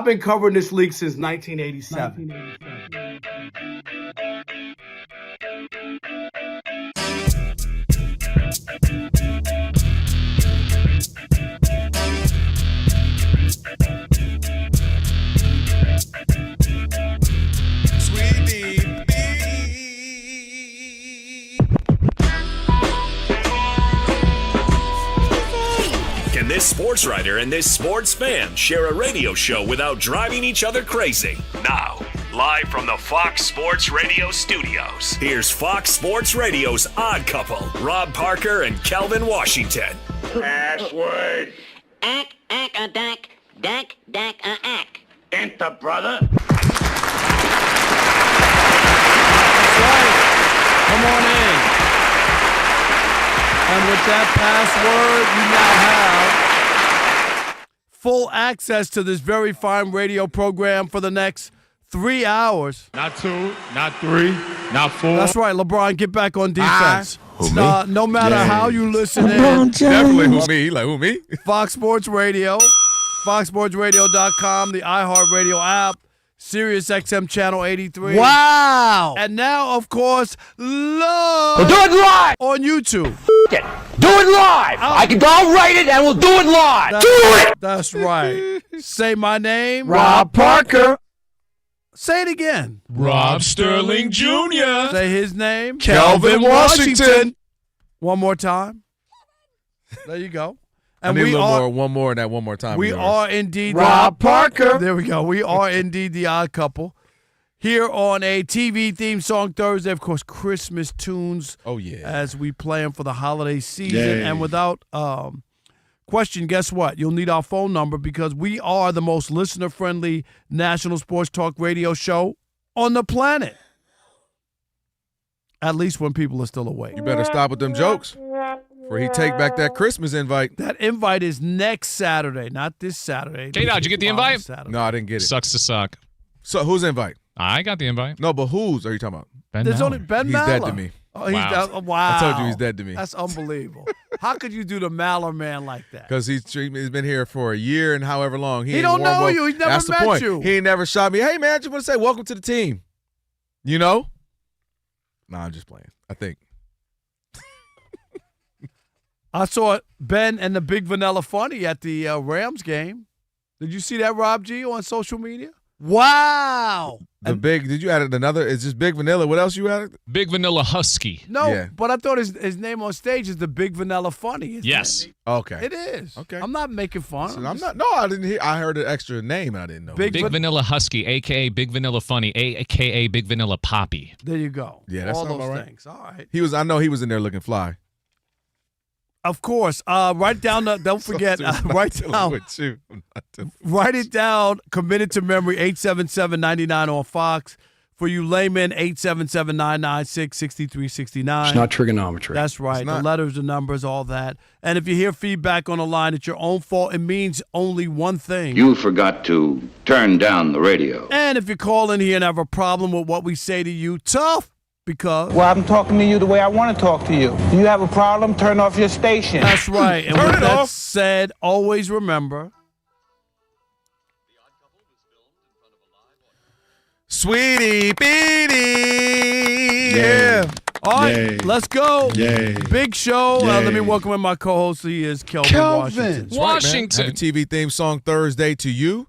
I've been covering this league since 1987. Can this sports writer and this sports fan share a radio show without driving each other crazy? Now, live from the Fox Sports Radio studios, here's Fox Sports Radio's Odd Couple, Rob Parker and Kelvin Washington. Password. Ack, a dack, dack, a ack. Enter, brother. That's right. Come on in. And with that password, you now have full access to this very fine radio program for the next 3 hours. Not 2, not 3, not 4. That's right, LeBron, get back on defense. No matter how you listen LeBron in. Definitely who me. He like, who me? Fox Sports Radio, foxsportsradio.com, the iHeartRadio app, Sirius XM Channel 83. Wow. And now, of course, live We'll do it live. on YouTube. It. Do it live. I'll write it and we'll do it live. Do it. That's right. Say my name. Rob Parker. Say it again. Rob Sterling Jr. Say his name. Kelvin Washington. One more time. There you go. And I need one more, and that one more time. We are indeed Rob Parker. There we go. We are indeed the Odd Couple. Here on a TV theme song Thursday, of course, Christmas tunes. Oh, yeah. As we play them for the holiday season. Yay. And without question, guess what? You'll need our phone number because we are the most listener-friendly national sports talk radio show on the planet. At least when people are still awake. You better stop with them jokes before he take back that Christmas invite. That invite is next Saturday, not this Saturday. K-Dog, did you get the invite? Saturday. No, I didn't get it. Sucks to suck. So whose invite? I got the invite. No, but whose are you talking about? Ben There's Maller. only Ben He's Maller. dead to me. Oh, he's Wow. wow. I told you he's dead to me. That's unbelievable. How could you do the Maller man like that? Because he's been here for a year and however long. He ain't don't warmed know up. you. He's never That's the met point. you. He ain't never shot me. Hey, man, I just want to say welcome to the team. You know? Nah, I'm just playing. I think. I saw Ben and the Big Vanilla Funny at the Rams game. Did you see that, Rob G, on social media? Wow. Did you add another? Is this Big Vanilla? What else you added? Big Vanilla Husky. No, Yeah. but I thought his name on stage is the Big Vanilla Funny. Isn't Yes. it? Okay. It is. Okay. I'm not making fun. So I'm not. No, I didn't hear. I heard an extra name. I didn't know. Big Big Vanilla Husky, a.k.a. Big Vanilla Funny, a.k.a. Big Vanilla Poppy. There you go. Yeah, that all sounds those all right. things. All right. He was. I know he was in there looking fly. Of course. Write down the. Don't forget. Write down. With you. Write it down. Committed to memory. 877-99 on Fox. For you laymen, 877-996-6369. It's not trigonometry. That's right. The letters, the numbers, all that. And if you hear feedback on the line, it's your own fault. It means only one thing. You forgot to turn down the radio. And if you call in here and have a problem with what we say to you, tough. Because Well, I'm talking to you the way I want to talk to you. You have a problem, turn off your station. that's right. And Turn with it that off. said, always remember. Sweetie Beanie. Yeah. All right, Yay. let's go. Yay. Big show. Let me Yay. welcome in my co-host. He is Kelvin Washington. That's right, man. Washington. Happy TV theme song Thursday to you.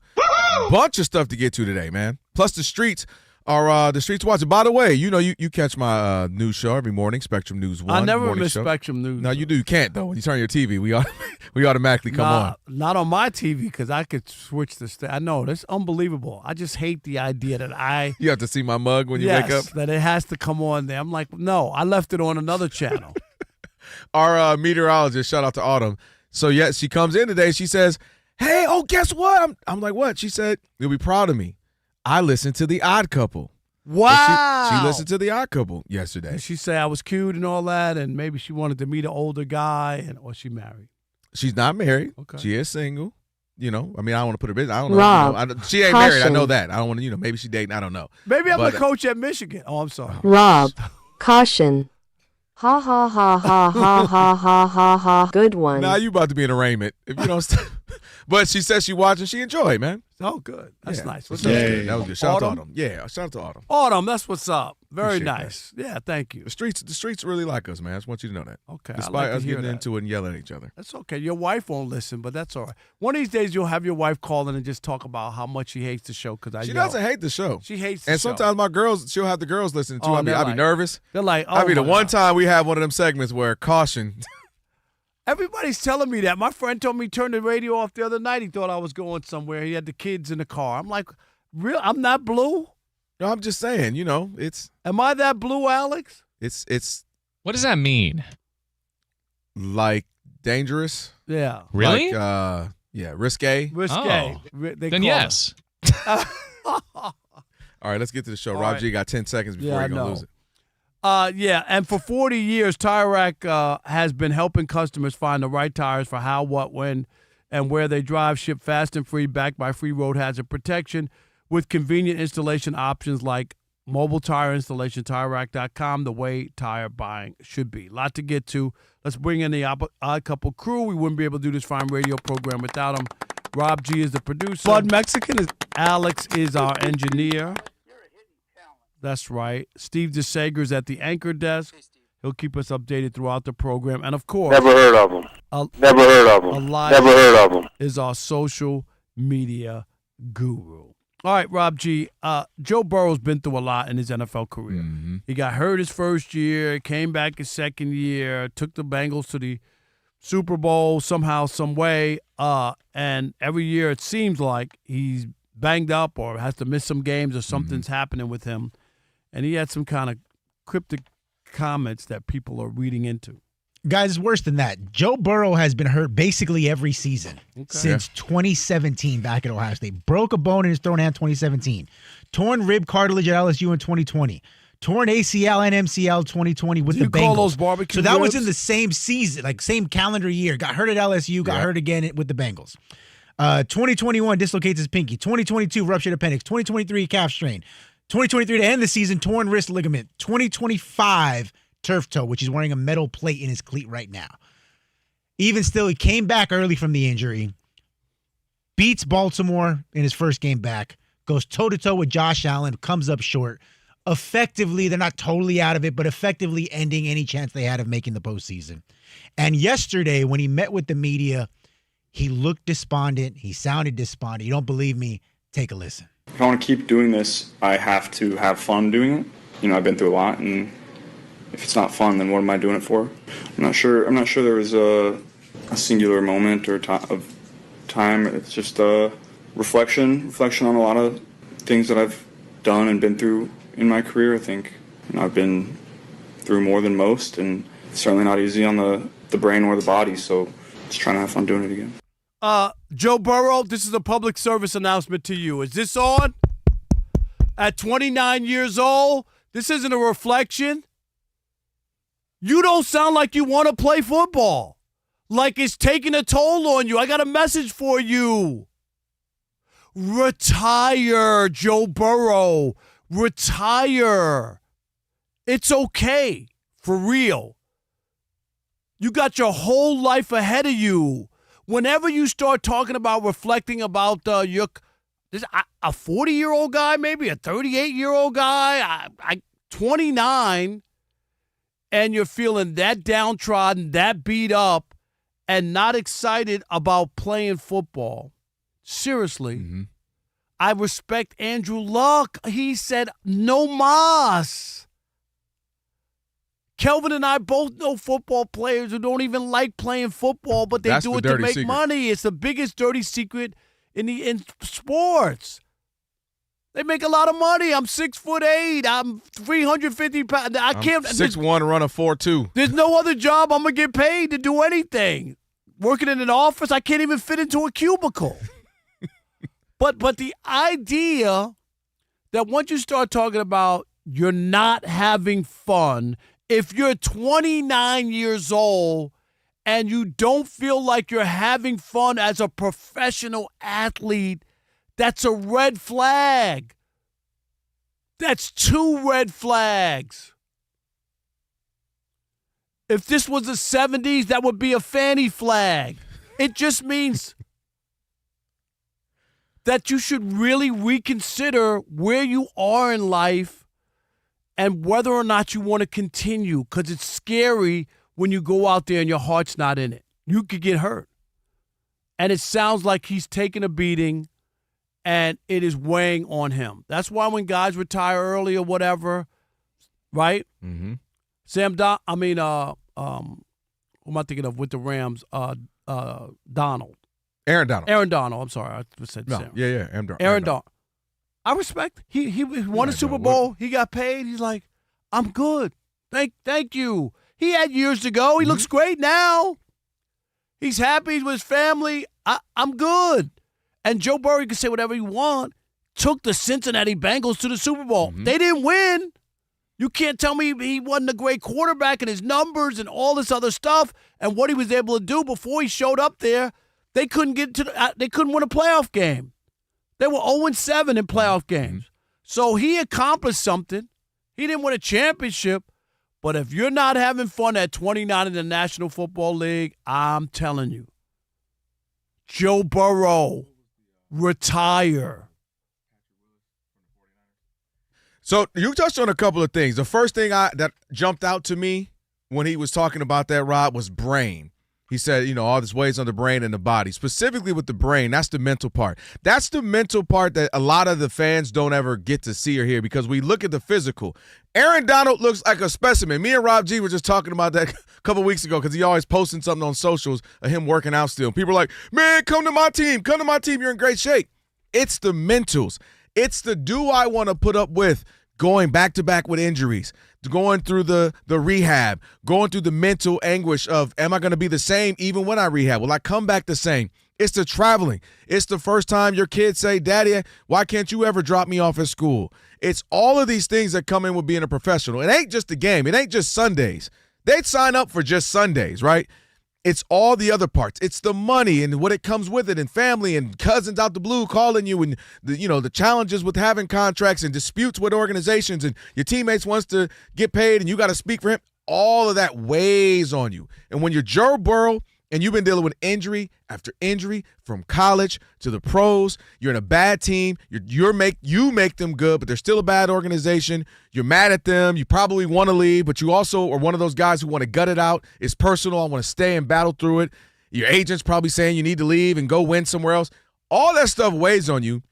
Bunch of stuff to get to today, man. Plus the streets are the streets watching. By the way, you know you catch my news show every morning, Spectrum News 1. I never morning miss show. Spectrum News. No, you do. You can't though. When you turn your TV, we automatically come on. Not on my TV because I could switch the I know that's unbelievable. I just hate the idea that You have to see my mug when you wake up. that it has to come on there. I'm like, no, I left it on another channel. Our meteorologist, shout out to Autumn. So yeah, she comes in today. She says, "Hey, oh, guess what?" I'm like, "What?" She said, "You'll be proud of me. I listened to The Odd Couple." Wow. She listened to The Odd Couple yesterday. And she said I was cute and all that, and maybe she wanted to meet an older guy, or she married. She's not married. Okay. She is single. You know, I mean, I don't want to put her business. I don't know. Rob, You know, she ain't married. I caution. know that. I don't want to. Maybe she dating. I don't know. Maybe I'm But- the coach at Michigan. Oh, I'm sorry. Rob, caution. Ha ha ha ha ha ha ha ha ha. Good one. Now you about to be in arraignment if you don't. But she said she watched and she enjoyed, man. Oh, good. That's Yeah. nice. What's That was up? good. That was good. Shout out to Autumn? Autumn. Yeah, shout out to Autumn. Autumn, that's what's up. Very Appreciate nice. Yeah, thank you. The streets really like us, man. I just want you to know that. Okay, I Despite like to us hear getting that. into it and yelling at each other. That's okay. Your wife won't listen, but that's all right. One of these days, you'll have your wife call in and just talk about how much she hates the show because I She yell. doesn't hate the show. She hates the And show. sometimes my girls, she'll have the girls listening too. Oh, I'll be they're like- nervous. They're like, oh, I mean, the my one God. time we had one of them segments where caution. Everybody's telling me that. My friend told me turn the radio off the other night. He thought I was going somewhere. He had the kids in the car. I'm like, real? I'm not blue? No, I'm just saying, it's Am I that blue, Alex? it's What does that mean? like dangerous. Yeah. Really? Risque. Risque. Oh. They Then call yes. All right, let's get to the show. All Rob right. G got 10 seconds before Yeah, I you're going know. to lose it. Yeah, and for 40 years, Teichert has been helping customers find the right tires for how, what, when, and where they drive, shipped fast and free, backed by free road hazard protection with convenient installation options like mobile tire installation, TireRack.com, the way tire buying should be. A lot to get to. Let's bring in the Odd Couple crew. We wouldn't be able to do this fine radio program without them. Rob G is the producer. Bud Mexican. Alex is our engineer. That's right. Steve DeSager's at the anchor desk. He'll keep us updated throughout the program. And, of course, Never heard of him. Never heard of him. Never heard of him. Is our social media guru. All right, Rob G. Joe Burrow's been through a lot in his NFL career. Mm-hmm. He got hurt his first year, came back his second year, took the Bengals to the Super Bowl somehow, some way. And every year it seems like he's banged up or has to miss some games or something's happening with him. And he had some kind of cryptic comments that people are reading into. Guys, it's worse than that. Joe Burrow has been hurt basically every season since 2017 back at Ohio State. Broke a bone in his throwing hand in 2017. Torn rib cartilage at LSU in 2020. Torn ACL and MCL 2020 with the Bengals. Call those barbecue So that was ribs? in the same season, like same calendar year. Got hurt at LSU, got hurt again with the Bengals. 2021 dislocates his pinky. 2022 ruptured appendix. 2023 calf strain. 2023 to end the season, torn wrist ligament. 2025 turf toe, which he's wearing a metal plate in his cleat right now. Even still, he came back early from the injury, beats Baltimore in his first game back, goes toe-to-toe with Josh Allen, comes up short. Effectively, they're not totally out of it, but effectively ending any chance they had of making the postseason. And yesterday, when he met with the media, he looked despondent. He sounded despondent. You don't believe me? Take a listen. If I want to keep doing this, I have to have fun doing it. I've been through a lot, and if it's not fun, then what am I doing it for? I'm not sure there was a singular moment or of time. It's just a reflection on a lot of things that I've done and been through in my career. I think I've been through more than most, and it's certainly not easy on the brain or the body, so just trying to have fun doing it again. Joe Burrow, this is a public service announcement to you. Is this on? At 29 years old, this isn't a reflection. You don't sound like you want to play football. Like it's taking a toll on you. I got a message for you. Retire, Joe Burrow. Retire. It's okay. For real. You got your whole life ahead of you. Whenever you start talking about reflecting about a 40-year-old guy, maybe a 38-year-old guy, 29, and you're feeling that downtrodden, that beat up, and not excited about playing football. Seriously, I respect Andrew Luck. He said, no mas. Kelvin and I both know football players who don't even like playing football, but they That's do the it to dirty make secret. money. It's the biggest dirty secret in sports. They make a lot of money. I'm 6'8". I'm 350 pounds. I can't. 6'1", run a 4.2. There's no other job I'm gonna get paid to do anything. Working in an office, I can't even fit into a cubicle. But the idea that once you start talking about you're not having fun, if you're 29 years old and you don't feel like you're having fun as a professional athlete, that's a red flag. That's 2 red flags. If this was the 70s, that would be a fanny flag. It just means that you should really reconsider where you are in life and whether or not you want to continue, because it's scary when you go out there and your heart's not in it. You could get hurt. And it sounds like he's taking a beating and it is weighing on him. That's why when guys retire early or whatever, right? Mm-hmm. Who am I thinking of with the Rams? Donald. Aaron Donald. Aaron Donald. I'm sorry. I said No, Sam. yeah. Aaron Donald. I respect. He won a Super Bowl. He got paid. He's like, I'm good. Thank you. He had years to go. He looks great now. He's happy with his family. I'm good. And Joe Burrow, you can say whatever you want, took the Cincinnati Bengals to the Super Bowl. They didn't win. You can't tell me he wasn't a great quarterback and his numbers and all this other stuff and what he was able to do before he showed up there. They couldn't get to they couldn't win a playoff game. They were 0-7 in playoff games. So he accomplished something. He didn't win a championship. But if you're not having fun at 29 in the National Football League, I'm telling you, Joe Burrow, retire. So you touched on a couple of things. The first thing that jumped out to me when he was talking about that, Rob, was brain. He said, all this weighs on the brain and the body. Specifically with the brain, that's the mental part. That's the mental part that a lot of the fans don't ever get to see or hear because we look at the physical. Aaron Donald looks like a specimen. Me and Rob G were just talking about that a couple weeks ago because he always posting something on socials of him working out still. People are like, man, come to my team. Come to my team. You're in great shape. It's the mentals. It's the do I want to put up with going back-to-back with injuries, going through the rehab, going through the mental anguish of, am I going to be the same even when I rehab? Will I come back the same? It's the traveling. It's the first time your kids say, Daddy, why can't you ever drop me off at school? It's all of these things that come in with being a professional. It ain't just the game. It ain't just Sundays. They'd sign up for just Sundays, right? It's all the other parts. It's the money and what it comes with it and family and cousins out the blue calling you and the challenges with having contracts and disputes with organizations and your teammates wants to get paid and you got to speak for him. All of that weighs on you. And when you're Joe Burrow and you've been dealing with injury after injury from college to the pros, you're in a bad team, you make them good, but they're still a bad organization. You're mad at them. You probably want to leave, but you also are one of those guys who want to gut it out. It's personal. I want to stay and battle through it. Your agent's probably saying you need to leave and go win somewhere else. All that stuff weighs on you,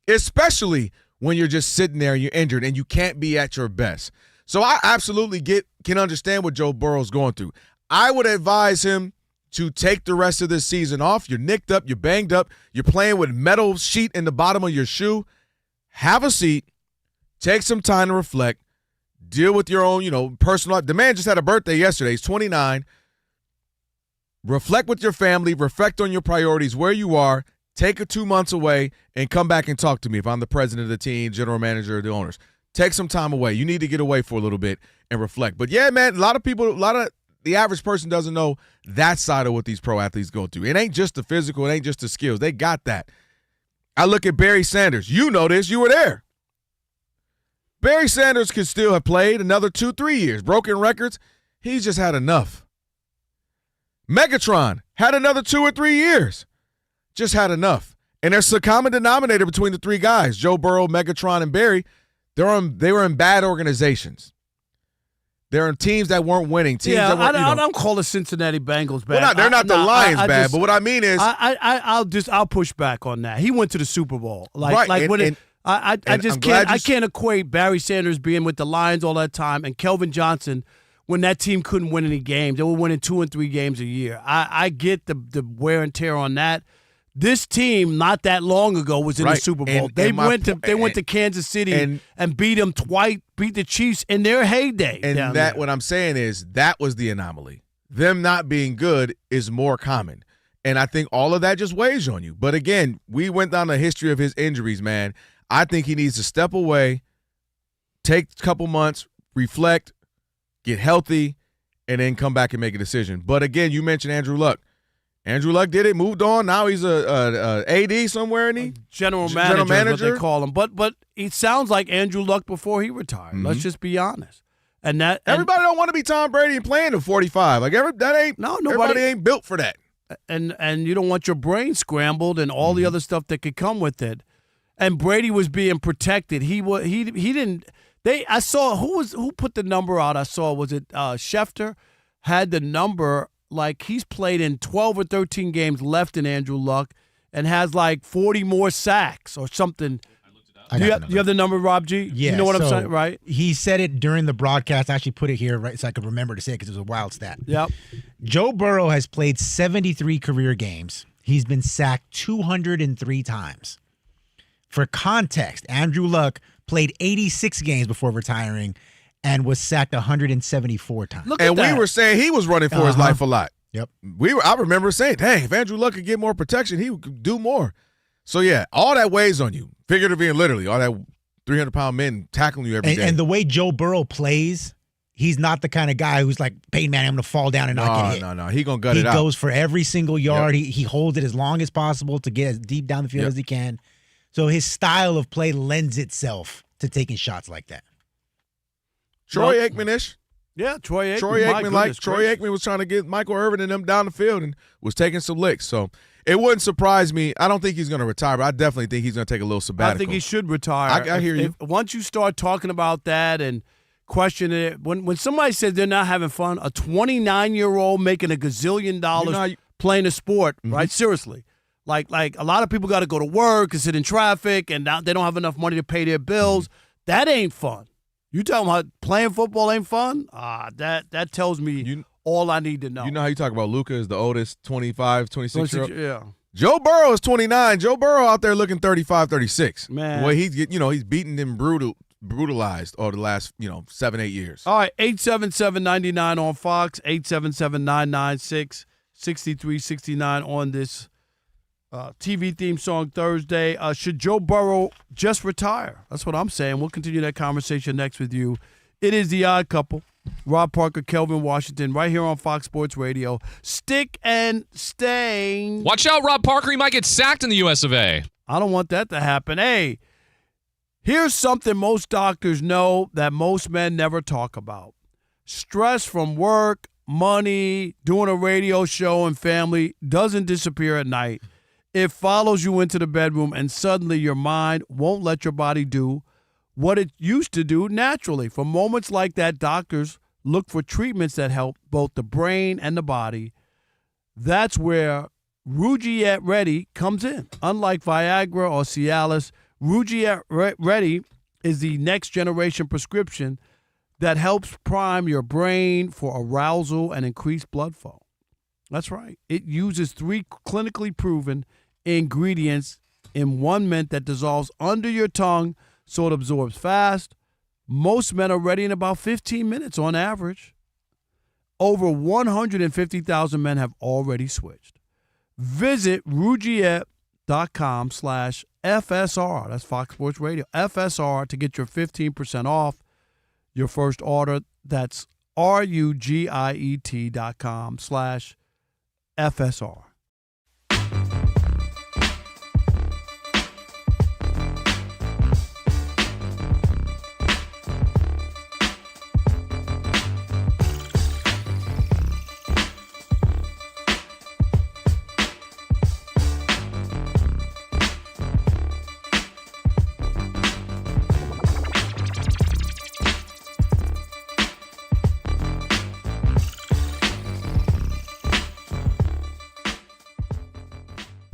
especially when you're just sitting there and you're injured and you can't be at your best. So I absolutely can understand what Joe Burrow's going through. I would advise him to take the rest of this season off. You're nicked up, you're banged up, you're playing with metal sheet in the bottom of your shoe. Have a seat, take some time to reflect, deal with your own, personal life. The man just had a birthday yesterday. He's 29. Reflect with your family, reflect on your priorities, where you are, take 2 months away, and come back and talk to me if I'm the president of the team, general manager, or the owners. Take some time away. You need to get away for a little bit and reflect. But, yeah, man, a lot of the average person doesn't know that side of what these pro athletes go through. It ain't just the physical. It ain't just the skills. They got that. I look at Barry Sanders. You know this. You were there. Barry Sanders could still have played another 2-3 years. Broken records. He's just had enough. Megatron had another 2 or 3 years. Just had enough. And there's a common denominator between the three guys, Joe Burrow, Megatron, and Barry. They were in bad organizations. They're in teams that weren't winning. Teams that weren't, I don't call the Cincinnati Bengals bad. Well, they're not the Lions bad, but what I mean is, I'll push back on that. He went to the Super Bowl, I can't equate Barry Sanders being with the Lions all that time and Kelvin Johnson when that team couldn't win any games. They were winning 2 and 3 games a year. I get the wear and tear on that. This team not that long ago was in the Super Bowl. They went to Kansas City and beat them twice, beat the Chiefs in their heyday. And what I'm saying is that was the anomaly. Them not being good is more common. And I think all of that just weighs on you. But again, we went down the history of his injuries, man. I think he needs to step away, take a couple months, reflect, get healthy, and then come back and make a decision. But again, you mentioned Andrew Luck. Andrew Luck did it, moved on. Now he's a AD somewhere, and he general manager is what they call him. But it sounds like Andrew Luck before he retired. Let's just be honest. And everybody don't want to be Tom Brady and playing to 45. Like nobody ain't built for that. and you don't want your brain scrambled and all the other stuff that could come with it. And Brady was being protected. He didn't. I saw who put the number out. I saw was it Schefter had the number, like he's played in 12 or 13 games left in Andrew Luck and has like 40 more sacks or something. You have the number, Rob G? Yeah. You know what I'm saying, right? He said it during the broadcast. I actually put it here right so I could remember to say it because it was a wild stat. Yep. Joe Burrow has played 73 career games. He's been sacked 203 times. For context, Andrew Luck played 86 games before retiring and was sacked 174 times. Look at that. We were saying he was running for his life a lot. Yep. I remember saying, dang, if Andrew Luck could get more protection, he would do more. So, yeah, all that weighs on you, figuratively and literally, all that 300-pound men tackling you every day. And the way Joe Burrow plays, he's not the kind of guy who's like, Peyton Manning, I'm going to fall down and not get hit. No. He going to gut it out. He goes for every single yard. Yep. He holds it as long as possible to get as deep down the field as he can. So his style of play lends itself to taking shots like that. Troy Aikman-ish. Yeah, Troy Aikman. Troy Aikman was trying to get Michael Irvin and them down the field and was taking some licks. So it wouldn't surprise me. I don't think he's going to retire, but I definitely think he's going to take a little sabbatical. I think he should retire. I hear you. Once you start talking about that and questioning it, when somebody says they're not having fun, a 29-year-old making $1 gazillion playing a sport, right? Seriously. Like a lot of people got to go to work and sit in traffic, and now they don't have enough money to pay their bills. That ain't fun. You talking about playing football ain't fun? That tells me all I need to know. You know how you talk about Luka is the oldest 25, 26-year-old? Yeah. Joe Burrow is 29. Joe Burrow out there looking 35, 36. Man. The way he's beaten and brutalized over the last, 7-8 years. All right, 877-99 on Fox, 877-996-6369 on this TV theme song Thursday. Should Joe Burrow just retire? That's what I'm saying. We'll continue that conversation next with you. It is The Odd Couple. Rob Parker, Kelvin Washington, right here on Fox Sports Radio. Stick and stay. Watch out, Rob Parker. He might get sacked in the US of A. I don't want that to happen. Hey, here's something most doctors know that most men never talk about. Stress from work, money, doing a radio show, and family doesn't disappear at night. It follows you into the bedroom, and suddenly your mind won't let your body do what it used to do naturally. For moments like that, doctors look for treatments that help both the brain and the body. That's where Rugiet Ready comes in. Unlike Viagra or Cialis, Rugiet Ready is the next generation prescription that helps prime your brain for arousal and increased blood flow. That's right. It uses 3 clinically proven ingredients in one mint that dissolves under your tongue so it absorbs fast. Most men are ready in about 15 minutes on average. Over 150,000 men have already switched. Visit Rugiet.com/FSR. That's Fox Sports Radio. FSR to get your 15% off your first order. That's RUGIET.com/FSR.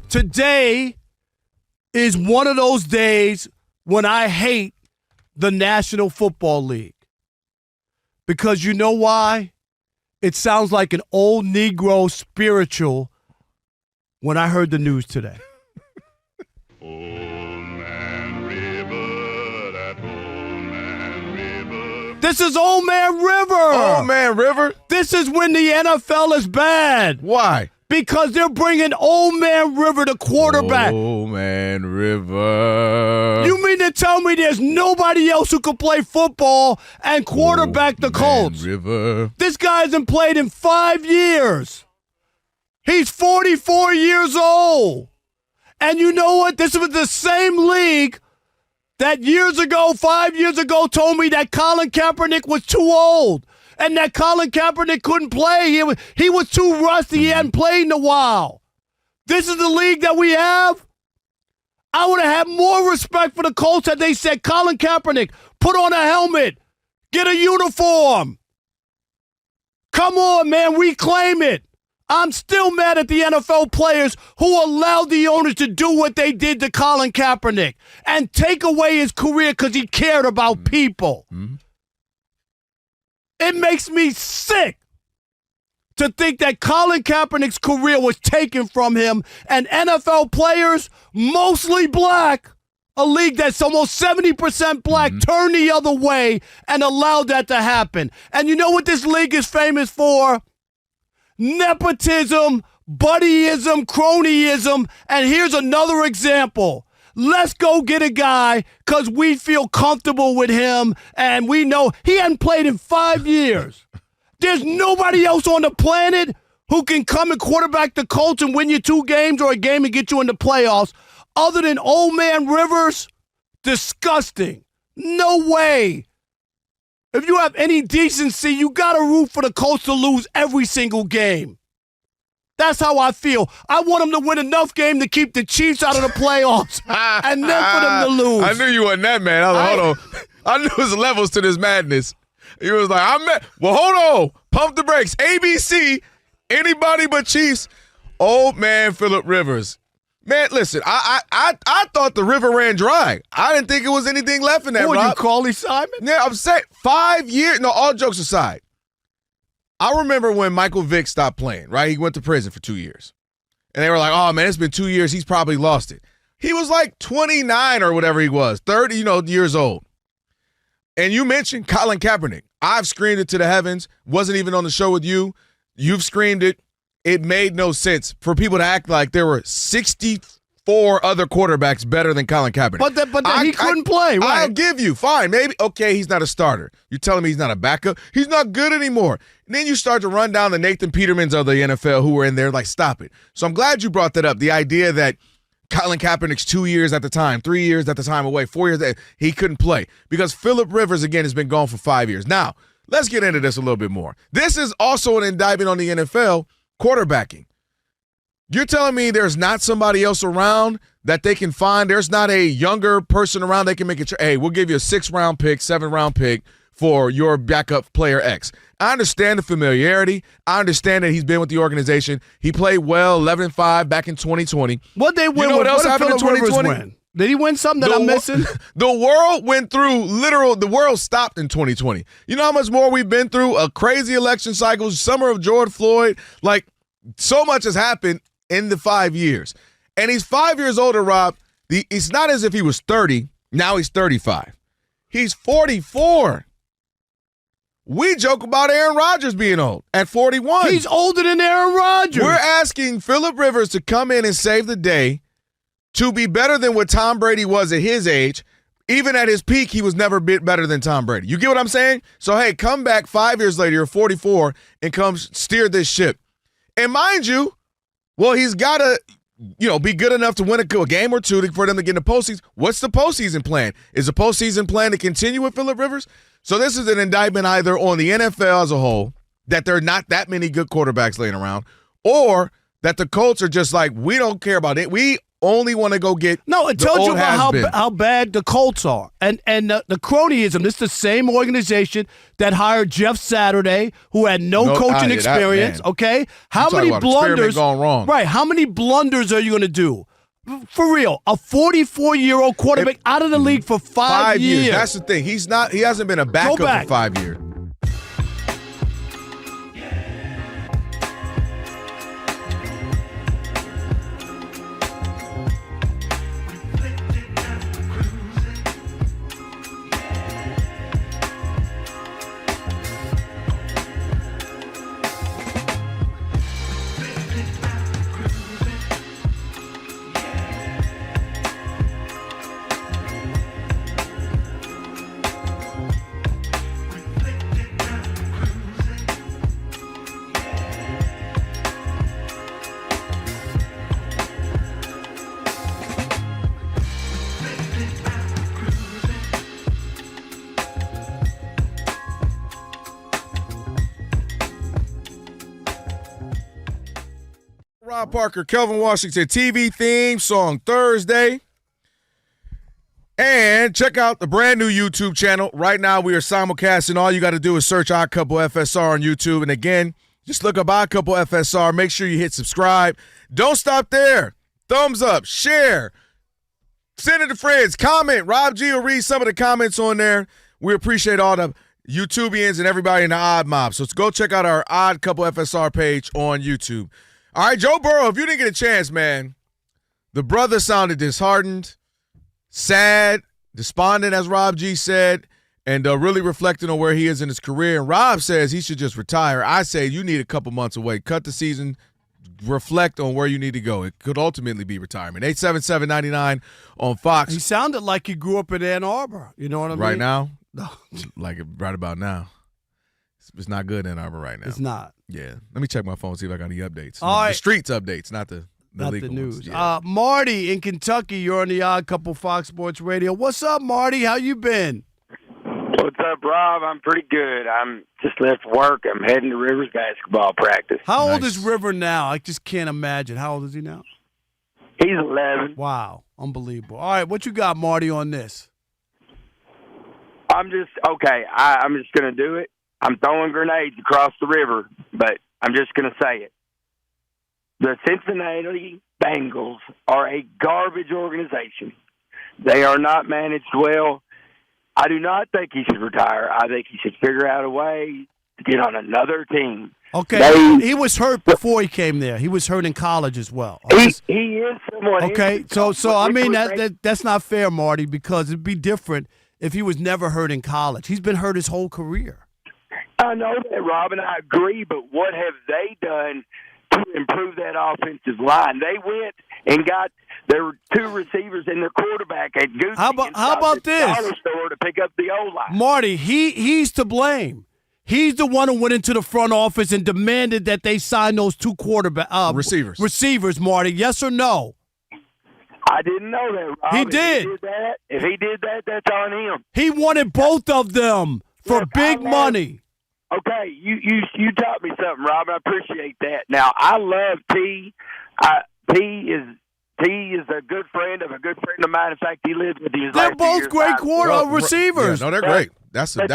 Today is one of those days when I hate the National Football League. Because you know why? It sounds like an old Negro spiritual when I heard the news today. Old Man River, that old man river. This is Old Man River. Old Man River? This is when the NFL is bad. Why? Because they're bringing Old Man River to quarterback. Old Man River. You mean to tell me there's nobody else who could play football and quarterback the Colts? River. This guy hasn't played in 5 years. He's 44 years old. And you know what? This was the same league that 5 years ago, told me that Colin Kaepernick was too old. and that Colin Kaepernick couldn't play. He was too rusty. He hadn't played in a while. This is the league that we have. I would have had more respect for the Colts had they said, Colin Kaepernick, put on a helmet, get a uniform. Come on, man, reclaim it. I'm still mad at the NFL players who allowed the owners to do what they did to Colin Kaepernick and take away his career because he cared about people. Mm-hmm. It makes me sick to think that Colin Kaepernick's career was taken from him, and NFL players, mostly black, a league that's almost 70% black, turned the other way and allowed that to happen. And you know what this league is famous for? Nepotism, buddyism, cronyism, and here's another example. Let's go get a guy because we feel comfortable with him and we know he hadn't played in 5 years. There's nobody else on the planet who can come and quarterback the Colts and win you 2 games or a game and get you in the playoffs other than old man Rivers. Disgusting. No way. If you have any decency, you got to root for the Colts to lose every single game. That's how I feel. I want them to win enough game to keep the Chiefs out of the playoffs and then for them to lose. I knew you wasn't that man. I was like, hold on. I knew there's levels to this madness. He was like, well, hold on. Pump the brakes. ABC, anybody but Chiefs. Old man Phillip Rivers. Man, listen, I thought the river ran dry. I didn't think it was anything left in that, Rob. Rob. You Carly Simon? Yeah, I'm saying 5 years. No, all jokes aside. I remember when Michael Vick stopped playing, right? He went to prison for 2 years. And they were like, oh, man, it's been 2 years. He's probably lost it. He was like 29 or whatever he was, 30, years old. And you mentioned Colin Kaepernick. I've screamed it to the heavens. Wasn't even on the show with you. You've screamed it. It made no sense for people to act like there were 64 other quarterbacks better than Colin Kaepernick. But he couldn't play, right? I'll give you. Fine. Maybe. Okay, he's not a starter. You're telling me he's not a backup? He's not good anymore. And then you start to run down the Nathan Petermans of the NFL who were in there like, stop it. So I'm glad you brought that up. The idea that Colin Kaepernick's 2 years at the time, 3 years at the time away, 4 years that he couldn't play. Because Phillip Rivers, again, has been gone for 5 years. Now, let's get into this a little bit more. This is also an indictment on the NFL quarterbacking. You're telling me there's not somebody else around that they can find? There's not a younger person around they can make it. Hey, we'll give you a 6th-round pick, 7th-round pick for your backup player X. I understand the familiarity. I understand that he's been with the organization. He played well, 11-5 back in 2020. What they win? You know what else happened in 2020? Win? Did he win something that I'm missing? The world went through the world stopped in 2020. You know how much more we've been through? A crazy election cycle, summer of George Floyd. Like, so much has happened in the 5 years. And he's 5 years older, Rob. It's not as if he was 30. Now he's 35. He's 44. We joke about Aaron Rodgers being old at 41. He's older than Aaron Rodgers. We're asking Phillip Rivers to come in and save the day, to be better than what Tom Brady was at his age. Even at his peak, he was never better than Tom Brady. You get what I'm saying? So, hey, come back 5 years later, you're 44, and come steer this ship. And mind you, well, he's got to, be good enough to win a game or two for them to get in the postseason. What's the postseason plan? Is the postseason plan to continue with Phillip Rivers? So this is an indictment either on the NFL as a whole, that there are not that many good quarterbacks laying around, or that the Colts are just like, we don't care about it. We only want to go get it tells you about how bad the Colts are. And the cronyism, this is the same organization that hired Jeff Saturday, who had no coaching experience, okay? How many blunders gone wrong. Right, how many blunders are you going to do? For real, a 44-year-old quarterback out of the league for 5 years. That's the thing. He hasn't been a backup for 5 years. Rob Parker, Kelvin Washington, TV theme song Thursday. And check out the brand new YouTube channel. Right now we are simulcasting. All you got to do is search Odd Couple FSR on YouTube. And again, just look up Odd Couple FSR. Make sure you hit subscribe. Don't stop there. Thumbs up, share, send it to friends, comment. Rob G will read some of the comments on there. We appreciate all the YouTubians and everybody in the Odd Mob. So let's go check out our Odd Couple FSR page on YouTube. All right, Joe Burrow, if you didn't get a chance, man, the brother sounded disheartened, sad, despondent, as Rob G said, and really reflecting on where he is in his career. And Rob says he should just retire. I say you need a couple months away. Cut the season. Reflect on where you need to go. It could ultimately be retirement. 877-99 on Fox. He sounded like he grew up in Ann Arbor. You know what I mean? Right now? No. Like right about now. It's not good in Ann Arbor right now. It's not. Yeah. Let me check my phone, see if I got any updates. All right. The streets updates, not the legal news. ones. Yeah. Marty in Kentucky, you're on the Odd Couple Fox Sports Radio. What's up, Marty? How you been? What's up, Rob? I'm pretty good. I'm just left work. I'm heading to Rivers basketball practice. How old is River now? I just can't imagine. How old is he now? He's 11. Wow. Unbelievable. All right, what you got, Marty, on this? I'm just going to do it. I'm throwing grenades across the river, but I'm just going to say it. The Cincinnati Bengals are a garbage organization. They are not managed well. I do not think he should retire. I think he should figure out a way to get on another team. Okay, he was hurt before he came there. He was hurt in college as well. He is somewhat. Okay, so I mean that's not fair, Marty, because it'd be different if he was never hurt in college. He's been hurt his whole career. I know that, Rob, and I agree, but what have they done to improve that offensive line? They went and got their two receivers and their quarterback at Gucci. How about this? Dollar store to pick up the O-line. Marty, he's to blame. He's the one who went into the front office and demanded that they sign those two receivers, Marty. Yes or no? I didn't know that, Rob. He did. If he did that, that's on him. He wanted both of them for big money. Okay, you taught me something, Rob. I appreciate that. Now, I love T. T is a good friend of a good friend of mine. In fact, he lives with me. They're both great receivers. Yeah, no, they're great. They shouldn't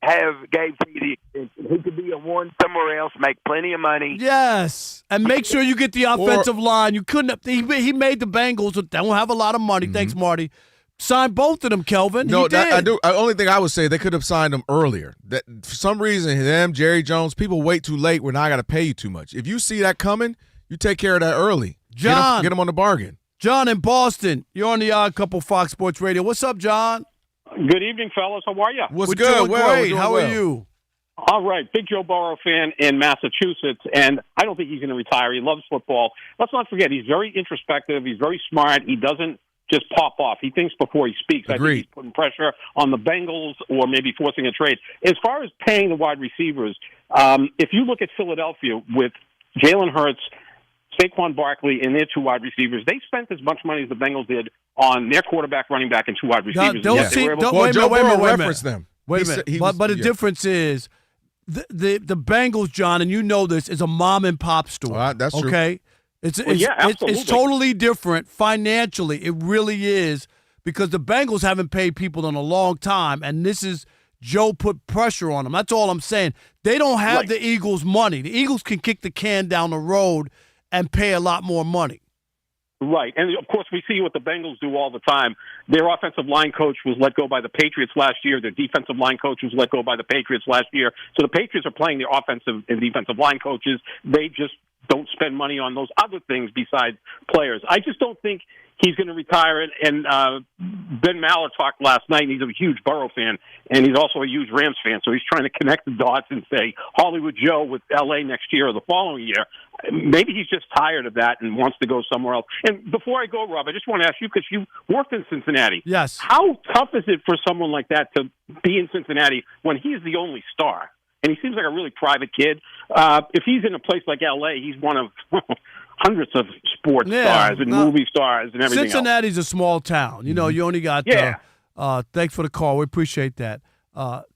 have gave T the extension. He could be a one somewhere else, make plenty of money. Yes, and make sure you get the offensive line. You couldn't. He made the Bengals. They don't have a lot of money. Mm-hmm. Thanks, Marty. Sign both of them, Kelvin. No, he did. I do. The only thing I would say, they could have signed them earlier. That for some reason, Jerry Jones, people wait too late when I got to pay you too much. If you see that coming, you take care of that early. John, get them on the bargain. John in Boston, you're on the Odd Couple Fox Sports Radio. What's up, John? Good evening, fellas. How are you? We're good? Great. How are you? All right. Big Joe Burrow fan in Massachusetts, and I don't think he's going to retire. He loves football. Let's not forget, he's very introspective. He's very smart. He doesn't just pop off. He thinks before he speaks. Agreed. I think he's putting pressure on the Bengals or maybe forcing a trade. As far as paying the wide receivers, if you look at Philadelphia with Jalen Hurts, Saquon Barkley, and their two wide receivers, they spent as much money as the Bengals did on their quarterback, running back, and two wide receivers. Wait a minute. But the difference is the Bengals, John, and you know this, is a mom and pop store. That's true. Okay? It's totally different financially. It really is, because the Bengals haven't paid people in a long time, and this is Joe put pressure on them. That's all I'm saying. They don't have the Eagles' money. The Eagles can kick the can down the road and pay a lot more money. Right. And, of course, we see what the Bengals do all the time. Their offensive line coach was let go by the Patriots last year. Their defensive line coach was let go by the Patriots last year. So the Patriots are playing their offensive and defensive line coaches. They just don't spend money on those other things besides players. I just don't think he's going to retire. And Ben Maller talked last night, and he's a huge Burrow fan, and he's also a huge Rams fan. So he's trying to connect the dots and say Hollywood Joe with L.A. next year or the following year. Maybe he's just tired of that and wants to go somewhere else. And before I go, Rob, I just want to ask you, because you worked in Cincinnati. Yes. How tough is it for someone like that to be in Cincinnati when he's the only star? And he seems like a really private kid. If he's in a place like L.A., he's one of hundreds of sports stars and movie stars and everything Cincinnati's a small town. You know, you only got thanks for the call. We appreciate that.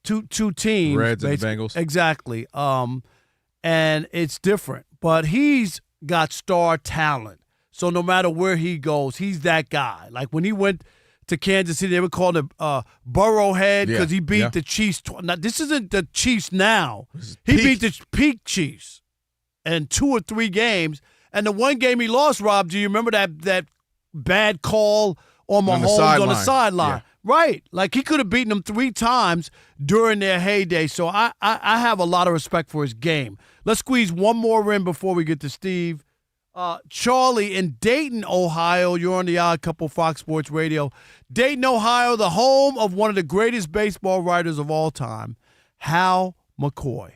Two teams. Reds and Bengals. Exactly. And it's different. but he's got star talent. So no matter where he goes, he's that guy. Like when he went to Kansas City, they were called him Burrowhead because he beat the Chiefs. Now, this isn't the Chiefs now. He beat the peak Chiefs in 2 or 3 games. And the one game he lost, Rob, do you remember that bad call on Mahomes on the sideline? Yeah. Right. Like he could have beaten them 3 times during their heyday. So I have a lot of respect for his game. Let's squeeze one more in before we get to Steve. Charlie in Dayton, Ohio. You're on the Odd Couple Fox Sports Radio. Dayton, Ohio, the home of one of the greatest baseball writers of all time, Hal McCoy.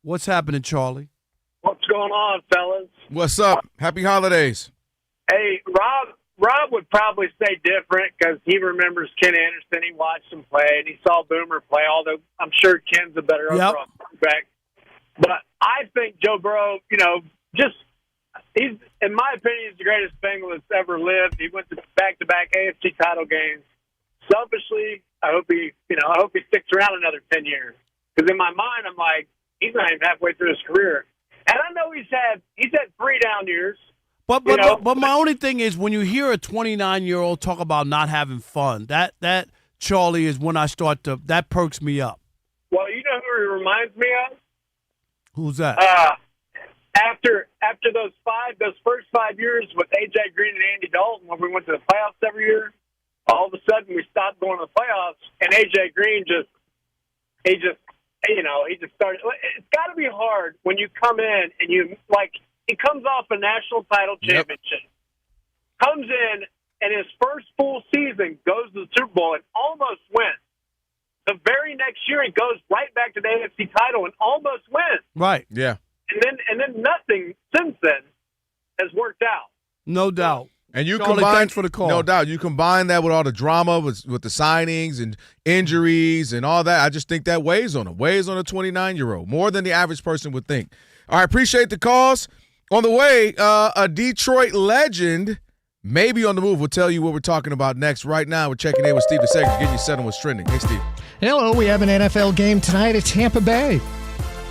What's happening, Charlie? What's going on, fellas? What's up? Happy holidays. Hey, Rob would probably say different because he remembers Ken Anderson. He watched him play, and he saw Boomer play, although I'm sure Ken's a better overall quarterback. But I think Joe Burrow, he's, in my opinion, he's the greatest Bengal that's ever lived. He went to back-to-back AFC title games. Selfishly, I hope he sticks around another 10 years. Because in my mind, I'm like, he's not even halfway through his career. And I know he's had 3 down years. But my only thing is when you hear a 29-year-old talk about not having fun, that Charlie is when I start to that perks me up. Well, you know who he reminds me of? Who's that? After those first 5 years with AJ Green and Andy Dalton, when we went to the playoffs every year, all of a sudden we stopped going to the playoffs, and AJ Green just started. It's got to be hard when you come in and he comes off a national title championship, comes in, and his first full season goes to the Super Bowl and almost wins. The very next year, he goes right back to the AFC title and almost wins. Right. Yeah. And then nothing since then has worked out. No doubt. And you Charlie, combine, thanks for the call. No doubt. You combine that with all the drama with the signings and injuries and all that. I just think that weighs on him. Weighs on a 29-year-old more than the average person would think. All right, appreciate the calls. On the way, a Detroit legend, maybe on the move. We'll tell you what we're talking about next. Right now, we're checking in with Steve DeSegre, getting you set on what's trending. Hey, Steve. Hello, we have an NFL game tonight at Tampa Bay,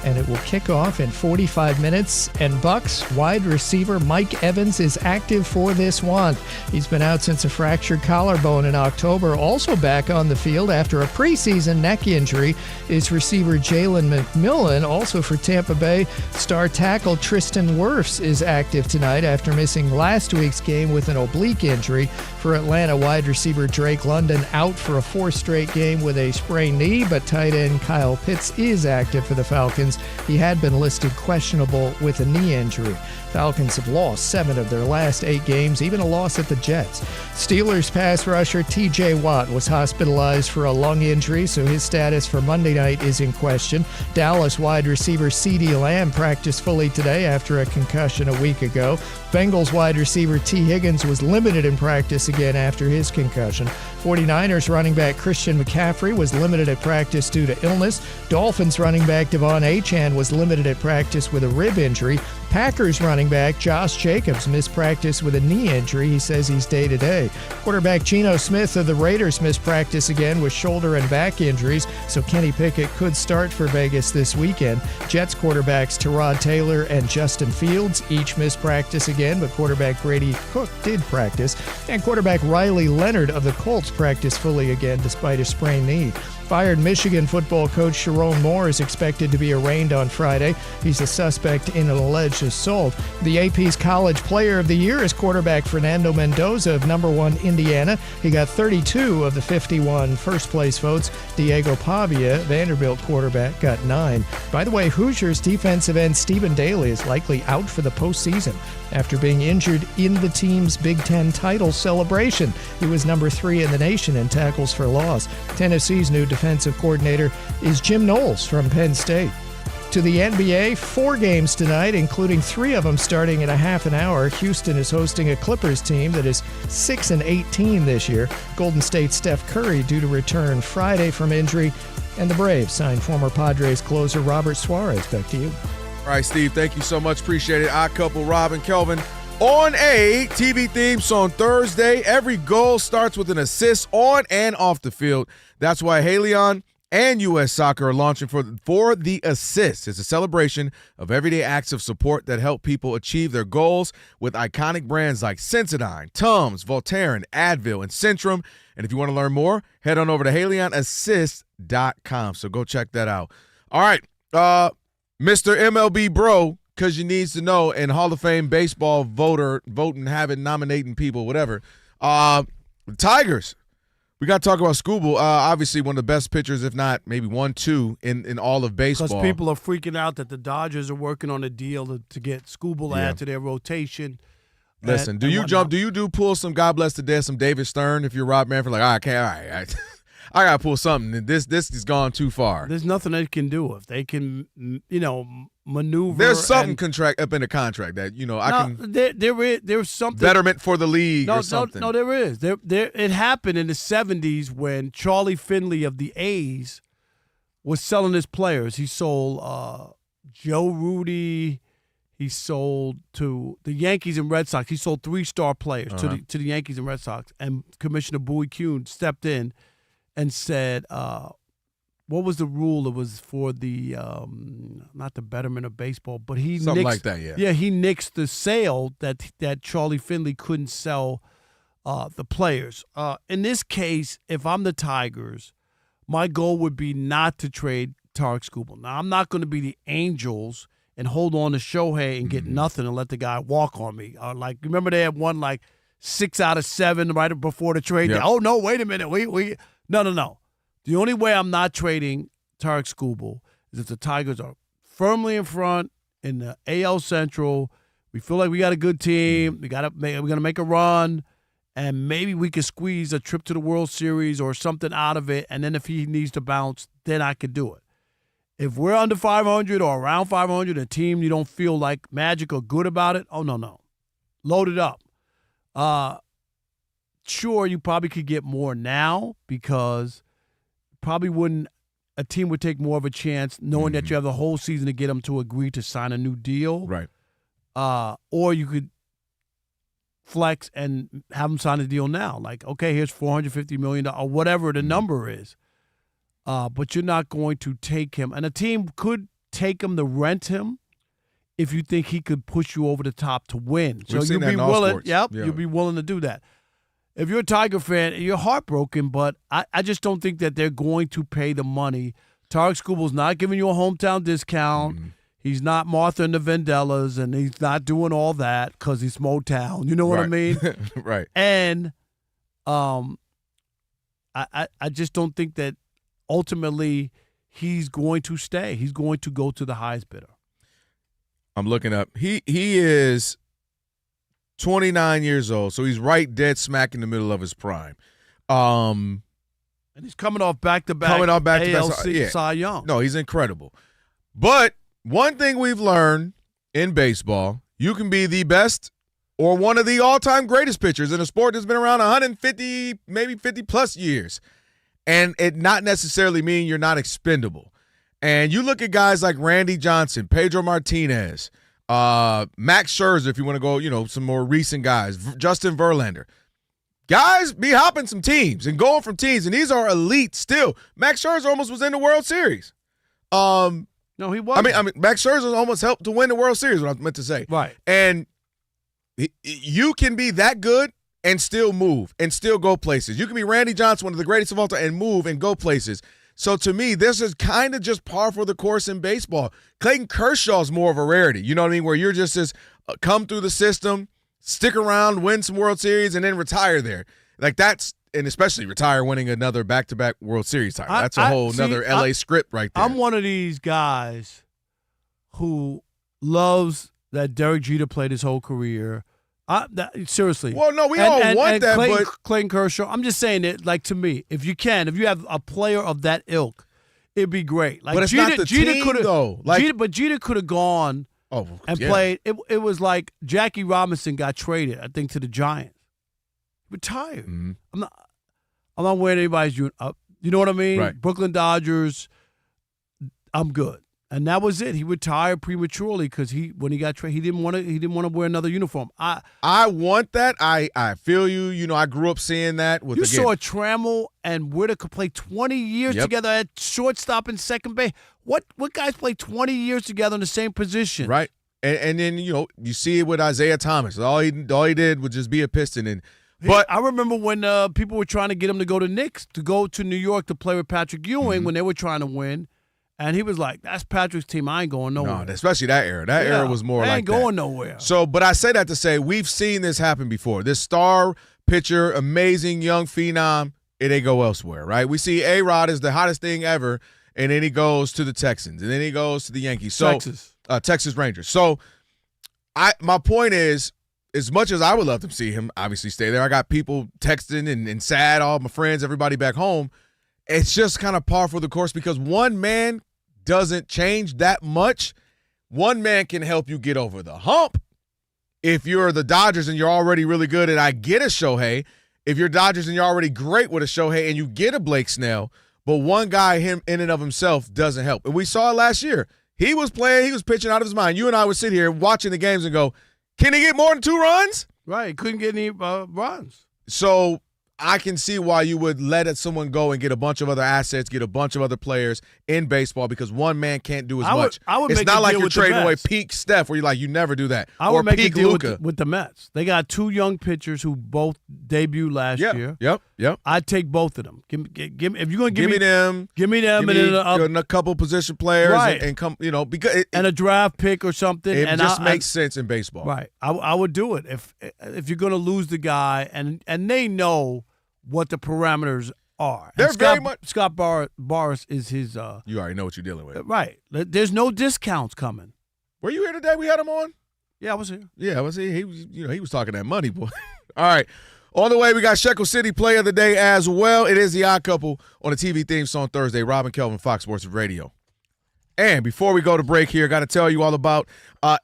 and it will kick off in 45 minutes, and Bucks wide receiver Mike Evans is active for this one. He's been out since a fractured collarbone in October. Also back on the field after a preseason neck injury is receiver Jalen McMillan. Also for Tampa Bay, star tackle Tristan Wirfs is active tonight after missing last week's game with an oblique injury. For Atlanta, wide receiver Drake London out for a 4th straight game with a sprained knee, but tight end Kyle Pitts is active for the Falcons. He had been listed questionable with a knee injury. Falcons have lost 7 of their last 8 games, even a loss at the Jets. Steelers pass rusher T.J. Watt was hospitalized for a lung injury, so his status for Monday night is in question. Dallas wide receiver CeeDee Lamb practiced fully today after a concussion a week ago. Bengals wide receiver T. Higgins was limited in practice again after his concussion. 49ers running back Christian McCaffrey was limited at practice due to illness. Dolphins running back Devon Achane was limited at practice with a rib injury. Packers running back Josh Jacobs missed practice with a knee injury. He says he's day-to-day. Quarterback Geno Smith of the Raiders missed practice again with shoulder and back injuries, so Kenny Pickett could start for Vegas this weekend. Jets quarterbacks Tyrod Taylor and Justin Fields each missed practice again, but quarterback Brady Cook did practice. And quarterback Riley Leonard of the Colts practiced fully again despite a sprained knee. Fired Michigan football coach Sharon Moore is expected to be arraigned on Friday. He's a suspect in an alleged assault. The AP's College Player of the Year is quarterback Fernando Mendoza of number 1 Indiana. He got 32 of the 51 first-place votes. Diego Pavia, Vanderbilt quarterback, got 9. By the way, Hoosiers defensive end Stephen Daly is likely out for the postseason after being injured in the team's Big Ten title celebration. He was number 3 in the nation in tackles for loss. Tennessee's new defensive coordinator is Jim Knowles from Penn State. To the NBA, 4 games tonight, including 3 of them starting in a half an hour. Houston is hosting a Clippers team that is 6-18 this year. Golden State's Steph Curry due to return Friday from injury. And the Braves signed former Padres closer Robert Suarez. Back to you. All right, Steve, thank you so much. Appreciate it. Odd Couple, Rob and Kelvin on a TV theme song Thursday. Every goal starts with an assist on and off the field. That's why Haleon and U.S. Soccer are launching for the Assist. It's a celebration of everyday acts of support that help people achieve their goals with iconic brands like Sensodyne, Tums, Voltaren, Advil, and Centrum. And if you want to learn more, head on over to HaleyOnAssist.com. So go check that out. All right, Mr. MLB Bro, because you needs to know, and Hall of Fame baseball voting, having, nominating people, whatever. Tigers. We got to talk about Skubal. Obviously, one of the best pitchers, if not maybe 1-2 in all of baseball. Because people are freaking out that the Dodgers are working on a deal to get Skubal added to their rotation. Listen, do you pull some God bless the dead, some David Stern if you're Rob Manfred? Like, all right, I got to pull something. This has gone too far. There's nothing they can do if they can, maneuver. There's something up in the contract that There's something betterment for the league or something. No, there is. It happened in the 70s when Charlie Finley of the A's was selling his players. He sold Joe Rudy. He sold to the Yankees and Red Sox. He sold 3-star players to the Yankees and Red Sox. And Commissioner Bowie Kuhn stepped in and said, what was the rule? It was for the not the betterment of baseball, but he something nixed, like that. Yeah. Yeah, he nixed the sale that Charlie Finley couldn't sell the players. In this case, if I'm the Tigers, my goal would be not to trade Tarik Skubal. Now, I'm not going to be the Angels and hold on to Shohei and get nothing and let the guy walk on me. Remember they had won 6 out of 7 right before the trade. Yep. Oh no, wait a minute, no. The only way I'm not trading Tarik Skubal is if the Tigers are firmly in front in the AL Central. We feel like we got a good team. We're gonna make a run, and maybe we could squeeze a trip to the World Series or something out of it. And then if he needs to bounce, then I could do it. If we're under 500 or around 500, a team you don't feel like magic or good about it, oh no, load it up. Sure, you probably could get more now because a team would take more of a chance knowing that you have the whole season to get them to agree to sign a new deal. Right. Or you could flex and have them sign a deal now. Like, okay, here's $450 million or whatever the number is. But you're not going to take him. And a team could take him to rent him if you think he could push you over the top to win. So you'd be willing. You'd be willing to do that. If you're a Tiger fan, you're heartbroken, but I just don't think that they're going to pay the money. Tarik Skubal's not giving you a hometown discount. He's not Martha and the Vandellas, and he's not doing all that because he's Motown. You know what I mean? Right. And I just don't think that ultimately he's going to stay. He's going to go to the highest bidder. I'm looking up. He is 29 years old, so he's right dead smack in the middle of his prime. And he's coming off back-to-back ALC Cy Young. No, he's incredible. But one thing we've learned in baseball, you can be the best or one of the all-time greatest pitchers in a sport that's been around 150, maybe 50-plus years, and it not necessarily mean you're not expendable. And you look at guys like Randy Johnson, Pedro Martinez, Max Scherzer, if you want to go, some more recent guys, Justin Verlander. Guys be hopping some teams and going from teams, and these are elite still. Max Scherzer almost was in the World Series. No, he wasn't. I mean, Max Scherzer almost helped to win the World Series, what I meant to say. Right. And you can be that good and still move and still go places. You can be Randy Johnson, one of the greatest of all time, and move and go places. So to me, this is kind of just par for the course in baseball. Clayton Kershaw's more of a rarity. You know what I mean? Where you're just come through the system, stick around, win some World Series, and then retire there. Like that's, and especially retire winning another back-to-back World Series title. That's a whole nother LA script right there. I'm one of these guys who loves that Derek Jeter played his whole career. Seriously. Well, no, we all want that, Clayton, but Clayton Kershaw, I'm just saying it, like, to me, if you have a player of that ilk, it'd be great. Like, but it's not the team, though. But Jeter could have gone and played. It was like Jackie Robinson got traded, I think, to the Giants. Retired. Mm-hmm. I'm not wearing anybody's. You know what I mean? Right. Brooklyn Dodgers. I'm good. And that was it. He retired prematurely because when he got traded, he didn't want to wear another uniform. I want that. I feel you. You know, I grew up seeing that. You saw Trammell and Whitaker play 20 years together at shortstop and second base. What guys play 20 years together in the same position? Right. And then you see it with Isaiah Thomas. All he did was just be a Piston. But I remember when people were trying to get him to go to Knicks, to go to New York to play with Patrick Ewing when they were trying to win. And he was like, that's Patrick's team. I ain't going nowhere. No, especially that era. That era was more like that. I ain't going nowhere. So, but I say that to say we've seen this happen before. This star pitcher, amazing young phenom, it ain't go elsewhere, right? We see A-Rod is the hottest thing ever, and then he goes to the Texans, and then he goes to the Yankees. So, Texas Rangers. So, my point is, as much as I would love to see him obviously stay there, I got people texting and sad, all my friends, everybody back home. It's just kind of par for the course because one man doesn't change that much. One man can help you get over the hump. If you're the Dodgers and you're already really good and I get a Shohei, if you're Dodgers and you're already great with a Shohei and you get a Blake Snell, but one guy, him in and of himself, doesn't help. And we saw it last year. He was playing, he was pitching out of his mind. You and I would sit here watching the games and go, can he get more than 2 runs? Right, couldn't get any runs. So I can see why you would let someone go and get a bunch of other assets, get a bunch of other players in baseball because one man can't do as much. It's not like you're trading away peak Steph where you're like, you never do that. I would make a deal with the Mets. They got 2 young pitchers who both debuted last year. Yep. I'd take both of them. Give if you're going to give me them. Give me them and a couple position players and come, because and a draft pick or something. It just makes sense in baseball. Right. I would do it if you're going to lose the guy and they know what the parameters are. They're very much. Scott Boras is his. You already know what you're dealing with, right? There's no discounts coming. Were you here today? We had him on. Yeah, I was here. Yeah, I was here. He was, he was talking that money, boy. All right, on the way we got Shekel City Play of the Day as well. It is the Odd Couple on the TV theme song Thursday. Rob and Kelvin, Fox Sports Radio. And before we go to break here, got to tell you all about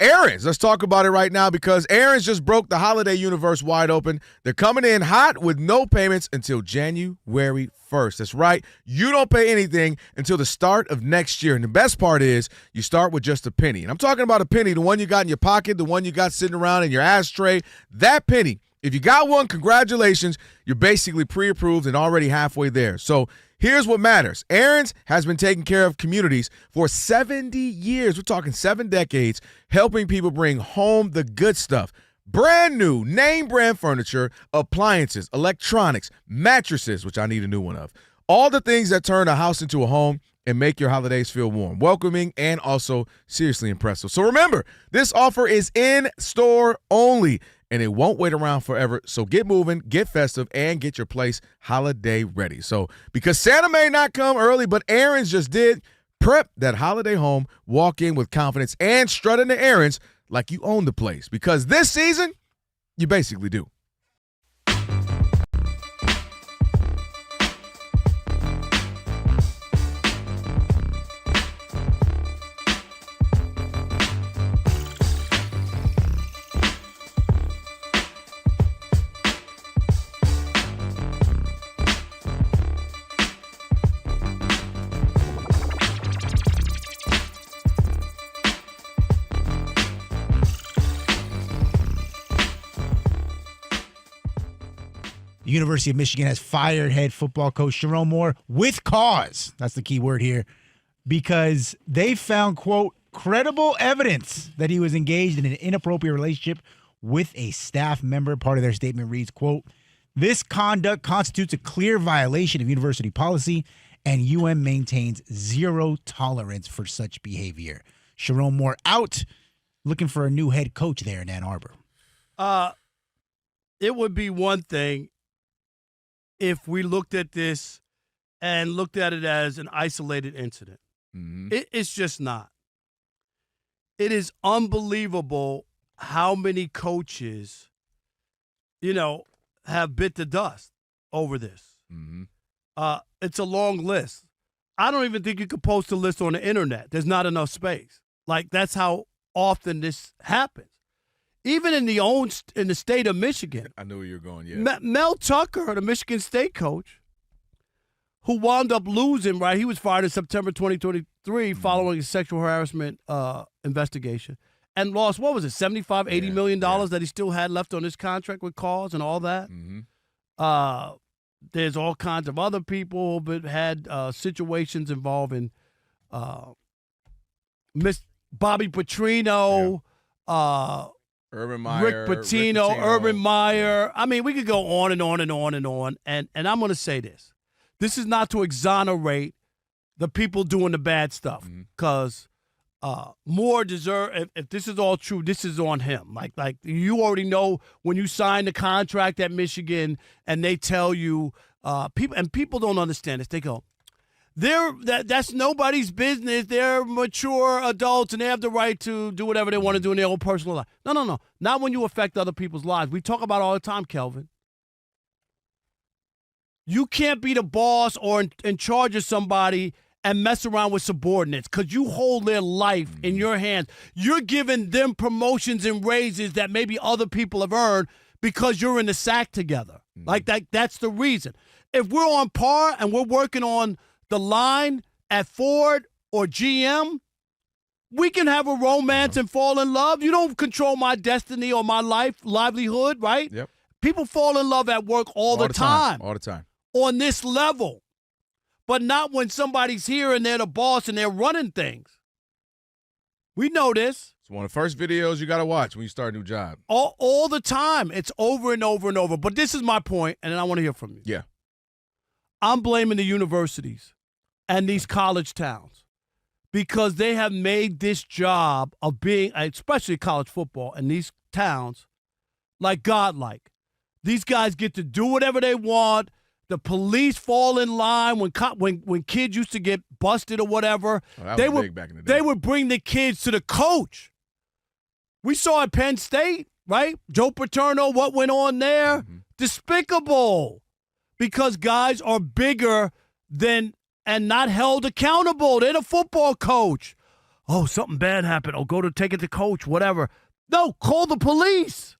Aaron's. Let's talk about it right now because Aaron's just broke the holiday universe wide open. They're coming in hot with no payments until January 1st. That's right. You don't pay anything until the start of next year. And the best part is you start with just a penny. And I'm talking about a penny, the one you got in your pocket, the one you got sitting around in your ashtray. That penny. If you got one, congratulations. You're basically pre-approved and already halfway there. So here's what matters. Aaron's has been taking care of communities for 70 years. We're talking 7 decades, helping people bring home the good stuff. Brand new name brand furniture, appliances, electronics, mattresses, which I need a new one of. All the things that turn a house into a home and make your holidays feel warm, welcoming, and also seriously impressive. So remember, this offer is in store only, and it won't wait around forever. So get moving, get festive, and get your place holiday ready. So because Santa may not come early, but Aaron's just did, prep that holiday home, walk in with confidence, and strut into Aaron's like you own the place. Because this season, you basically do. The University of Michigan has fired head football coach Jerome Moore with cause. That's the key word here. Because they found, quote, credible evidence that he was engaged in an inappropriate relationship with a staff member. Part of their statement reads, quote, this conduct constitutes a clear violation of university policy, and UM maintains zero tolerance for such behavior. Jerome Moore out, looking for a new head coach there in Ann Arbor. It would be one thing if we looked at this and looked at it as an isolated incident. Mm-hmm. It's just not. It is unbelievable how many coaches, have bit the dust over this. Mm-hmm. It's a long list. I don't even think you could post a list on the internet. There's not enough space. Like, that's how often this happens. Even in the state of Michigan. I knew where you were going, yeah. Mel Tucker, the Michigan State coach, who wound up losing, right? He was fired in September 2023 following a sexual harassment investigation and lost, what was it, $75, $80 million that he still had left on his contract with Cause and all that. There's all kinds of other people who had situations involving Miss Bobby Petrino, Urban Meyer, Rick Pitino, Urban Meyer. I mean, we could go on and on and on and on. And I'm going to say this. This is not to exonerate the people doing the bad stuff, because Moore deserve. If this is all true, this is on him. Like you already know when you sign the contract at Michigan, and they tell you people don't understand this. They go, that's nobody's business. They're mature adults, and they have the right to do whatever they want to do in their own personal life. No. Not when you affect other people's lives. We talk about it all the time, Kelvin. You can't be the boss or in charge of somebody and mess around with subordinates, because you hold their life in your hands. You're giving them promotions and raises that maybe other people have earned because you're in the sack together. Like that's the reason. If we're on par and we're working on the line at Ford or GM, we can have a romance and fall in love. You don't control my destiny or my livelihood, right? Yep. People fall in love at work all the time. All the time. On this level, but not when somebody's here and they're the boss and they're running things. We know this. It's one of the first videos you got to watch when you start a new job. All the time. It's over and over and over. But this is my point, and then I want to hear from you. Yeah. I'm blaming the universities and these college towns because they have made this job of being, especially college football and these towns, like godlike. These guys get to do whatever they want. The police fall in line when kids used to get busted or whatever. They was big back in the day. They would bring the kids to the coach. We saw at Penn State, right? Joe Paterno, what went on there? Despicable. Because guys are bigger than and not held accountable. They're the football coach. Oh, something bad happened. Oh, take it to coach, whatever. No, call the police.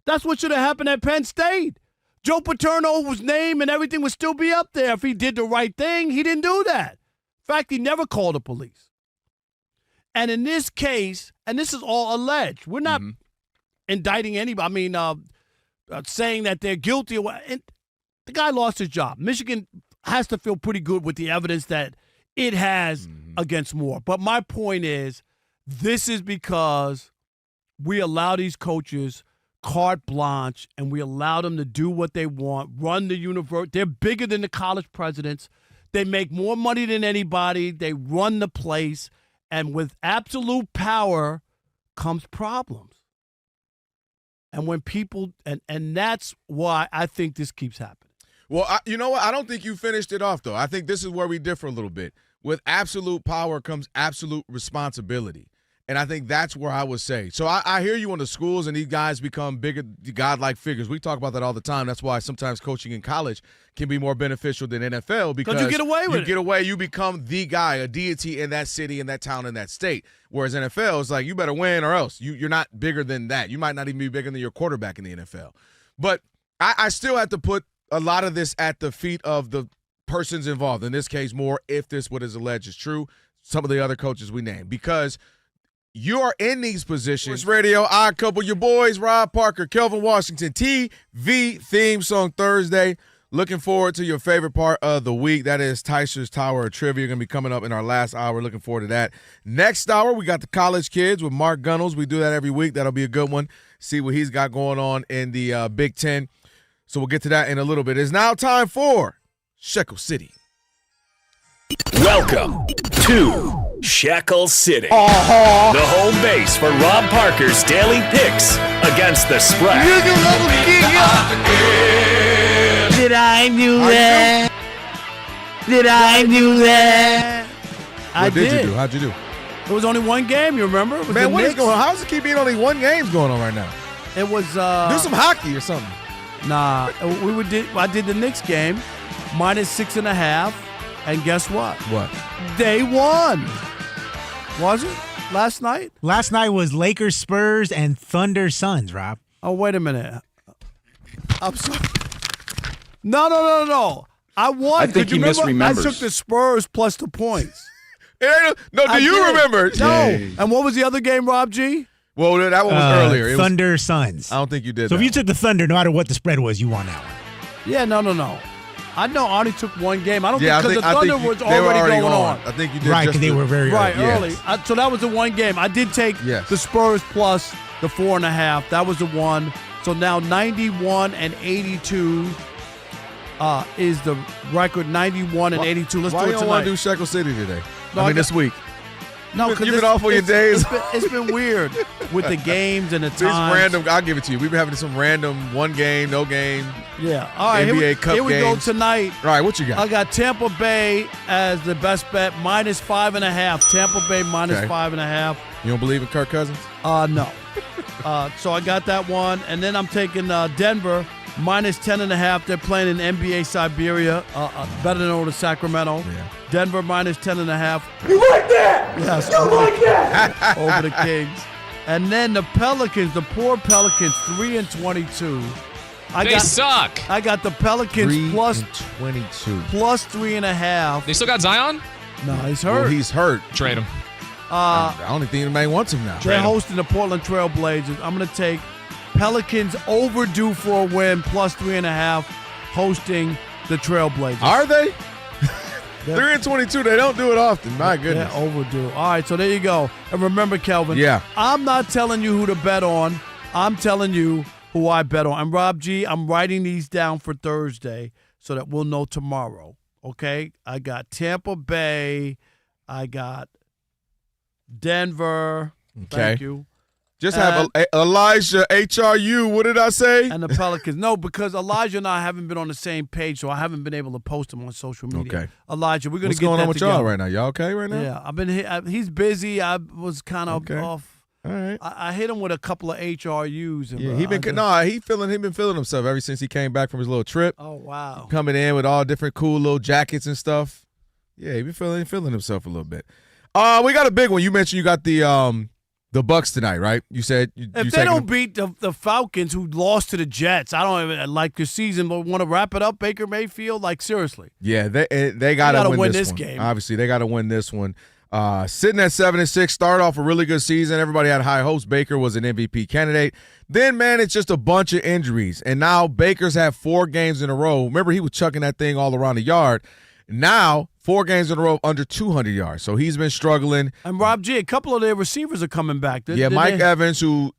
That's what should have happened at Penn State. Joe Paterno was named and everything would still be up there if he did the right thing. He didn't do that. In fact, he never called the police. And in this case, and this is all alleged, we're not indicting anybody. I mean, saying that they're guilty. And the guy lost his job. Michigan has to feel pretty good with the evidence that it has against Moore. But my point is, this is because we allow these coaches carte blanche, and we allow them to do what they want, run the universe. They're bigger than the college presidents. They make more money than anybody. They run the place. And with absolute power comes problems. And when people, and that's why I think this keeps happening. Well, you know what? I don't think you finished it off, though. I think this is where we differ a little bit. With absolute power comes absolute responsibility. And I think that's where I would say. So I hear you on the schools, and these guys become bigger, godlike figures. We talk about that all the time. That's why sometimes coaching in college can be more beneficial than NFL because you get away with it. You get away, you become the guy, a deity in that city, in that town, in that state. Whereas NFL is like, you better win or else. You're not bigger than that. You might not even be bigger than your quarterback in the NFL. But I still have to put a lot of this at the feet of the persons involved. In this case, Moore, if this what is alleged is true, some of the other coaches we named. Because you are in these positions. Sports Radio, Odd Couple, your boys, Rob, Parker, Kelvin Washington, TV theme song Thursday. Looking forward to your favorite part of the week. That is Teichert's Tower of Trivia. Going to be coming up in our last hour. Looking forward to that. Next hour, we got the College Kids with Mark Gunnels. We do that every week. That'll be a good one. See what he's got going on in the Big Ten. So we'll get to that in a little bit. It's now time for Shekel City. Welcome to Shekel City, the home base for Rob Parker's daily picks against the spread. Did I do that? Did I do that? What did you do? How'd you do? It was only one game, you remember? It was Man, what is going on? How does it keep being only one game's going on right now? It was do some hockey or something. Nah, I did the Knicks game, -6.5, and guess what? What? They won. Was it last night? Last night was Lakers, Spurs, and Thunder Suns, Rob. Oh, wait a minute. I'm sorry. No. I won. I think he misremembers. I took the Spurs plus the points. No, do you remember? No. And what was the other game, Rob G? Well, that one was earlier. It Thunder Suns. I don't think you did So that if you took the Thunder, no matter what the spread was, you won that one. Yeah, no. I know I only took one game. I don't Yeah, think because the Thunder was they were already going on. on. I think you did Right, just because they were very early. So that was the one game. I did take the Spurs plus the 4.5. That was the one. So now 91 and 82 is the record. 91 and 82. Let's why do it you don't tonight. want to do Shekel City today? No, this week. No, you've been off on your days. It's been weird with the games and the These times. random. I'll give it to you. We've been having some random one game, no game. Yeah. All right. NBA Cup here we go games. tonight. All right, what you got? I got Tampa Bay as the best bet, minus 5.5. Tampa Bay minus 5.5. You don't believe in Kirk Cousins? No. So I got that one, and then I'm taking Denver minus 10.5. They're playing in NBA Siberia, better known as Sacramento. Yeah. Denver minus 10.5. You like that? Yes. You like that? Over the Kings. And then the Pelicans, the poor Pelicans, 3-22. They suck. I got the Pelicans plus 22. plus 3.5. They still got Zion? No, he's hurt. Well, he's hurt. Trade him. I don't think anybody wants him now. They're hosting the Portland Trail Blazers. I'm going to take Pelicans overdue for a win, plus 3.5, hosting the Trail Blazers. Are they? 3-22. They don't do it often. My goodness. They're overdue. All right, so there you go. And remember, Kelvin, I'm not telling you who to bet on. I'm telling you who I bet on. And Rob G, I'm writing these down for Thursday so that we'll know tomorrow. Okay? I got Tampa Bay. I got Denver. Okay. Thank you. Just have Elijah, HRU. What did I say? And the Pelicans. No, because Elijah and I haven't been on the same page, so I haven't been able to post them on social media. Okay. Elijah, we're going to What's get going that on with together. y'all right now? Y'all okay right now? Yeah, I've been. He's busy. I was kind of off. All right. I hit him with a couple of HRUs. And Yeah, he been feeling himself ever since he came back from his little trip. Oh wow. Coming in with all different cool little jackets and stuff. Yeah, he been feeling himself a little bit. We got a big one. You mentioned you got the Bucks tonight, right? You said if they don't beat the Falcons, who lost to the Jets, I don't even like the season. But want to wrap it up, Baker Mayfield? Like seriously? Yeah, they got to win this one. game. Obviously, they got to win this one. Sitting at 7-6, started off a really good season. Everybody had high hopes. Baker was an MVP candidate. Then, man, it's just a bunch of injuries. And now Baker's had 4 games in a row. Remember, he was chucking that thing all around the yard. Now, 4 games in a row under 200 yards. So he's been struggling. And Rob G, a couple of their receivers are coming back. Mike Evans, who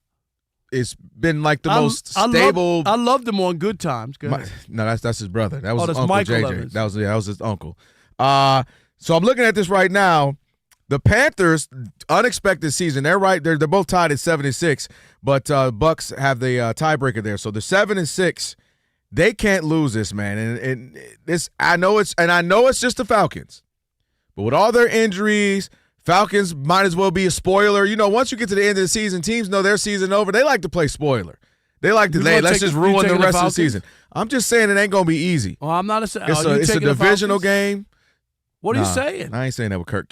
has been like the most stable. I loved him on Good Times. No, that's his brother. That was his that's uncle Michael JJ. Evans. That was his uncle. So I'm looking at this right now. The Panthers, unexpected season. They're right. They're both tied at 7-6, but Bucks have the tiebreaker there. So they're 7-6. They can't lose this, man. And this, I know it's just the Falcons, but with all their injuries, Falcons might as well be a spoiler. You know, once you get to the end of the season, teams know their season over. They like to play spoiler. They like to let's just ruin the rest of the season. I'm just saying it ain't gonna be easy. Well, I'm not It's a divisional game. What are you saying? I ain't saying that with Kirk.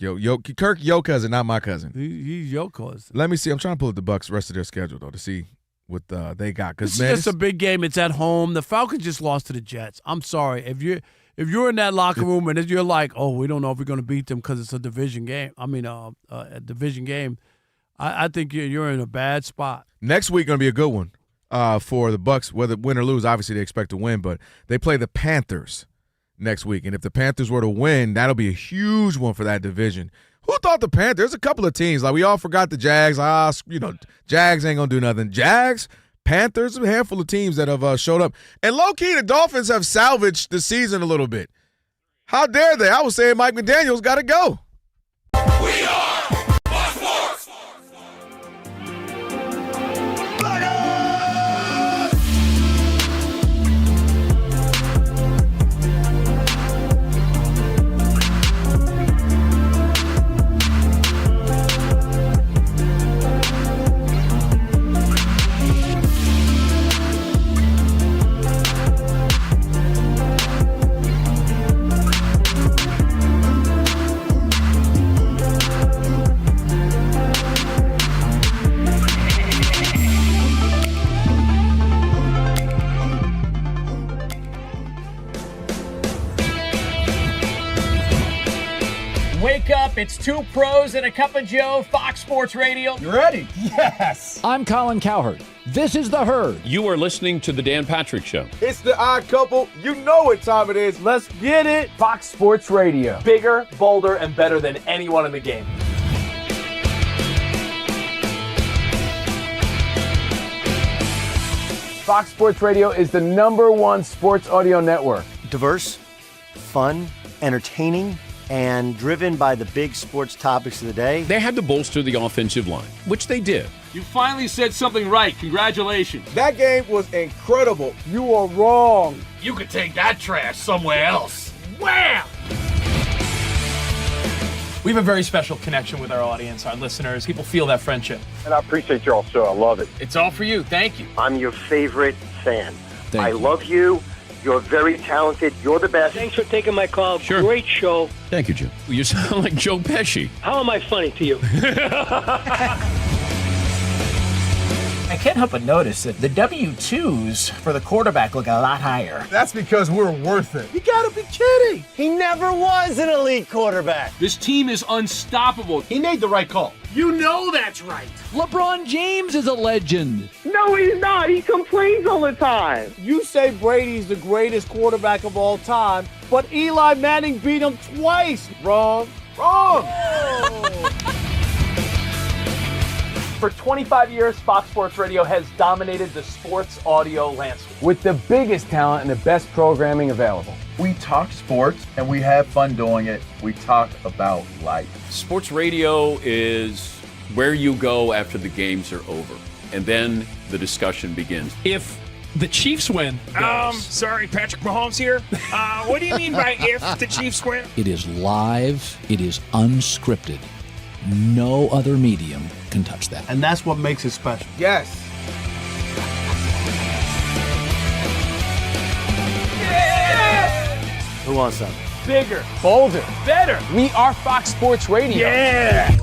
Kirk, your cousin, not my cousin. He's your cousin. Let me see. I'm trying to pull up the Bucks' rest of their schedule though to see what they got. This is just a big game. It's at home. The Falcons just lost to the Jets. I'm sorry if you're in that locker room and you're like, oh, we don't know if we're going to beat them because it's a division game. I mean, a division game. I think you're in a bad spot. Next week going to be a good one for the Bucks. Whether win or lose, obviously they expect to win, but they play the Panthers next week, and if the Panthers were to win, that'll be a huge one for that division. Who thought the Panthers? There's a couple of teams. Like, we all forgot the Jags. Jags ain't going to do nothing. Jags, Panthers, a handful of teams that have showed up. And low-key, the Dolphins have salvaged the season a little bit. How dare they? I was saying Mike McDaniel's got to go. We are wake up. It's two pros and a cup of Joe, Fox Sports Radio. You ready? Yes. I'm Colin Cowherd. This is The Herd. You are listening to The Dan Patrick Show. It's the odd couple. You know what time it is. Let's get it. Fox Sports Radio. Bigger, bolder, and better than anyone in the game. Fox Sports Radio is the #1 sports audio network. Diverse, fun, entertaining, and driven by the big sports topics of the day. They had to bolster the offensive line, which they did. You finally said something right. Congratulations. That game was incredible. You are wrong. You could take that trash somewhere else. Wham! We have a very special connection with our audience, our listeners. People feel that friendship. And I appreciate your show. I love it. It's all for you. Thank you. I'm your favorite fan. Thank you. Love you. You're very talented. You're the best. Thanks for taking my call. Sure. Great show. Thank you, Jim. You sound like Joe Pesci. How am I funny to you? I can't help but notice that the W-2s for the quarterback look a lot higher. That's because we're worth it. You gotta be kidding. He never was an elite quarterback. This team is unstoppable. He made the right call. You know that's right. LeBron James is a legend. No, he's not. He complains all the time. You say Brady's the greatest quarterback of all time, but Eli Manning beat him twice. Wrong. Wrong. For 25 years, Fox Sports Radio has dominated the sports audio landscape. With the biggest talent and the best programming available. We talk sports and we have fun doing it. We talk about life. Sports radio is where you go after the games are over, and then the discussion begins. If the Chiefs win. Sorry, Patrick Mahomes here. What do you mean by if the Chiefs win? It is live. It is unscripted. No other medium can touch that. And that's what makes it special. Yes. Who wants some? Bigger, Bolder. better. We are Fox Sports Radio. Yeah.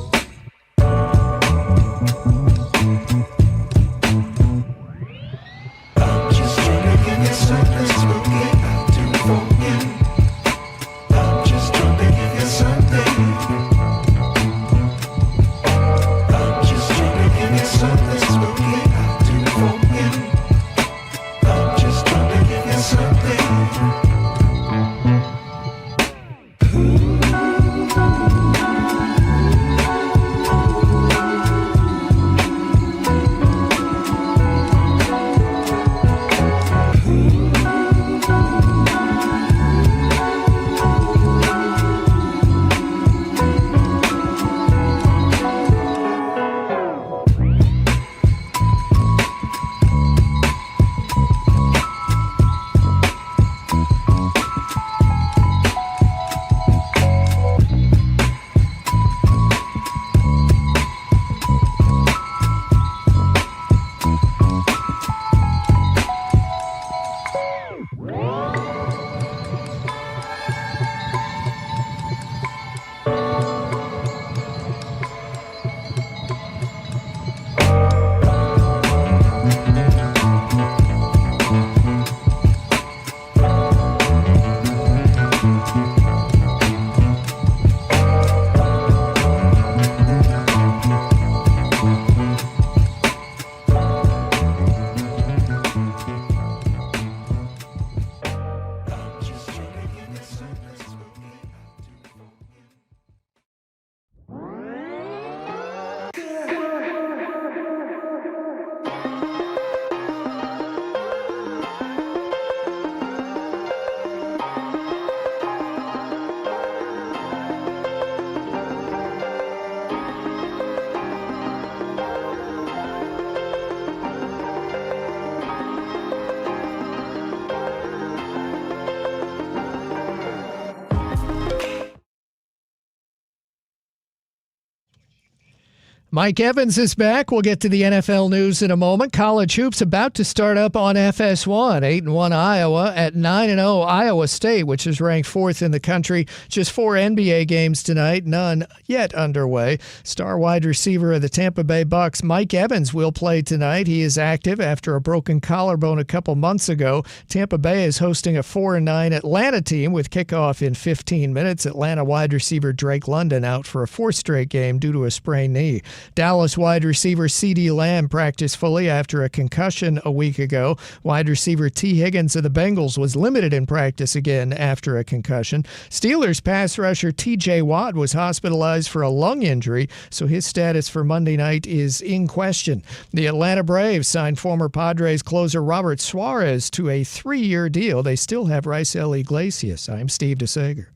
Mike Evans is back. We'll get to the NFL news in a moment. College hoops about to start up on FS1. 8-1 Iowa at 9-0 Iowa State, which is ranked 4th in the country. Just 4 NBA games tonight, none yet underway. Star wide receiver of the Tampa Bay Bucks, Mike Evans, will play tonight. He is active after a broken collarbone a couple months ago. Tampa Bay is hosting a 4-9 Atlanta team with kickoff in 15 minutes. Atlanta wide receiver Drake London out for a 4th straight game due to a sprained knee. Dallas wide receiver CeeDee Lamb practiced fully after a concussion a week ago. Wide receiver T. Higgins of the Bengals was limited in practice again after a concussion. Steelers pass rusher T.J. Watt was hospitalized for a lung injury, so his status for Monday night is in question. The Atlanta Braves signed former Padres closer Robert Suarez to a 3-year deal. They still have Raisel Iglesias. I'm Steve DeSager.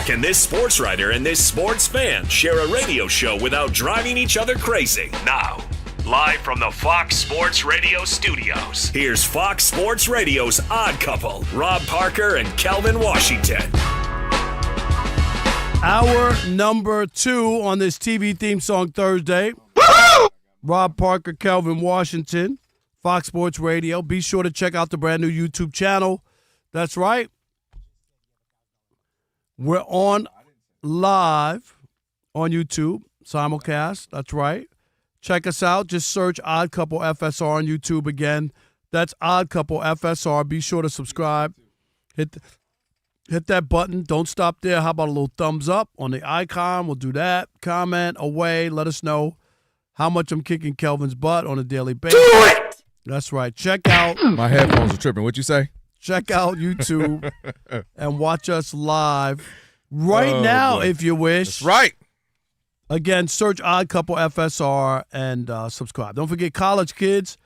Can this sports writer and this sports fan share a radio show without driving each other crazy? Now, live from the Fox Sports Radio studios, here's Fox Sports Radio's Odd Couple, Rob Parker and Kelvin Washington. Hour number 2 on this TV theme song Thursday. Rob Parker, Kelvin Washington, Fox Sports Radio. Be sure to check out the brand new YouTube channel. That's right. We're on live on YouTube, simulcast. That's right. Check us out. Just search Odd Couple FSR on YouTube again. That's Odd Couple FSR. Be sure to subscribe. Hit that button. Don't stop there. How about a little thumbs up on the icon? We'll do that. Comment away. Let us know how much I'm kicking Kelvin's butt on a daily basis. Do it! That's right. Check out. My headphones are tripping. What'd you say? Check out YouTube and watch us live right now if you wish. That's right. Again, search Odd Couple FSR and subscribe. Don't forget, College Kids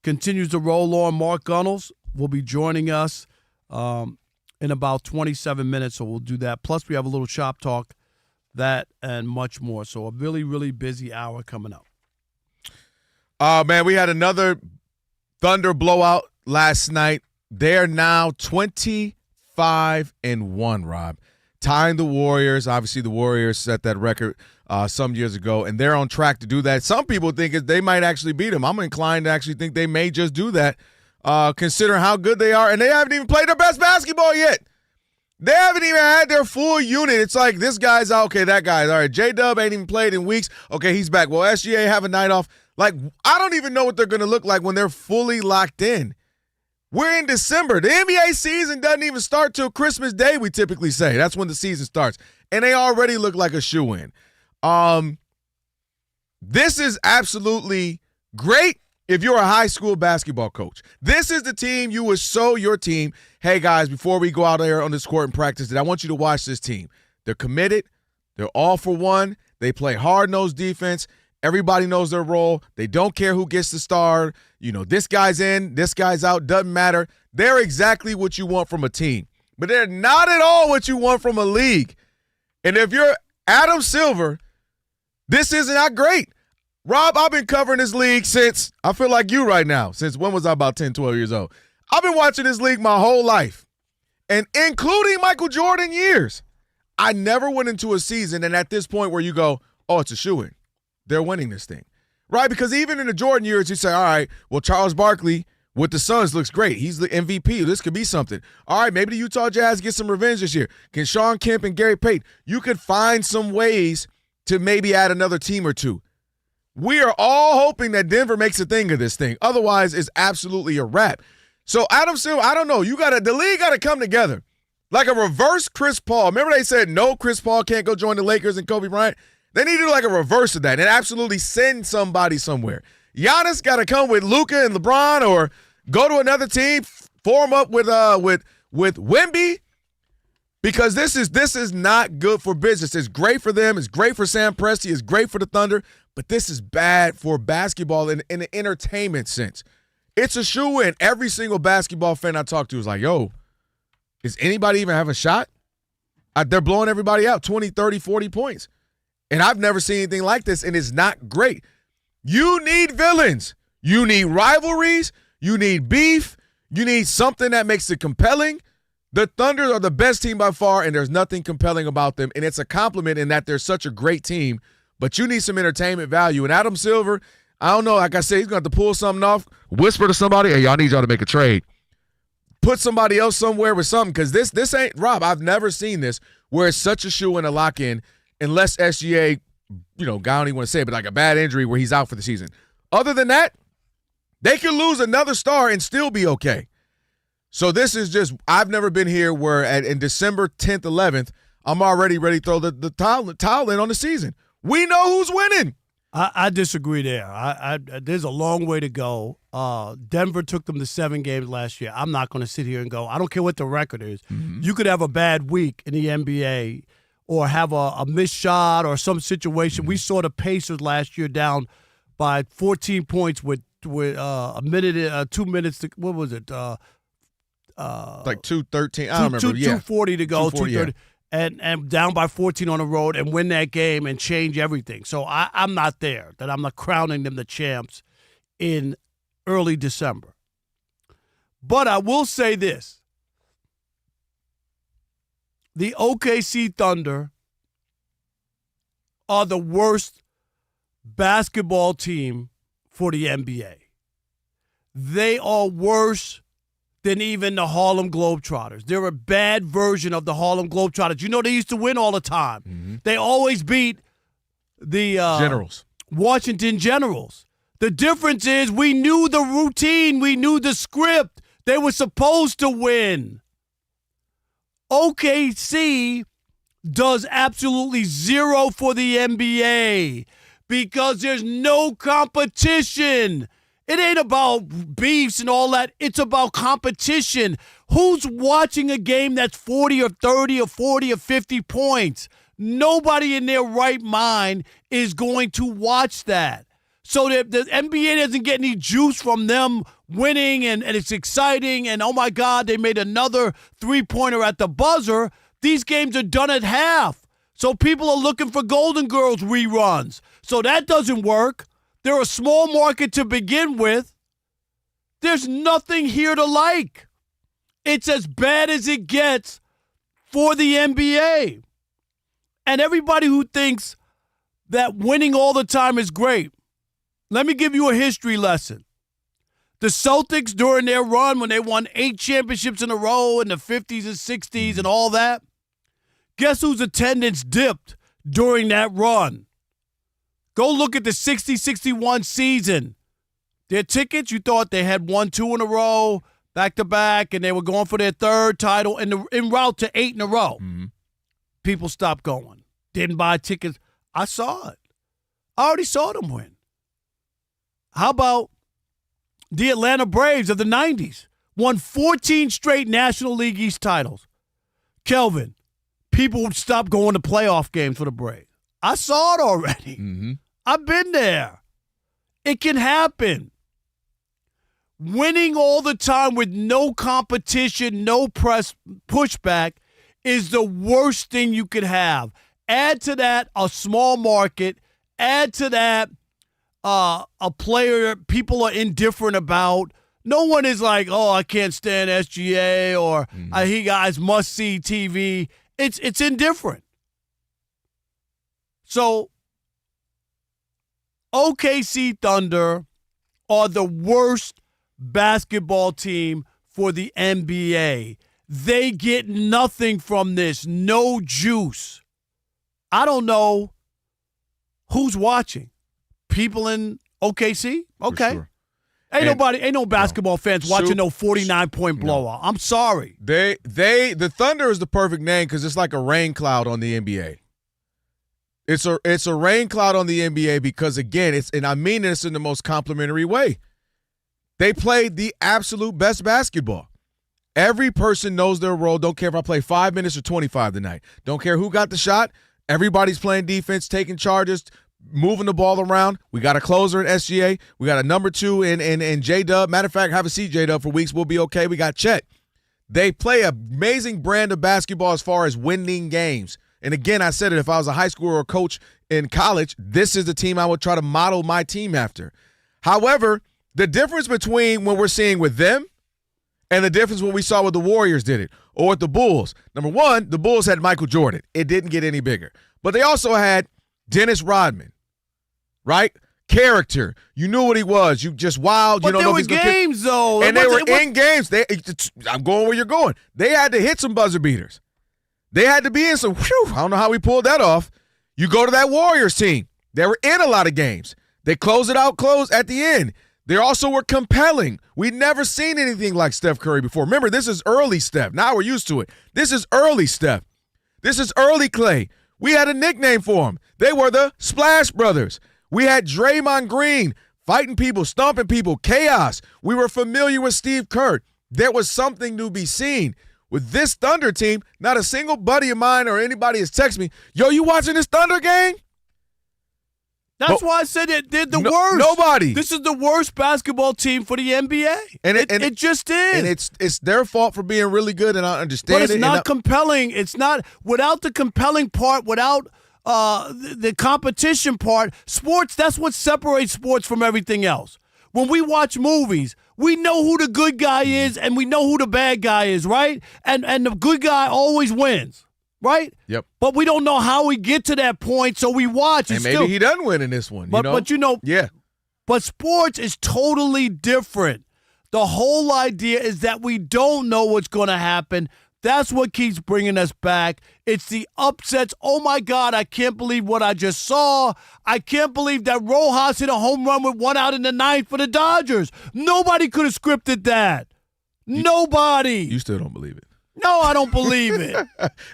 continues to roll on. Mark Gunnels will be joining us in about 27 minutes, so we'll do that. Plus, we have a little shop talk, that and much more. So a really, really busy hour coming up. Man, we had another Thunder blowout last night. They're now 25-1, Rob. Tying the Warriors. Obviously, the Warriors set that record some years ago, and they're on track to do that. Some people think they might actually beat them. I'm inclined to actually think they may just do that, considering how good they are. And they haven't even played their best basketball yet. They haven't even had their full unit. It's like this guy's out. Okay, that guy's all right. J-Dub ain't even played in weeks. Okay, he's back. Well, SGA have a night off. Like, I don't even know what they're going to look like when they're fully locked in. We're in December. The NBA season doesn't even start till Christmas Day, we typically say. That's when the season starts. And they already look like a shoo-in. This is absolutely great if you're a high school basketball coach. This is the team you would show your team, hey, guys, before we go out there on this court and practice, I want you to watch this team. They're committed. They're all for one. They play hard-nosed defense. Everybody knows their role. They don't care who gets the star. You know, this guy's in, this guy's out, doesn't matter. They're exactly what you want from a team. But they're not at all what you want from a league. And if you're Adam Silver, this is not great. Rob, I've been covering this league since, I feel like you right now, since when was I about 10, 12 years old? I've been watching this league my whole life, and including Michael Jordan years. I never went into a season, and at this point where you go, oh, it's a shoo-in. They're winning this thing, right? Because even in the Jordan years, you say, all right, well, Charles Barkley with the Suns looks great. He's the MVP. This could be something. All right, maybe the Utah Jazz get some revenge this year. Can Sean Kemp and Gary Payton? You could find some ways to maybe add another team or two. We are all hoping that Denver makes a thing of this thing. Otherwise, it's absolutely a wrap. So, Adam Silver, I don't know. The league got to come together. Like a reverse Chris Paul. Remember they said, no, Chris Paul can't go join the Lakers and Kobe Bryant? They need to do like a reverse of that and absolutely send somebody somewhere. Giannis got to come with Luka and LeBron or go to another team, form up with Wemby, because this is not good for business. It's great for them. It's great for Sam Presti. It's great for the Thunder. But this is bad for basketball in an entertainment sense. It's a shoe-in. Every single basketball fan I talk to is like, yo, does anybody even have a shot? They're blowing everybody out 20, 30, 40 points. And I've never seen anything like this, and it's not great. You need villains. You need rivalries. You need beef. You need something that makes it compelling. The Thunder are the best team by far, and there's nothing compelling about them. And it's a compliment in that they're such a great team, but you need some entertainment value. And Adam Silver, I don't know, like I said, he's going to have to pull something off, whisper to somebody, hey, y'all need y'all to make a trade. Put somebody else somewhere with something, because this ain't, Rob, I've never seen this where it's such a shoe and a lock-in, unless SGA, I don't even want to say it, but like a bad injury where he's out for the season. Other than that, they could lose another star and still be okay. So this is just, I've never been here where in December 10th, 11th, I'm already ready to throw the towel in on the season. We know who's winning. I disagree there. There's a long way to go. Denver took them to 7 games last year. I'm not going to sit here and go, I don't care what the record is. Mm-hmm. You could have a bad week in the NBA or have a missed shot or some situation. Mm-hmm. We saw the Pacers last year down by 14 points with a minute, 2 minutes. What was it? Like 2:13. I don't remember. 2:40 to go. 2:30. Yeah. And down by 14 on the road and win that game and change everything. So I'm not there, that I'm not crowning them the champs in early December. But I will say this. The OKC Thunder are the worst basketball team for the NBA. They are worse than even the Harlem Globetrotters. They're a bad version of the Harlem Globetrotters. You know, they used to win all the time. Mm-hmm. They always beat the Generals. Washington Generals. The difference is we knew the routine. We knew the script. They were supposed to win. OKC does absolutely zero for the NBA because there's no competition. It ain't about beefs and all that. It's about competition. Who's watching a game that's 40 or 30 or 40 or 50 points? Nobody in their right mind is going to watch that. So the NBA doesn't get any juice from them winning, and it's exciting, and oh my God, they made another three-pointer at the buzzer. These games are done at half. So people are looking for Golden Girls reruns. So that doesn't work. They're a small market to begin with. There's nothing here to like. It's as bad as it gets for the NBA. And everybody who thinks that winning all the time is great, let me give you a history lesson. The Celtics, during their run, when they won 8 championships in a row in the 50s and 60s and all that, guess whose attendance dipped during that run? Go look at the 60-61 season. Their tickets, you thought they had won 2 in a row, back-to-back, and they were going for their 3rd title en route to 8 in a row. Mm-hmm. People stopped going. Didn't buy tickets. I saw it. I already saw them win. How about the Atlanta Braves of the 90s? Won 14 straight National League East titles. Kelvin, people would stop going to playoff games for the Braves. I saw it already. Mm-hmm. I've been there. It can happen. Winning all the time with no competition, no press pushback is the worst thing you could have. Add to that a small market. Add to that a player people are indifferent about. No one is like, oh, I can't stand SGA or he guys must see TV. It's indifferent. So OKC Thunder are the worst basketball team for the NBA. They get nothing from this, no juice. I don't know who's watching. People in OKC? Okay. Sure. Ain't no basketball fans watching no 49-point blowout. I'm sorry. The Thunder is the perfect name because it's like a rain cloud on the NBA. It's a rain cloud on the NBA because, again, and I mean this in the most complimentary way. They played the absolute best basketball. Every person knows their role. Don't care if I play 5 minutes or 25 tonight. Don't care who got the shot. Everybody's playing defense, taking charges, moving the ball around. We got a closer in SGA. We got a number 2 in J-Dub. Matter of fact, have a seat, J-Dub, for weeks. We'll be okay. We got Chet. They play an amazing brand of basketball as far as winning games. And again, I said it, if I was a high schooler or a coach in college, this is the team I would try to model my team after. However, the difference between what we're seeing with them and the difference when we saw what the Warriors did it or with the Bulls. Number one, the Bulls had Michael Jordan. It didn't get any bigger. But they also had Dennis Rodman, right? Character. You knew what he was. You just wild. But you don't know if there he's were gonna games, though. And they were in games. I'm going where you're going. They had to hit some buzzer beaters. They had to be in some, I don't know how we pulled that off. You go to that Warriors team. They were in a lot of games. They closed it out at the end. They also were compelling. We'd never seen anything like Steph Curry before. Remember, this is early Steph. Now we're used to it. This is early Steph. This is early Clay. We had a nickname for them. They were the Splash Brothers. We had Draymond Green fighting people, stomping people, chaos. We were familiar with Steve Kerr. There was something to be seen. With this Thunder team, not a single buddy of mine or anybody has texted me, yo, you watching this Thunder game? That's why I said they're the worst. Nobody. This is the worst basketball team for the NBA. And it just is. And it's their fault for being really good, and I understand it. But it's not compelling. It's not – without the compelling part, without the competition part, sports, that's what separates sports from everything else. When we watch movies, we know who the good guy is and we know who the bad guy is, right? And the good guy always wins. Right? Yep. But we don't know how we get to that point, so we watch. And maybe he doesn't win in this one. But yeah. But sports is totally different. The whole idea is that we don't know what's going to happen. That's what keeps bringing us back. It's the upsets. Oh, my God, I can't believe what I just saw. I can't believe that Rojas hit a home run with 1 out in the 9th for the Dodgers. Nobody could have scripted that. Nobody. You still don't believe it. No, I don't believe it.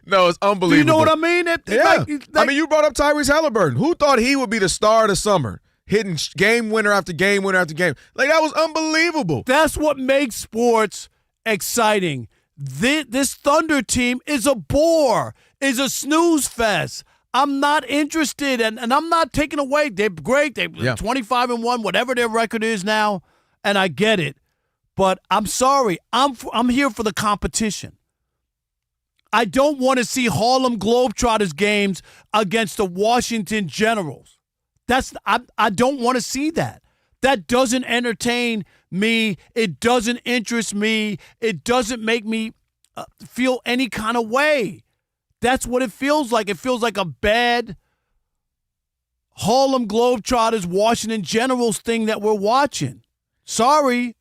No, it's unbelievable. Do you know what I mean? I mean, you brought up Tyrese Halliburton. Who thought he would be the star of the summer, hitting game winner after game winner after game? Like, that was unbelievable. That's what makes sports exciting. This Thunder team is a bore, is a snooze fest. I'm not interested, and I'm not taking away. They're great. They're 25-1, whatever their record is now, and I get it. But I'm sorry. I'm here for the competition. I don't want to see Harlem Globetrotters games against the Washington Generals. I don't want to see that. That doesn't entertain me. It doesn't interest me. It doesn't make me feel any kind of way. That's what it feels like. It feels like a bad Harlem Globetrotters, Washington Generals thing that we're watching. Sorry,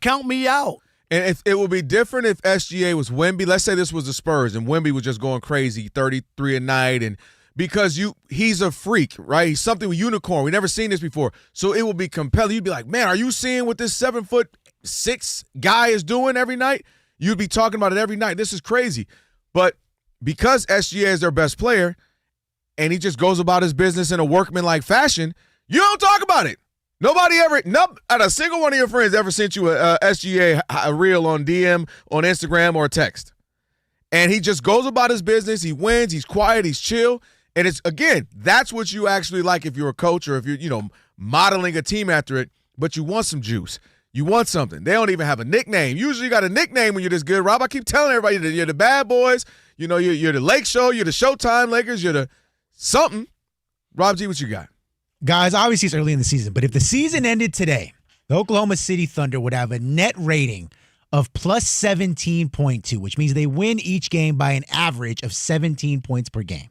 count me out. And it would be different if SGA was Wemby. Let's say this was the Spurs and Wemby was just going crazy, 33 a night, and because he's a freak, right? He's something with unicorn. We never seen this before, so it would be compelling. You'd be like, man, are you seeing what this 7'6" guy is doing every night? You'd be talking about it every night. This is crazy. But because SGA is their best player, and he just goes about his business in a workmanlike fashion, you don't talk about it. Nobody ever, not a single one of your friends ever sent you a SGA reel on DM, on Instagram, or a text. And he just goes about his business. He wins. He's quiet. He's chill. And it's, again, that's what you actually like if you're a coach or if you're, modeling a team after it. But you want some juice. You want something. They don't even have a nickname. Usually you got a nickname when you're this good, Rob. I keep telling everybody that you're the bad boys. You're the Lake Show. You're the Showtime Lakers. You're the something. Rob G, what you got? Guys, obviously it's early in the season, but if the season ended today, the Oklahoma City Thunder would have a net rating of plus 17.2, which means they win each game by an average of 17 points per game.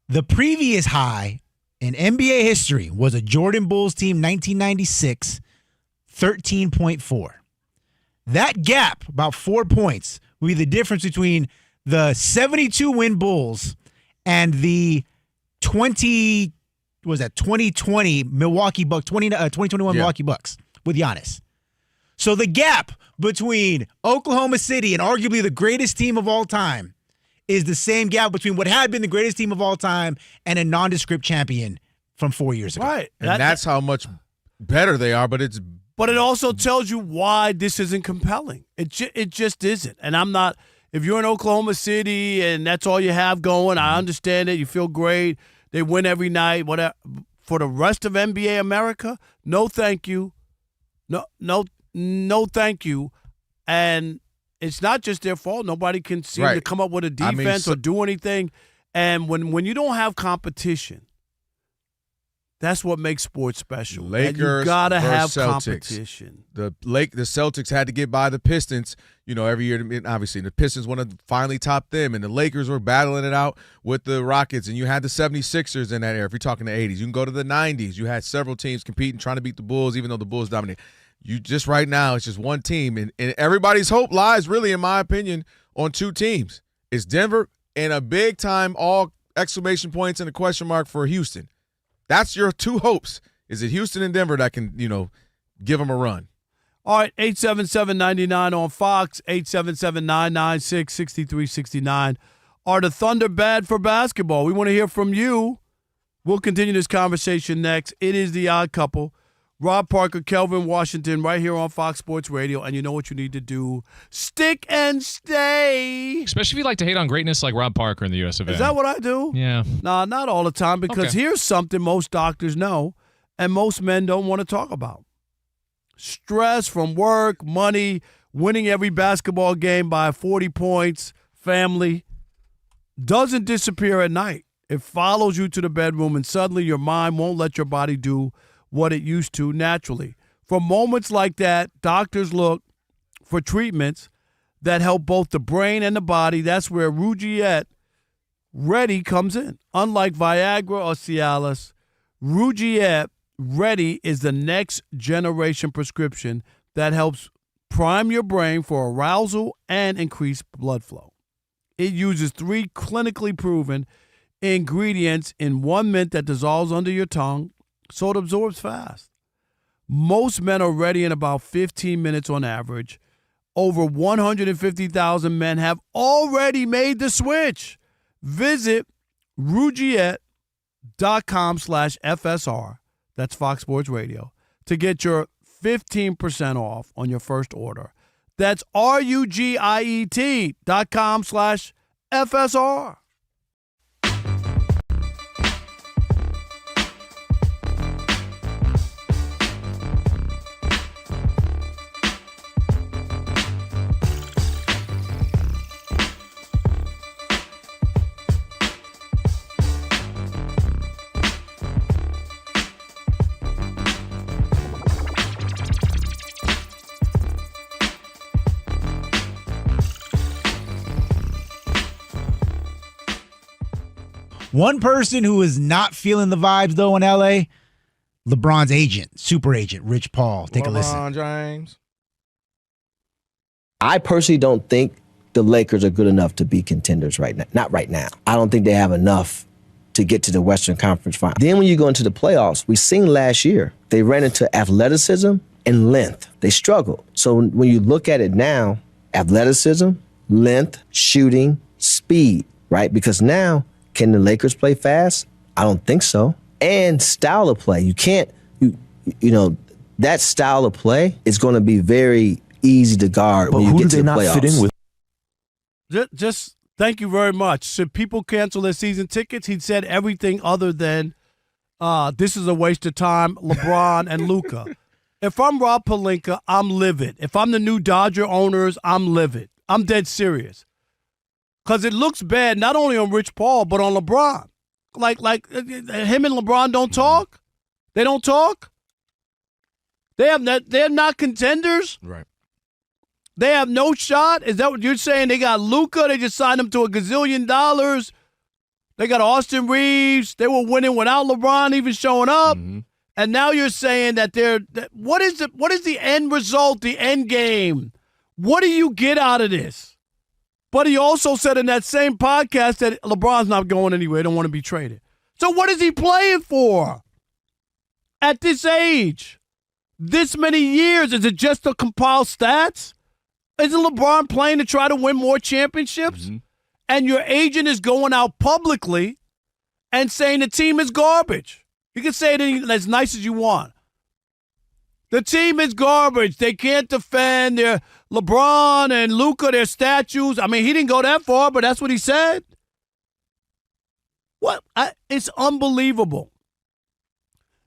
The previous high in NBA history was a Jordan Bulls team, 1996, 13.4. That gap, about 4 points, would be the difference between the 72-win Bulls and the 2020 Milwaukee Bucks, 2021 Milwaukee Bucks with Giannis. So the gap between Oklahoma City and arguably the greatest team of all time is the same gap between what had been the greatest team of all time and a nondescript champion from 4 years ago. Right. And that's how much better they are, but it's... But it also tells you why this isn't compelling. It just isn't. And I'm not... If you're in Oklahoma City and that's all you have going, I understand it. You feel great. They win every night. Whatever. For the rest of NBA America, no, thank you. No, thank you. And it's not just their fault. Nobody can seem to come up with a defense or do anything. And when you don't have competition, that's what makes sports special. Lakers, you gotta have Celtics. competition. The Celtics had to get by the Pistons, every year. Obviously, the Pistons want to finally top them, and the Lakers were battling it out with the Rockets, and you had the 76ers in that era. If you're talking the 80s, you can go to the 90s. You had several teams competing, trying to beat the Bulls, even though the Bulls dominate. You just right now, it's just one team, and everybody's hope lies, really, in my opinion, on two teams. It's Denver and a big-time all exclamation points and a question mark for Houston. That's your two hopes. Is it Houston and Denver that can, give them a run? All right, 877-99 on Fox, 877-996-6369. Are the Thunder bad for basketball? We want to hear from you. We'll continue this conversation next. It is The Odd Couple. Rob, Parker, Kelvin, Washington, right here on Fox Sports Radio. And you know what you need to do. Stick and stay. Especially if you like to hate on greatness like Rob Parker in the US of A. Is that what I do? Yeah. Nah, not all the time, because here's something most doctors know and most men don't want to talk about. Stress from work, money, winning every basketball game by 40 points, family, doesn't disappear at night. It follows you to the bedroom, and suddenly your mind won't let your body do what it used to naturally. For moments like that, doctors look for treatments that help both the brain and the body. That's where Rugiet Ready comes in. Unlike Viagra or Cialis, Rugiet Ready is the next generation prescription that helps prime your brain for arousal and increased blood flow. It uses 3 clinically proven ingredients in 1 mint that dissolves under your tongue, so it absorbs fast. Most men are ready in about 15 minutes on average. Over 150,000 men have already made the switch. Visit Rugiet.com/FSR, that's Fox Sports Radio, to get your 15% off on your first order. That's RUGIET.com/FSR. One person who is not feeling the vibes, though, in L.A., LeBron's agent, super agent, Rich Paul. Take a listen. LeBron James. I personally don't think the Lakers are good enough to be contenders right now. Not right now. I don't think they have enough to get to the Western Conference Final. Then when you go into the playoffs, we seen last year, they ran into athleticism and length. They struggled. So when you look at it now, athleticism, length, shooting, speed, right? Because now, can the Lakers play fast? I don't think so. And style of play. You can't, you know, that style of play is going to be very easy to guard when you get to the playoffs. Fit in with? Just thank you very much. Should people cancel their season tickets? He said everything other than this is a waste of time, LeBron and Luka. If I'm Rob Pelinka, I'm livid. If I'm the new Dodger owners, I'm livid. I'm dead serious. Because it looks bad not only on Rich Paul, but on LeBron. Like him and LeBron don't talk? They don't talk? They're not contenders? Right. They have no shot? Is that what you're saying? They got Luka. They just signed him to $1 gazillion. They got Austin Reeves. They were winning without LeBron even showing up. Mm-hmm. And now you're saying that what is the end result, the end game? What do you get out of this? But he also said in that same podcast that LeBron's not going anywhere. Don't want to be traded. So what is he playing for? At this age? This many years? Is it just to compile stats? Isn't LeBron playing to try to win more championships? Mm-hmm. And your agent is going out publicly and saying the team is garbage. You can say it as nice as you want. The team is garbage. They can't defend. Their LeBron and Luka, their statues. I mean, he didn't go that far, but that's what he said. What? It's unbelievable.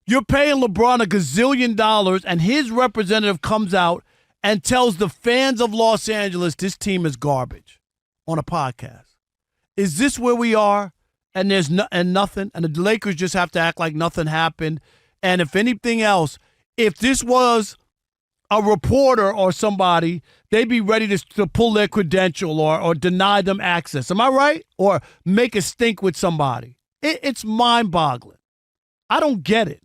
You're paying LeBron $1 gazillion, and his representative comes out and tells the fans of Los Angeles this team is garbage on a podcast. Is this where we are? And there's nothing, and the Lakers just have to act like nothing happened. And if anything else, if this was a reporter or somebody, they'd be ready to pull their credential or deny them access. Am I right? Or make a stink with somebody. It's mind-boggling. I don't get it.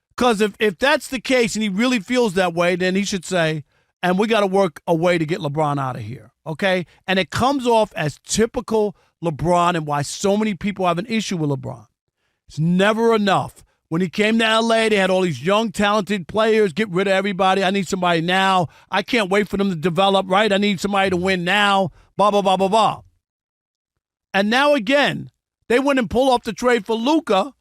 Because if that's the case and he really feels that way, then he should say, and we got to work a way to get LeBron out of here, okay? And it comes off as typical LeBron and why so many people have an issue with LeBron. It's never enough. When he came to L.A., they had all these young, talented players. Get rid of everybody. I need somebody now. I can't wait for them to develop, right? I need somebody to win now. Blah, blah, blah, blah, blah. And now again, they went and pull off the trade for Luka,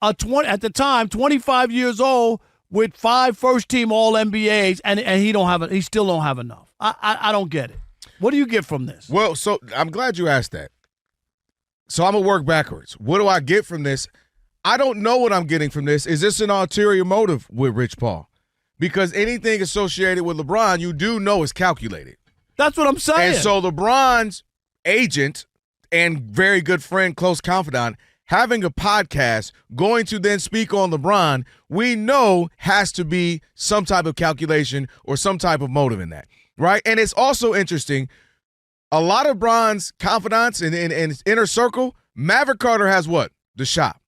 at the time, 25 years old, with 5 first-team All-NBAs, and he still don't have enough. I don't get it. What do you get from this? Well, so I'm glad you asked that. So I'm going to work backwards. What do I get from this? I don't know what I'm getting from this. Is this an ulterior motive with Rich Paul? Because anything associated with LeBron, you do know is calculated. That's what I'm saying. And so LeBron's agent and very good friend, close confidant, having a podcast, going to then speak on LeBron, we know has to be some type of calculation or some type of motive in that, right? And it's also interesting, a lot of LeBron's confidants in his inner circle, Maverick Carter has what? The Shop.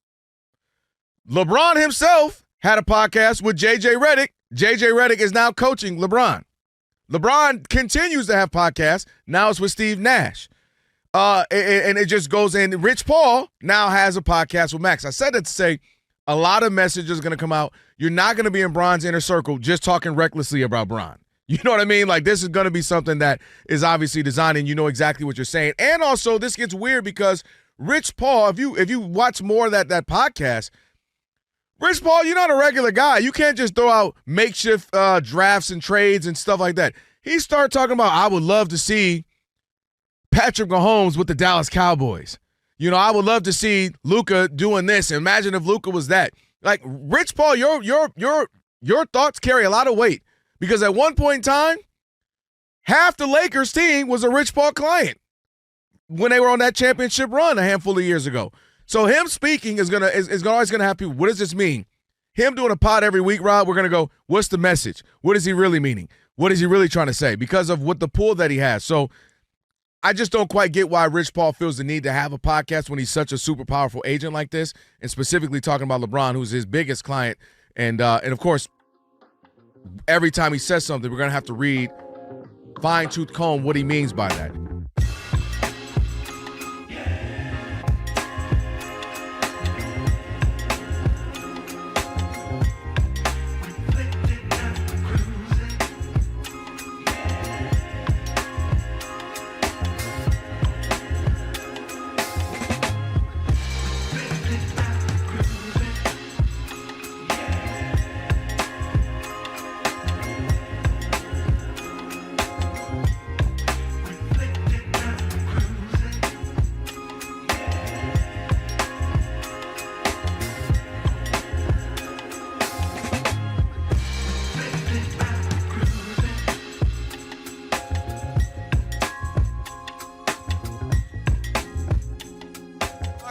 LeBron himself had a podcast with J.J. Redick. J.J. Redick is now coaching LeBron. LeBron continues to have podcasts. Now it's with Steve Nash. And it just goes in. Rich Paul now has a podcast with Max. I said that to say a lot of messages are going to come out. You're not going to be in Bron's inner circle just talking recklessly about Bron. You know what I mean? Like, this is going to be something that is obviously designed, and you know exactly what you're saying. And also, this gets weird because Rich Paul, if you watch more of that podcast, Rich Paul, you're not a regular guy. You can't just throw out makeshift drafts and trades and stuff like that. He started talking about, I would love to see Patrick Mahomes with the Dallas Cowboys. You know, I would love to see Luka doing this. Imagine if Luka was that. Like, Rich Paul, your thoughts carry a lot of weight because at one point in time, half the Lakers team was a Rich Paul client when they were on that championship run a handful of years ago. So him speaking is always gonna have people. What does this mean? Him doing a pod every week, Rob, we're gonna go, what's the message? What is he really meaning? What is he really trying to say? Because of what the pull that he has. So I just don't quite get why Rich Paul feels the need to have a podcast when he's such a super powerful agent like this, and specifically talking about LeBron, who's his biggest client. And of course, every time he says something, we're gonna have to read fine-tooth comb what he means by that.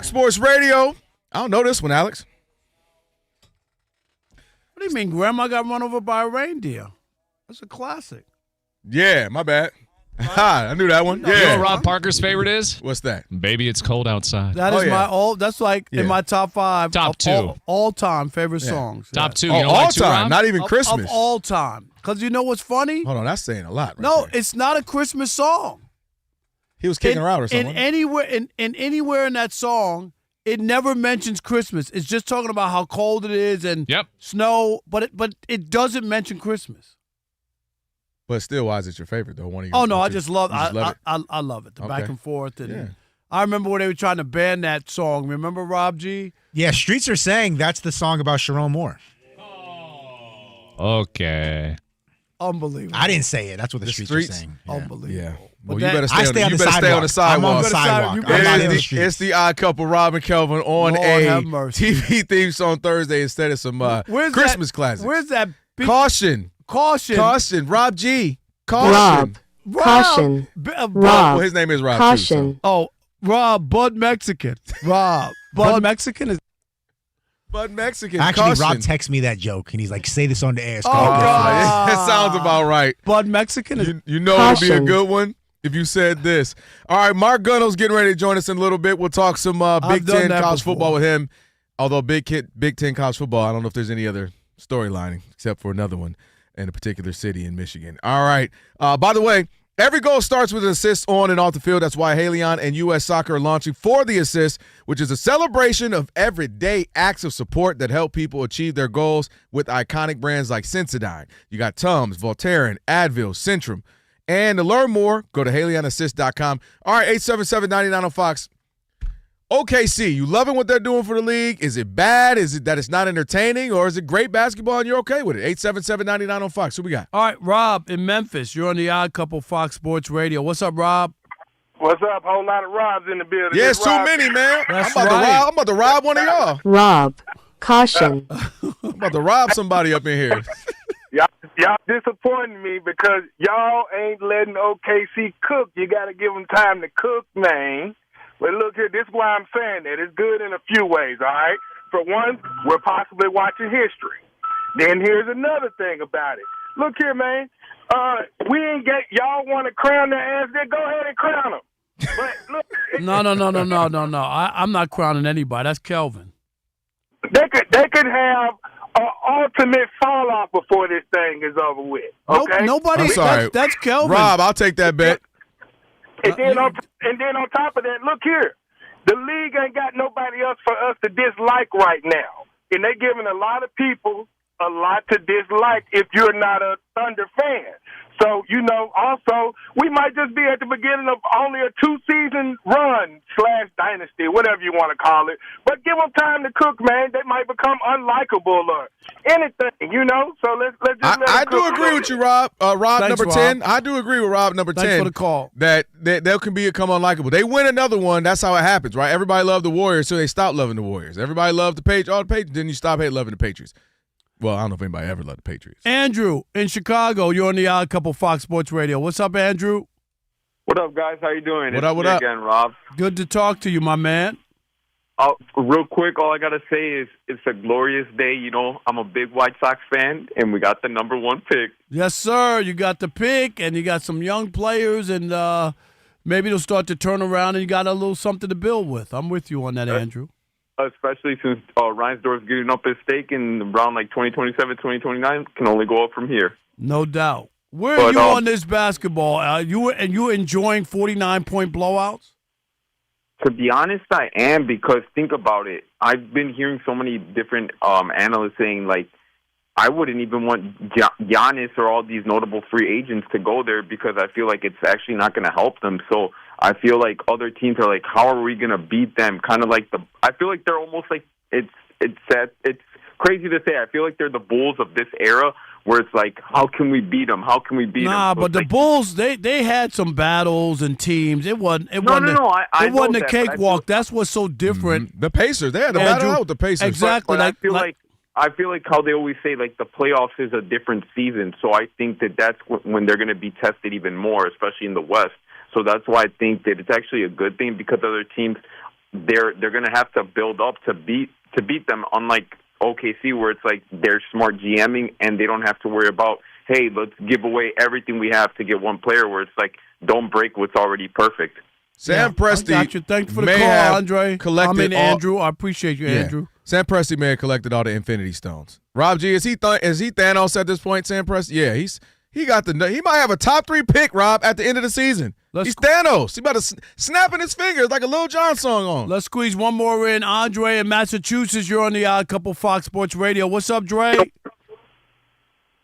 Sports Radio. I don't know this one, Alex. What do you mean, Grandma got run over by a reindeer? That's a classic. Yeah, my bad. I knew that one. You know what Rob Parker's favorite is? What's that? Baby, It's Cold Outside. That is that's like in my top 5. Top 2. All-time favorite songs. Top 2. Oh, You don't all like two, time, Rob? not even Christmas. Of all time. Because you know what's funny? Hold on, that's saying a lot. No, it's not a Christmas song. He was kicking her out or something. Anywhere in that song, it never mentions Christmas. It's just talking about how cold it is and snow, but it doesn't mention Christmas. But still, why is it your favorite though? One of your Oh no, I two? just love. You just love it? I love it. The back and forth, and Yeah. I remember when they were trying to ban that song. Remember, Rob G? Yeah, streets are saying that's the song about Sharon Moore. Okay. Unbelievable. I didn't say it. That's what the streets are saying. Unbelievable. Well, you better stay, I stay on the stay on the sidewalk. I'm on the sidewalk. I'm not in the street. It's the Odd Couple, Rob and Kelvin, on Lord have mercy. TV theme song Thursday instead of some Christmas classics. Where's that? Caution. Rob G. Caution. Caution. Rob. Rob. Well, his name is Rob. Caution. Too, Oh, Rob, Bud Mexican. Rob. Bud Mexican is. Bud Mexican. Actually, Caution. Rob texted me that joke, and he's like, say this on the air. It's Oh, called God. That sounds about right. Bud Mexican is. You know it would be a good one if you said this. All right, Mark Gunnell's getting ready to join us in a little bit. We'll talk some Big Ten college football with him. Although Big Ten college football, I don't know if there's any other storyline except for another one in a particular city in Michigan. All right. By the way, every goal starts with an assist on and off the field. That's why Haleon and U.S. Soccer are launching For the Assist, which is a celebration of everyday acts of support that help people achieve their goals with iconic brands like Sensodyne. You got Tums, Voltaren, Advil, Centrum. And to learn more, go to HaleonAssist.com. All right, 877-99 on Fox. OKC, you loving what they're doing for the league? Is it bad? Is it that it's not entertaining? Or is it great basketball and you're okay with it? 877-99 on Fox. Who we got? All right, Rob in Memphis. You're on the Odd Couple Fox Sports Radio. What's up, Rob? What's up? Whole lot of Robs in the building. Yeah, it's too many, man. That's I'm about to rob one of y'all. Rob. Caution. I'm about to rob somebody up in here. Y'all disappointing me because y'all ain't letting OKC cook. You got to give them time to cook, man. But look here, this is why I'm saying that. It's good in a few ways, all right? For one, we're possibly watching history. Then here's another thing about it. Look here, man. We ain't y'all want to crown their ass, then go ahead and crown them. But look. No. I'm not crowning anybody. That's Kelvin. They could have an ultimate fall off before this thing is over with. Okay? Nobody. I'm sorry. That's Kelvin. Rob, I'll take that bet. And then on top of that, look here. The league ain't got nobody else for us to dislike right now. And they're giving a lot of people a lot to dislike if you're not a Thunder fan. So, also, we might just be at the beginning of only a 2-season run / dynasty, whatever you want to call it. But give them time to cook, man. They might become unlikable or anything, So let's just let I them do cook agree with you, Rob. Rob Thanks, number 10. I do agree with Rob number 10. Thanks for the call. That they can become unlikable. They win another one. That's how it happens, right? Everybody loved the Warriors, so they stopped loving the Warriors. Everybody loved the Patriots. Then you stop loving the Patriots. Well, I don't know if anybody ever loved the Patriots. Andrew in Chicago. You're on the Odd Couple Fox Sports Radio. What's up, Andrew? What up, guys? How you doing? What up? Again, Rob. Good to talk to you, my man. Real quick, all I got to say is it's a glorious day. I'm a big White Sox fan, and we got the number 1 pick. Yes, sir. You got the pick, and you got some young players, and maybe they'll start to turn around, and you got a little something to build with. I'm with you on that, Andrew. Especially since Reinsdorf's getting up his stake in around 2027, 2029, can only go up from here. No doubt. Where are you on this basketball? You enjoying 49-point blowouts? To be honest, I am, because think about it. I've been hearing so many different analysts saying, I wouldn't even want Giannis or all these notable free agents to go there because I feel like it's actually not going to help them. So I feel like other teams are like, how are we going to beat them? Kind of like I feel like they're almost like it's crazy to say. I feel like they're the Bulls of this era, where it's like, how can we beat them? How can we beat them? Nah, so but the Bulls, they had some battles and teams. It wasn't a cakewalk. That's what's so different. Mm-hmm. The Pacers, they had a battle out with the Pacers. Exactly. But I feel like how they always say, the playoffs is a different season. So I think that's when they're going to be tested even more, especially in the West. So that's why I think that it's actually a good thing, because other teams, they're going to have to build up to beat them, unlike OKC, where it's like they're smart GMing and they don't have to worry about, hey, let's give away everything we have to get one player, where it's like, don't break what's already perfect. Sam Presti. I got you. Thanks for the call, Andre. Andrew. I appreciate you, Andrew. Sam Presti may have collected all the Infinity Stones. Rob G, is he Thanos at this point, Sam Presti? Yeah, he might have a top 3 pick, Rob, at the end of the season. He's Thanos. He about to snapping his fingers like a Lil Jon song on. Let's squeeze one more in. Andre in Massachusetts, you're on the Odd Couple Fox Sports Radio. What's up, Dre?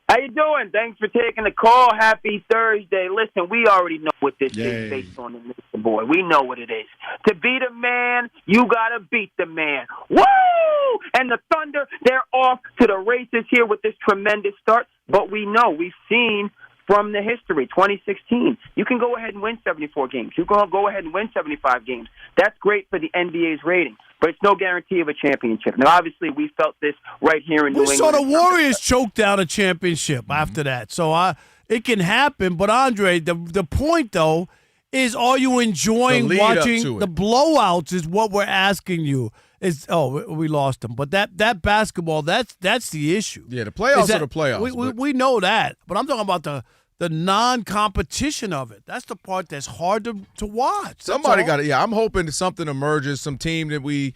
How you doing? Thanks for taking the call. Happy Thursday. Listen, we already know what this is based on, Mr. Boy. We know what it is. To beat a man, you got to beat the man. Woo! And the Thunder, they're off to the races here with this tremendous start. But we know, we've seen from the history, 2016. You can go ahead and win 74 games. You can go ahead and win 75 games. That's great for the NBA's rating, but it's no guarantee of a championship. Now, obviously, we felt this right here in New England. We saw the Warriors choke down a championship after that. So it can happen. But, Andre, the point, though, is are you enjoying watching the blowouts is what we're asking you. We lost them. But that basketball, that's the issue. Yeah, the playoffs are the playoffs. We know that. But I'm talking about the non-competition of it. That's the part that's hard to watch. Somebody got it. Yeah, I'm hoping that something emerges, some team that we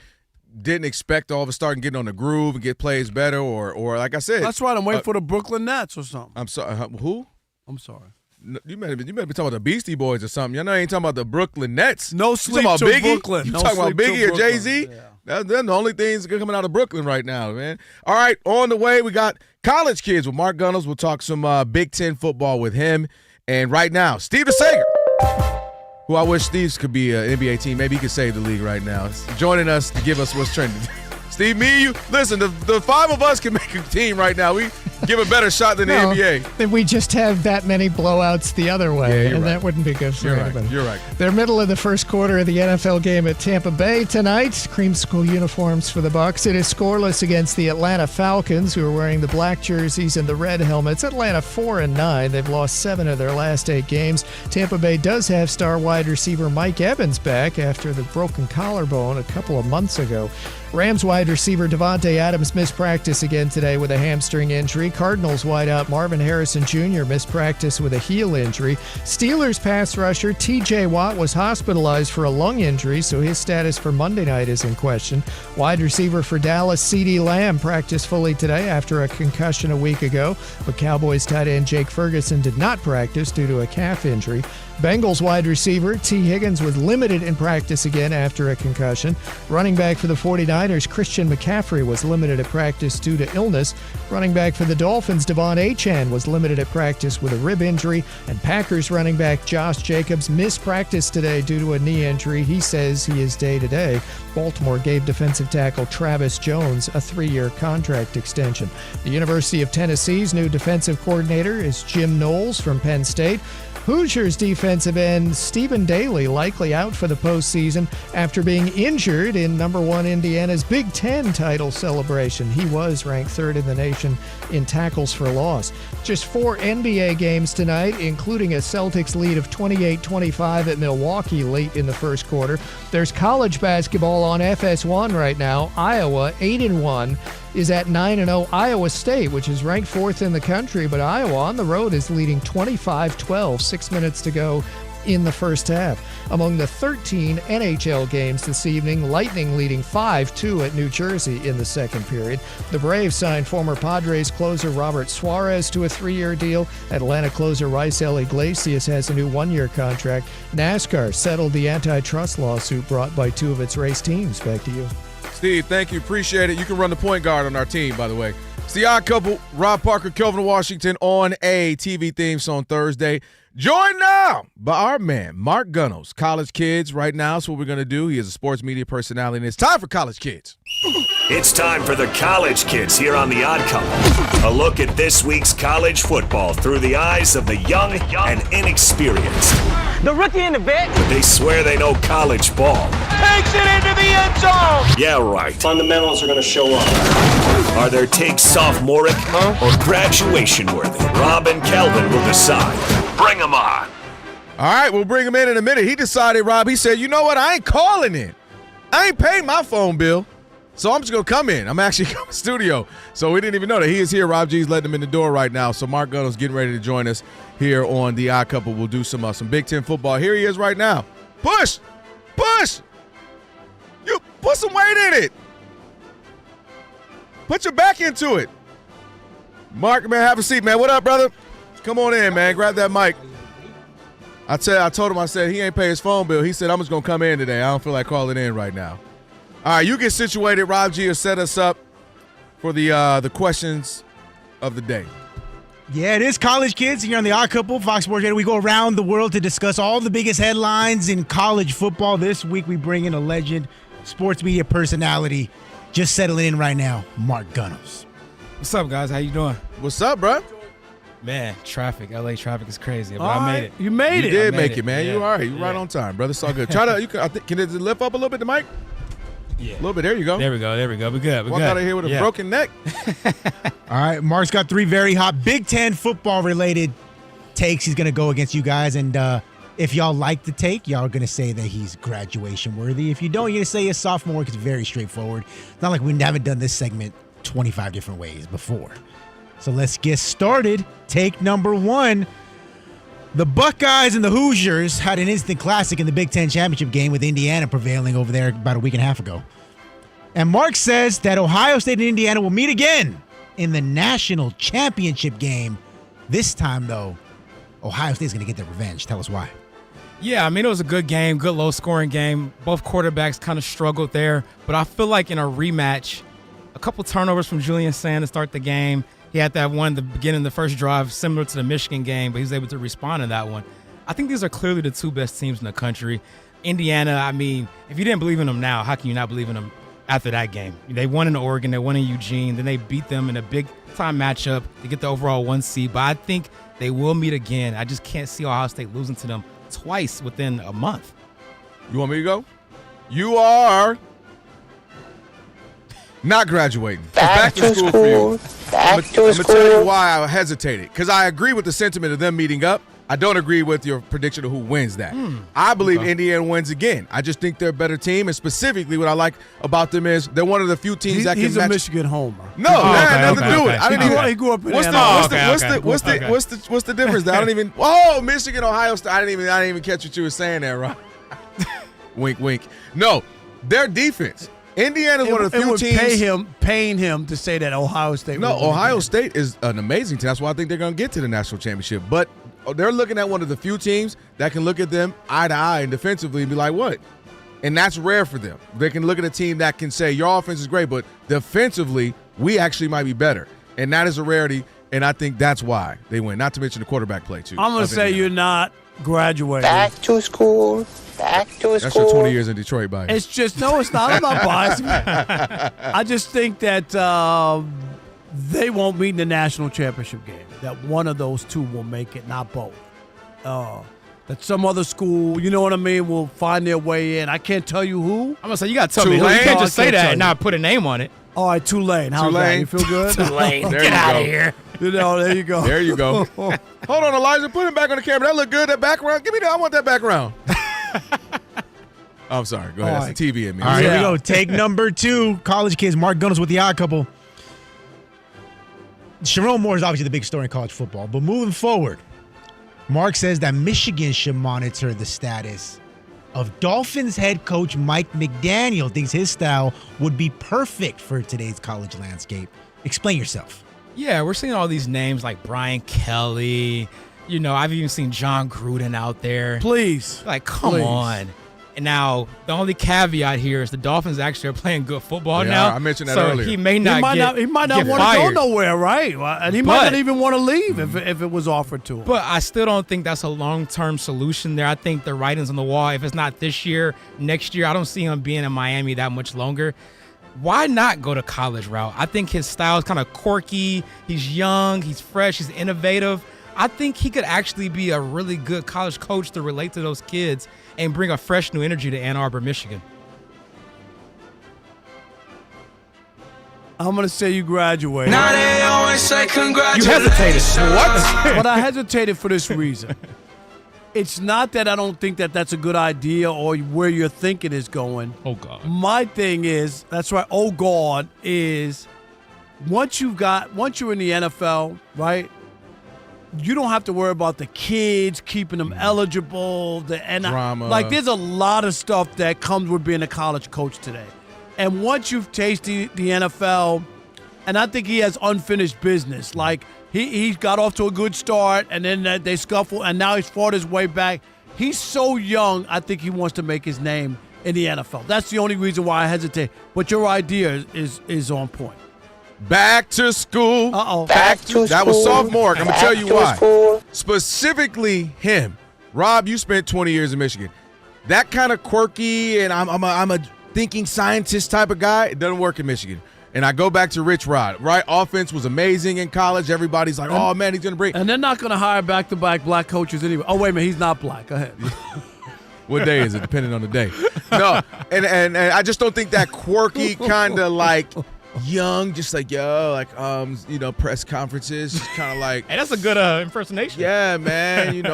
didn't expect all of a sudden getting on the groove and get plays better or like I said. That's right. I'm waiting for the Brooklyn Nets or something. I'm sorry. Who? I'm sorry. You better be talking about the Beastie Boys or something. You know, I ain't talking about the Brooklyn Nets. No sleep to till Brooklyn. You No talking about sleep till Biggie or Brooklyn. Jay-Z? Yeah. They're the only things coming out of Brooklyn right now, man. All right, on the way, we got College Kids with Mark Gunnels. We'll talk some Big Ten football with him. And right now, Steve DeSager, who I wish Steve's could be an NBA team. Maybe he could save the league right now. He's joining us to give us what's trending. Steve, me, you. Listen, the five of us can make a team right now. We give a better shot than the NBA. Then we just have that many blowouts the other way, and that wouldn't be good for anybody. You're right. They're middle of the first quarter of the NFL game at Tampa Bay tonight. Creamsicle uniforms for the Bucs. It is scoreless against the Atlanta Falcons, who are wearing the black jerseys and the red helmets. Atlanta 4-9. They've lost 7 of their last 8 games. Tampa Bay does have star wide receiver Mike Evans back after the broken collarbone a couple of months ago. Rams wide receiver Devontae Adams missed practice again today with a hamstring injury. Cardinals wideout Marvin Harrison Jr. missed practice with a heel injury. Steelers pass rusher T.J. Watt was hospitalized for a lung injury, so his status for Monday night is in question. Wide receiver for Dallas CeeDee Lamb practiced fully today after a concussion a week ago, but Cowboys tight end Jake Ferguson did not practice due to a calf injury. Bengals wide receiver T. Higgins was limited in practice again after a concussion. Running back for the 49ers Christian McCaffrey was limited at practice due to illness. Running back for the Dolphins Devon Achane was limited at practice with a rib injury. And Packers running back Josh Jacobs missed practice today due to a knee injury. He says he is day-to-day. Baltimore gave defensive tackle Travis Jones a 3-year contract extension. The University of Tennessee's new defensive coordinator is Jim Knowles from Penn State. Hoosiers defensive end Stephen Daly likely out for the postseason after being injured in number 1 Indiana's Big Ten title celebration. He was ranked 3rd in the nation in tackles for loss. Just 4 NBA games tonight, including a Celtics lead of 28-25 at Milwaukee late in the first quarter. There's college basketball on FS1 right now. Iowa 8-1. is at 9-0 Iowa State, which is ranked 4th in the country, but Iowa on the road is leading 25-12, 6 minutes to go in the first half. Among the 13 NHL games this evening, Lightning leading 5-2 at New Jersey in the second period. The Braves signed former Padres closer Robert Suarez to a 3-year deal. Atlanta closer Raisel Iglesias has a new 1-year contract. NASCAR settled the antitrust lawsuit brought by 2 of its race teams. Back to you. Steve, thank you. Appreciate it. You can run the point guard on our team, by the way. It's the Odd Couple, Rob Parker, Kelvin Washington on a TV theme song Thursday. Joined now by our man, Mark Gunnels. College Kids right now is what we're going to do. He is a sports media personality, and it's time for College Kids. It's time for the College Kids here on The Odd Couple. A look at this week's college football through the eyes of the young and inexperienced. The rookie and the vet. But they swear they know college ball. Takes it into the end zone. Yeah, right. Fundamentals are going to show up. Are their takes sophomoric or graduation worthy? Rob and Kelvin will decide. Bring them on. All right, we'll bring him in a minute. He decided, Rob, he said, you know what? I ain't calling in. I ain't paying my phone bill. So I'm just going to come in. I'm actually coming to the studio. So we didn't even know that he is here. Rob G's letting him in the door right now. So Mark Gunnels getting ready to join us here on The Odd Couple. We'll do some Big Ten football. Here he is right now. Push. Push. You put some weight in it. Put your back into it. Mark, man, have a seat, man. What up, brother? Come on in, man. Grab that mic. I told him, I said, he ain't pay his phone bill. He said, I'm just going to come in today. I don't feel like calling in right now. All right, you get situated. Rob G will set us up for the questions of the day. Yeah, it is College Kids here on the Odd Couple, Fox Sports Radio. We go around the world to discuss all the biggest headlines in college football. This week we bring in a legend, sports media personality, just settling in right now, Mark Gunnels. What's up, guys? How you doing? What's up, bro? Man, traffic. LA traffic is crazy, but All I right. made it. You made You it. did make it, man. Yeah. You all right. You right on time, brother. It's all good. Try to. Can it lift up a little bit, the mic? Yeah. A little bit. There you go. There we go. We good. Walk out of here with a broken neck. All right, Mark's got 3 very hot Big Ten football-related takes he's going to go against you guys. And if y'all like the take, y'all are going to say that he's graduation-worthy. If you don't, you're going to say he's sophomore. It's very straightforward. It's not like we haven't done this segment 25 different ways before. So let's get started. Take number 1. The Buckeyes and the Hoosiers had an instant classic in the Big Ten championship game with Indiana prevailing over there about a week and a half ago. And Mark says that Ohio State and Indiana will meet again in the national championship game. This time, though, Ohio State's going to get their revenge. Tell us why. Yeah, I mean, it was a good game, good low-scoring game. Both quarterbacks kind of struggled there, but I feel like in a rematch, a couple turnovers from Julian Sand to start the game. He had that one at the beginning of the first drive, similar to the Michigan game, but he was able to respond in that one. I think these are clearly the 2 best teams in the country. Indiana, I mean, if you didn't believe in them now, how can you not believe in them after that game? They won in Oregon, they won in Eugene, then they beat them in a big-time matchup to get the overall 1 seed. But I think they will meet again. I just can't see Ohio State losing to them twice within a month. You want me to go? You are not graduating. Back to school for you. I'm going to tell you why I hesitated. Because I agree with the sentiment of them meeting up. I don't agree with your prediction of who wins that. I believe Indiana wins again. I just think they're a better team. And specifically what I like about them is they're one of the few teams that can He's match. a Michigan homer. No, that had nothing to do with it. I didn't even. He grew up in What's the difference? I don't even. Oh, Michigan, Ohio State. I didn't even catch what you were saying there, Ron. Wink, wink. No, their defense. Indiana is one of the few teams. Paying him to say that Ohio State. No, Ohio State is an amazing team. That's why I think they're going to get to the national championship. But they're looking at one of the few teams that can look at them eye to eye and defensively and be like, what? And that's rare for them. They can look at a team that can say, your offense is great, but defensively, we actually might be better. And that is a rarity, and I think that's why they win. Not to mention the quarterback play, too. I'm going to say you're not graduating. Back to school. That's your 20 years in Detroit bias. It's just, no, it's not. I'm not biased. I just think that they won't meet in the national championship game. That one of those 2 will make it, not both. That some other school, you know what I mean, will find their way in. I can't tell you who. I'm going to say, you got to tell me who. You can't just say that and not put a name on it. All right, Tulane. How's that? You feel good? Tulane. Get out of here. You know, there you go. There you go. Hold on, Elijah. Put him back on the camera. That look good. That background. Give me that. I want that background. I'm sorry. Go ahead. All That's the TV in me. All right, here we go. Take number 2. College kids. Mark Gunnels with the odd couple. Sharon Moore is obviously the big story in college football. But moving forward, Mark says that Michigan should monitor the status of Dolphins head coach Mike McDaniel. Thinks his style would be perfect for today's college landscape. Explain yourself. Yeah, we're seeing all these names like Brian Kelly. You know, I've even seen John Gruden out there. Please. Like, come on. And now, the only caveat here is the Dolphins actually are playing good football now. I mentioned that earlier. He may not He might not want to go nowhere, right? And he might not even want to leave if it was offered to him. But I still don't think that's a long-term solution there. I think the writing's on the wall. If it's not this year, next year, I don't see him being in Miami that much longer. Why not go to college route? I think his style is kind of quirky. He's young. He's fresh. He's innovative. I think he could actually be a really good college coach to relate to those kids and bring a fresh new energy to Ann Arbor, Michigan. I'm going to say you graduated. Now they always say congratulations. You hesitated. What? But I hesitated for this reason. It's not that I don't think that that's a good idea or where your thinking is going. Oh, God. My thing is, that's right, oh, God, is once you're in the NFL, right, you don't have to worry about the kids, keeping them eligible, drama. Like, there's a lot of stuff that comes with being a college coach today. And once you've tasted the NFL, and I think he has unfinished business. Like, he got off to a good start, and then they scuffle, and now he's fought his way back. He's so young, I think he wants to make his name in the NFL. That's the only reason why I hesitate. But your idea is on point. Back to school. Uh-oh. Back to school. That was sophomore. I'm going to tell you why. School. Specifically him. Rob, you spent 20 years in Michigan. That kind of quirky and I'm a thinking scientist type of guy, it doesn't work in Michigan. And I go back to Rich Rod, right? Offense was amazing in college. Everybody's like, oh, man, he's going to bring. And they're not going to hire back-to-back black coaches anyway. Oh, wait a minute, he's not black. Go ahead. What day is it? Depending on the day. No, and I just don't think that quirky kind of like young, just like, press conferences, just kind of like. Hey, that's a good impersonation. Yeah, man.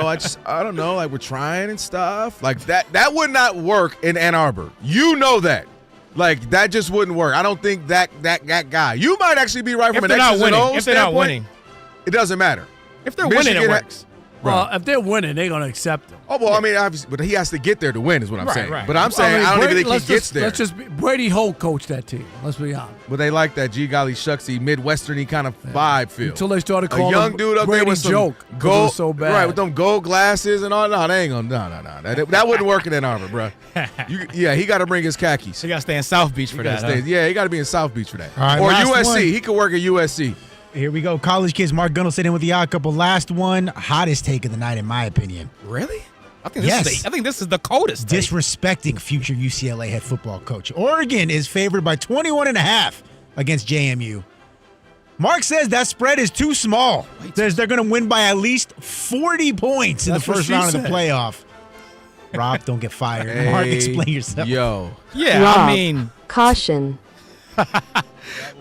I don't know, like we're trying and stuff. Like that would not work in Ann Arbor. You know that. Like, that just wouldn't work. I don't think that guy. You might actually be right from an X's and O's standpoint. If they're not winning. It doesn't matter. If they're winning, it works. Well, if they're winning, they're going to accept them. Oh, well, I mean, obviously, but he has to get there to win is what I'm saying. Right. But I'm saying I don't even think he gets there. Brady Holt coached that team. Let's be honest. But they like that G golly shucksy Midwestern-y kind of vibe feel. Until they started calling a young dude up Brady there with some joke gold, so bad. Right, with them gold glasses and all. No, they ain't gonna. No. That wouldn't work in Ann Arbor, bro. He got to bring his khakis. He got to stay in South Beach for that. Yeah, he got to be in South Beach for that. All right, or USC. One. He could work at USC. Here we go. College kids. Mark Gunnell sitting with the odd couple. Last one. Hottest take of the night, in my opinion. Really? I think this is the coldest take. Disrespecting future UCLA head football coach. Oregon is favored by 21.5 against JMU. Mark says that spread is too small. Says they're going to win by at least 40 points in the first round of the playoff. Rob, don't get fired. Hey, Mark, explain yourself. Yo. Yeah, Rob, I mean. Caution.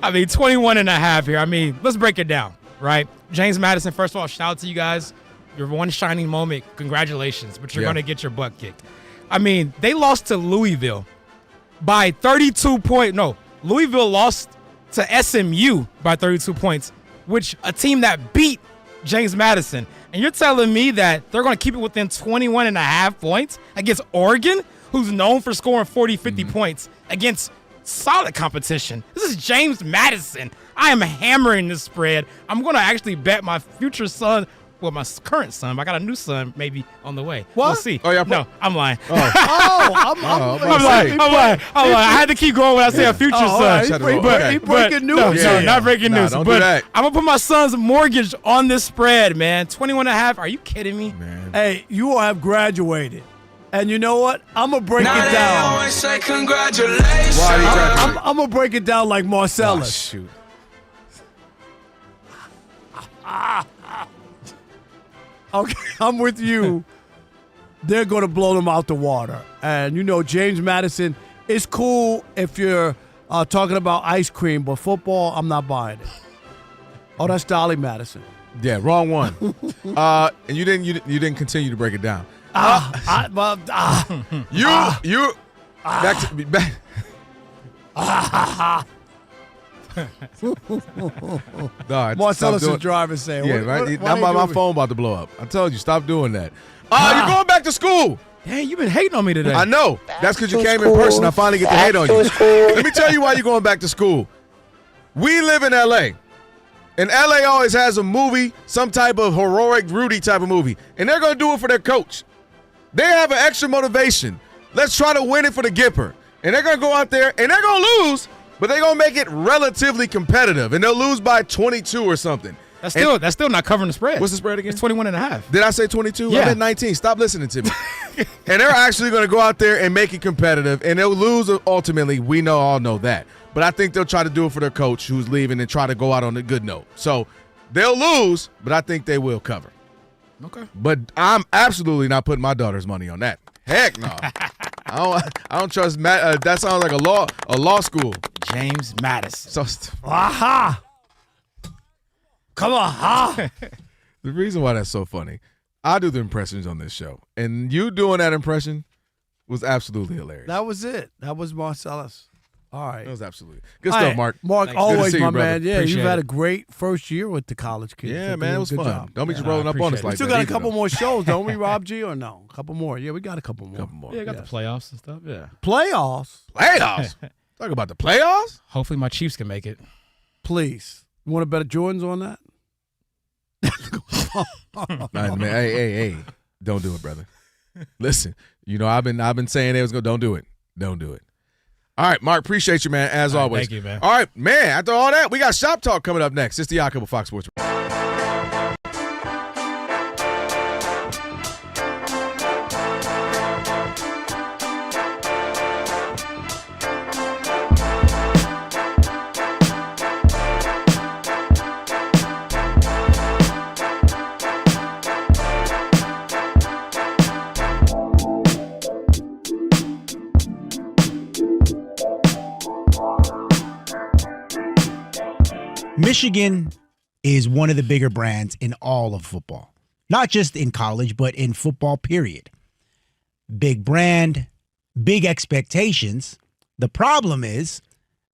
21.5 here. I mean, let's break it down, right? James Madison, first of all, shout out to you guys. Your one shining moment. Congratulations. But you're going to get your butt kicked. I mean, they lost to Louisville by 32 points. No, Louisville lost to SMU by 32 points, which a team that beat James Madison. And you're telling me that they're going to keep it within 21.5 points against Oregon, who's known for scoring 40, 50 points against solid competition. This is James Madison. I am hammering this spread. I'm going to actually bet my future son, well, my current son, but I got a new son maybe on the way. What? We'll see. Oh, yeah. No, I'm lying. I'm lying. I had to keep going when I say a future son. He breaking news. No, not breaking news. Don't but do that. I'm going to put my son's mortgage on this spread, man. 21.5. Are you kidding me? Man. Hey, you all have graduated. And you know what? I'm going to break it down. Always say congratulations. I'm going to break it down like Marcellus. Oh, shoot. Okay, I'm with you. They're going to blow them out the water. And, James Madison, it's cool if you're talking about ice cream, but football, I'm not buying it. Oh, that's Dolly Madison. Yeah, wrong one. And you didn't continue to break it down. Marcellus is driving saying, yeah, right? My phone about to blow up. I told you, stop doing that. You're going back to school. Hey, you've been hating on me today. I know. That's because you came in person. I finally get to hate on you. Let me tell you why you're going back to school. We live in L.A., and L.A. always has a movie, some type of heroic Rudy type of movie, and they're going to do it for their coach. They have an extra motivation. Let's try to win it for the Gipper. And they're going to go out there, and they're going to lose, but they're going to make it relatively competitive, and they'll lose by 22 or something. That's still not covering the spread. What's the spread again? It's 21.5. Did I say 22? Yeah. I meant 19. Stop listening to me. And they're actually going to go out there and make it competitive, and they'll lose ultimately. We all know that. But I think they'll try to do it for their coach who's leaving and try to go out on a good note. So they'll lose, but I think they will cover. Okay. But I'm absolutely not putting my daughter's money on that. Heck no. I don't trust Matt. That sounds like a law school. James Madison. Aha! Come on, ha! The reason why that's so funny, I do the impressions on this show, and you doing that impression was absolutely hilarious. That was it. That was Marcellus. All right. That was absolutely good stuff, Mark. Mark, Thanks. always my you, man. Yeah, Appreciate you've had it. a great first year with the college kids. Yeah, man, it was fun. Job. Don't be just rolling up on us like that. We still got a couple more shows, don't we, Rob G, or no? A couple more. Yeah, we got a couple more. Yeah, got the playoffs and stuff. Yeah. Playoffs? Talk about the playoffs? Hopefully my Chiefs can make it. Please. You want to bet Jordans on that? Man, hey, don't do it, brother. Listen, I've been saying they was going. Don't do it. Don't do it. All right, Mark, appreciate you, man, as always. Thank you, man. All right, man, after all that, we got Shop Talk coming up next. It's the Yakubu of Fox Sports. Michigan is one of the bigger brands in all of football. Not just in college, but in football, period. Big brand, big expectations. The problem is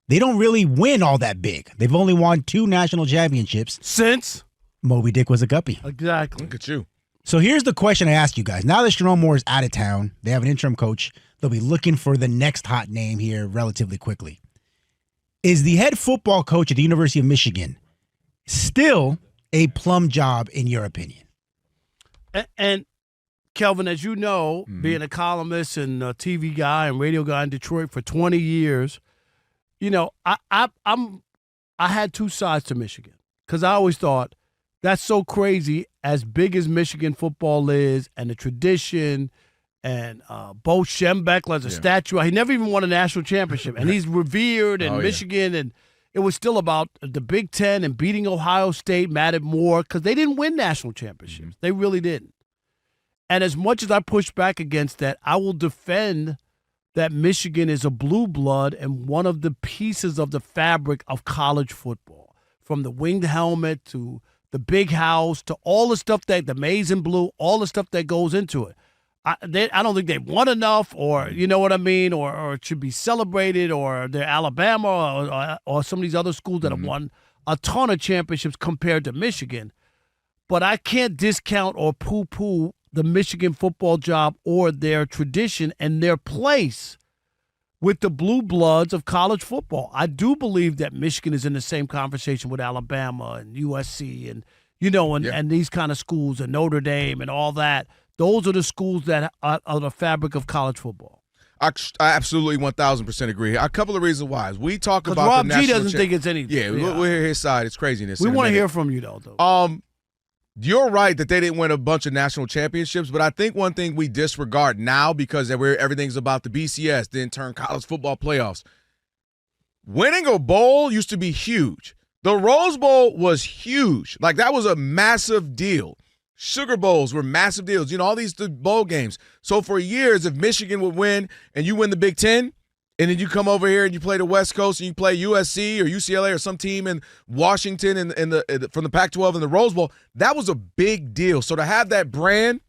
they don't really win all that big. They've only won 2 national championships since Moby Dick was a guppy. Exactly. Look at you. So here's the question I ask you guys. Now that Jerome Moore is out of town, they have an interim coach. They'll be looking for the next hot name here relatively quickly. Is the head football coach at the University of Michigan still a plum job in your opinion? And Kelvin, as you know, being a columnist and a TV guy and radio guy in Detroit for 20 years, you know, I had 2 sides to Michigan because I always thought that's so crazy. As big as Michigan football is, and the tradition, and Bo Schembechler as a statue, he never even won a national championship, and he's revered in Michigan, and it was still about the Big Ten and beating Ohio State mattered more because they didn't win national championships. They really didn't. And as much as I push back against that, I will defend that Michigan is a blue blood and one of the pieces of the fabric of college football, from the winged helmet to the big house to all the stuff that the maize and blue, all the stuff that goes into it. I don't think they won enough, or you know what I mean, or it should be celebrated, or they're Alabama or some of these other schools that have won a ton of championships compared to Michigan. But I can't discount or poo-poo the Michigan football job or their tradition and their place with the blue bloods of college football. I do believe that Michigan is in the same conversation with Alabama and USC and, you know, and these kind of schools and Notre Dame and all that. Those are the schools that are the fabric of college football. I absolutely 1,000% agree. A couple of reasons why. We talk about Rob the national G doesn't think it's anything. Yeah, we'll hear his side. It's craziness. We want to hear from you, though. You're right that they didn't win a bunch of national championships, but I think one thing we disregard now because everything's about the BCS, the intern college football playoffs. Winning a bowl used to be huge. The Rose Bowl was huge. Like, that was a massive deal. Sugar Bowls were massive deals. You know, all these bowl games. So for years, if Michigan would win and you win the Big Ten, and then you come over here and you play the West Coast and you play USC or UCLA or some team in Washington from the Pac-12 in the Rose Bowl, that was a big deal. So to have that brand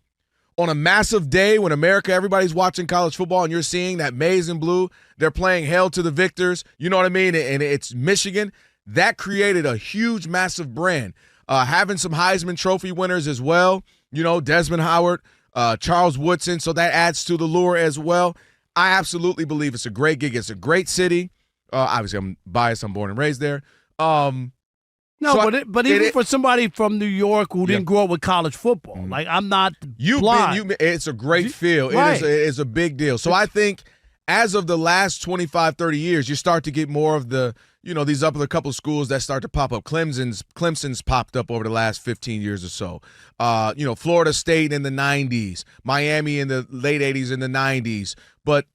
on a massive day when everybody's watching college football and you're seeing that maize and blue, they're playing Hail to the Victors, you know what I mean, and it's Michigan, that created a huge, massive brand. Having some Heisman Trophy winners as well, you know, Desmond Howard, Charles Woodson, so that adds to the lure as well. I absolutely believe it's a great gig. It's a great city. Obviously, I'm biased. I'm born and raised there. But even for somebody from New York who didn't grow up with college football, like I'm not blind. It's a great feel. Right. It is a big deal. So I think as of the last 25, 30 years, you start to get more of the, you know, these other couple of schools that start to pop up. Clemson's popped up over the last 15 years or so. You know, Florida State in the 90s, Miami in the late 80s and the 90s. But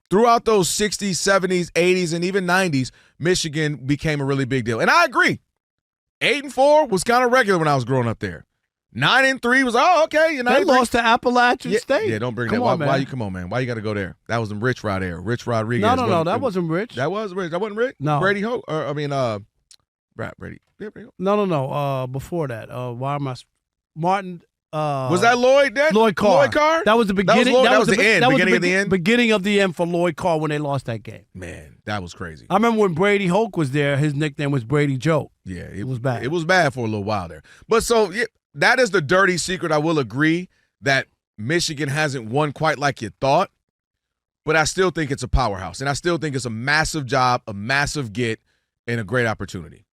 throughout those 60s, 70s, 80s, and even 90s, Michigan became a really big deal. And I agree. 8-4 was kind of regular when I was growing up there. 9-3 was, okay. You know, they lost to Appalachian State. Yeah, don't bring that. Why come on, man? Why you got to go there? That was the Rich Rod era. Rich Rodriguez. No, that wasn't Rich. That was Rich. That wasn't Rich. No, Brady Hoke. Brady. Yeah, Brady Hoke. No. Before that, why am I? Martin. Was that Lloyd? Lloyd Carr. Lloyd Carr. That was the beginning. That was the end. Beginning of the end. Beginning of the end for Lloyd Carr when they lost that game. Man, that was crazy. I remember when Brady Hoke was there. His nickname was Brady Joke. Yeah, it was bad. It was bad for a little while there. But so that is the dirty secret. I will agree that Michigan hasn't won quite like you thought, but I still think it's a powerhouse, and I still think it's a massive job, a massive get, and a great opportunity.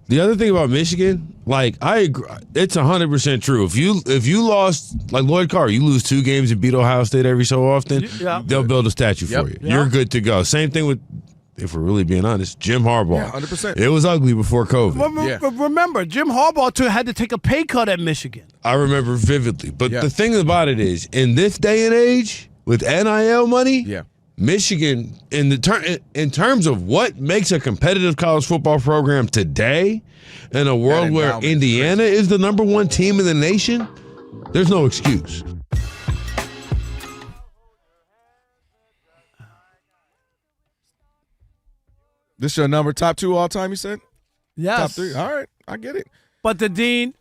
The other thing about Michigan, like I agree, it's 100% true. If you lost, like Lloyd Carr, you lose 2 games and beat Ohio State every so often, they'll build a statue for you. You're good to go. Same thing with, if we're really being honest, Jim Harbaugh. 100%. It was ugly before COVID. But remember, Jim Harbaugh had to take a pay cut at Michigan. I remember vividly. But the thing about it is, in this day and age, with NIL money, Michigan, in terms of what makes a competitive college football program today, in a world where Indiana is the number 1 team in the nation, there's no excuse. This your number top 2 all time, you said? Yes. Top 3. All right, I get it. But the Dean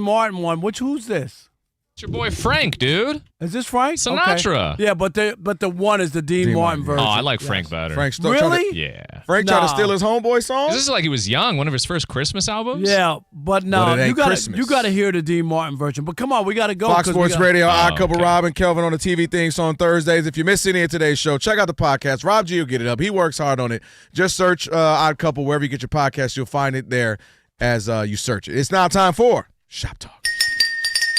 Martin one, who's this? It's your boy Frank, dude. Is this Frank? Sinatra. Okay. Yeah, but the one is the Dean Martin version. Oh, I like Frank better. Frank's still Really? Yeah. Frank tried to steal his homeboy song? This is like he was young, one of his first Christmas albums. Yeah, but no, But it ain't you Christmas. got to hear the Dean Martin version. But come on, we got to go. Fox 'cause Sports we Radio, gotta- Odd Couple, Rob and Kelvin on the TV things on Thursdays. If you missed any of today's show, check out the podcast. Rob G will get it up. He works hard on it. Just search Odd Couple wherever you get your podcast. You'll find it there as you search it. It's now time for Shop Talk.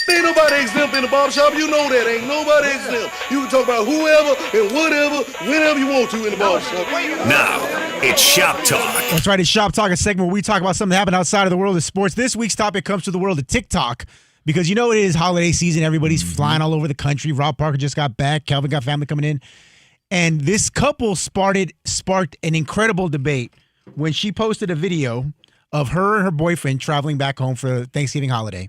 Ain't nobody exempt in the barbershop. You know that. Ain't nobody exempt. You can talk about whoever and whatever, whenever you want to in the barbershop. Now, it's Shop Talk. That's right. It's Shop Talk, a segment where we talk about something that happened outside of the world of sports. This week's topic comes to the world of TikTok because you know it is holiday season. Everybody's flying all over the country. Rob Parker just got back. Kelvin got family coming in. And this couple sparked an incredible debate when she posted a video of her and her boyfriend traveling back home for Thanksgiving holiday.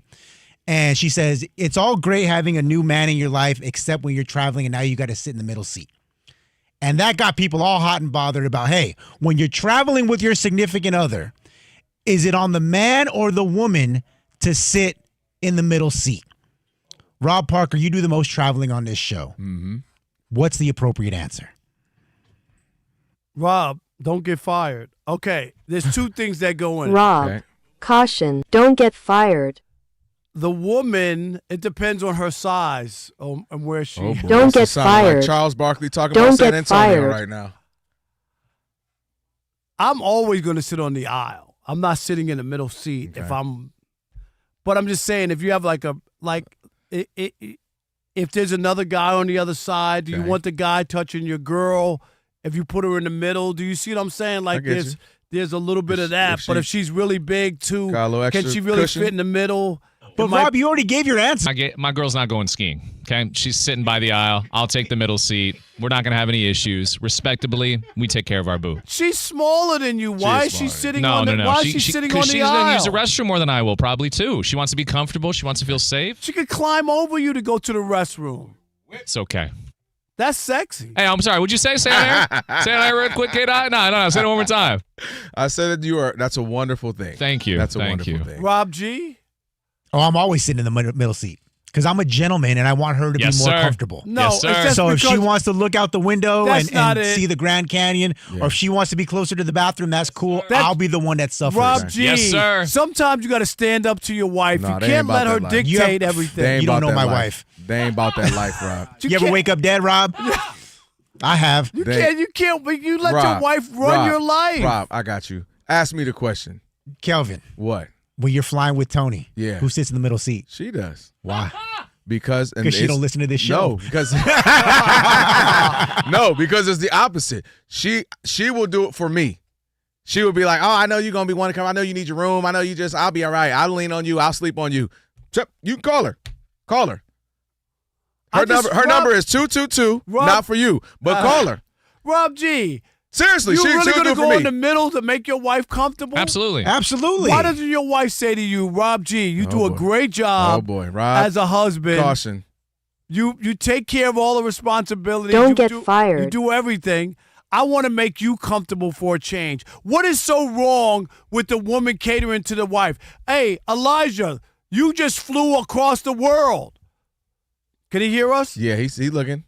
And she says, it's all great having a new man in your life, except when you're traveling and now you got to sit in the middle seat. And that got people all hot and bothered about, hey, when you're traveling with your significant other, is it on the man or the woman to sit in the middle seat? Rob Parker, you do the most traveling on this show. Mm-hmm. What's the appropriate answer? Rob, don't get fired. Okay, there's two things that go in. Rob, caution, don't get fired. The woman, it depends on her size and where she. Oh, boy. Don't That's get sound fired. Like Charles Barkley talking Don't about San get Antonio fired. right now. I'm always going to sit on the aisle. I'm not sitting in the middle seat if I'm. But I'm just saying, if you have if there's another guy on the other side, do you want the guy touching your girl? If you put her in the middle, do you see what I'm saying? Like there's a little bit of that. But if she's really big too, Got a little can extra she really cushion? fit in the middle? But Rob, you already gave your answer. My girl's not going skiing. Okay, she's sitting by the aisle. I'll take the middle seat. We're not gonna have any issues. Respectably, we take care of our boo. She's smaller than you. Why is she sitting on the? No. Why is she sitting on the she's aisle? gonna use the restroom more than I will, probably too. She wants to be comfortable. She wants to feel safe. She could climb over you to go to the restroom. It's okay. That's sexy. Hey, I'm sorry. Would you say that? Say that real quick, K-Dot? No. Say it one more time. I said that's a wonderful thing. Thank you. That's a Thank wonderful you. thing. Rob G. Oh, I'm always sitting in the middle seat because I'm a gentleman and I want her to Yes, be more sir. comfortable. No, Yes, sir. it's just So if she because- wants to look out the window That's and not it. see the Grand Canyon, or if she wants to be closer to the bathroom, that's cool. I'll be the one that suffers. Rob G. Yes, sir. Sometimes you got to stand up to your wife. No, you they ain't can't let about her that life. dictate They everything. ain't You don't about know that my life. wife. They ain't about that life, Rob. You ever wake up dead, Rob? I have. You can't. But you let your Rob, wife run your life. Rob, I got you. Ask me the question. Kelvin, What? when you're flying with Tony, Yeah. who sits in the middle seat? She does. Why? Because She don't listen to this show. No, because no, because it's the opposite. She will do it for me. She will be like, "Oh, I know you're gonna be wanting to come. I know you need your room. I know I'll be all right. I'll lean on you. I'll sleep on you." You can call her. Call her. Her number is 222. Not for you, but call her. Rob G. Seriously, you she'll really do gonna it for go me. in the middle to make your wife comfortable? Absolutely. Absolutely. Why doesn't your wife say to you, Rob G, you do a boy. great job Oh boy, Rob. as a husband. Caution. You take care of all the responsibilities. Don't You get do- fired. You do everything. I want to make you comfortable for a change. What is so wrong with the woman catering to the wife? Hey, Elijah, you just flew across the world. Can he hear us? Yeah, he's looking.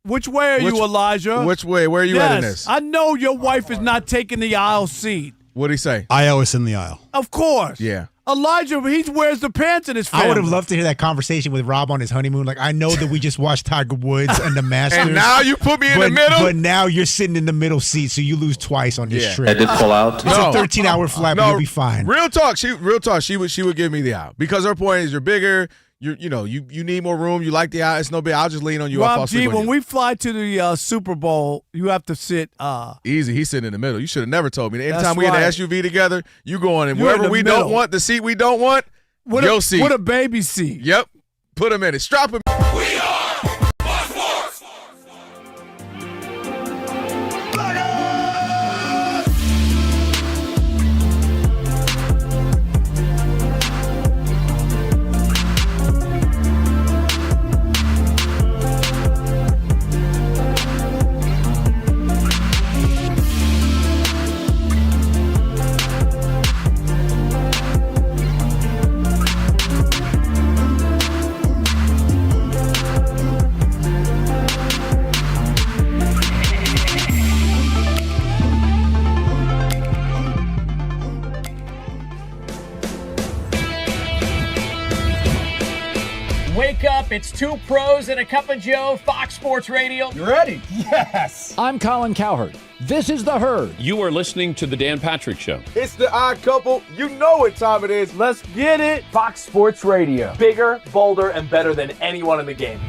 Which way are you, Elijah? Which way? Where are you at in this? I know your wife is not taking the aisle seat. What'd he say? I always in the aisle. Of course. Yeah. Elijah, he wears the pants in his family. I would have loved to hear that conversation with Rob on his honeymoon. Like, I know that we just watched Tiger Woods and the Masters. And now you put me in the middle? But now you're sitting in the middle seat, so you lose twice on this trip. I did pull out. It's a 13-hour flight, but you'll be fine. Real talk. She would give me the aisle because her point is you're bigger. You need more room. You like the aisle. It's no big. I'll just lean on you. I'll fall Rob G, asleep on when you. we fly to the Super Bowl, you have to sit. Easy. He's sitting in the middle. You should have never told me. Anytime That's we right. had the SUV together, you going in You're wherever in the we middle. don't want, the seat we don't want, What your a, seat. What a baby seat. Yep. Put him in it. Strap him. up? It's two pros and a cup of Joe, Fox Sports Radio. You ready? Yes. I'm Colin Cowherd. This is The Herd. You are listening to The Dan Patrick Show. It's the odd couple. You know what time it is. Let's get it. Fox Sports Radio. Bigger, bolder, and better than anyone in the game.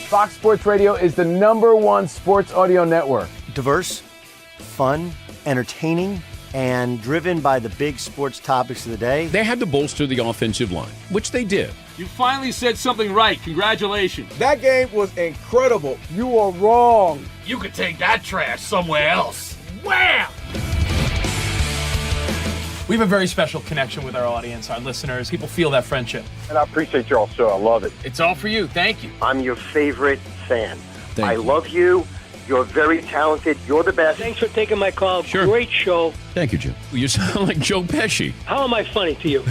Fox Sports Radio is the #1 sports audio network. Diverse, fun, entertaining, and driven by the big sports topics of the day. They had to bolster the offensive line, which they did. You finally said something right. Congratulations. That game was incredible. You are wrong. You could take that trash somewhere else. Wham! We have a very special connection with our audience, our listeners. People feel that friendship. And I appreciate y'all so. I love it. It's all for you. Thank you. I'm your favorite fan. Thank you. Love you. You're very talented. You're the best. Thanks for taking my call. Sure. Great show. Thank you, Jim. You sound like Joe Pesci. How am I funny to you?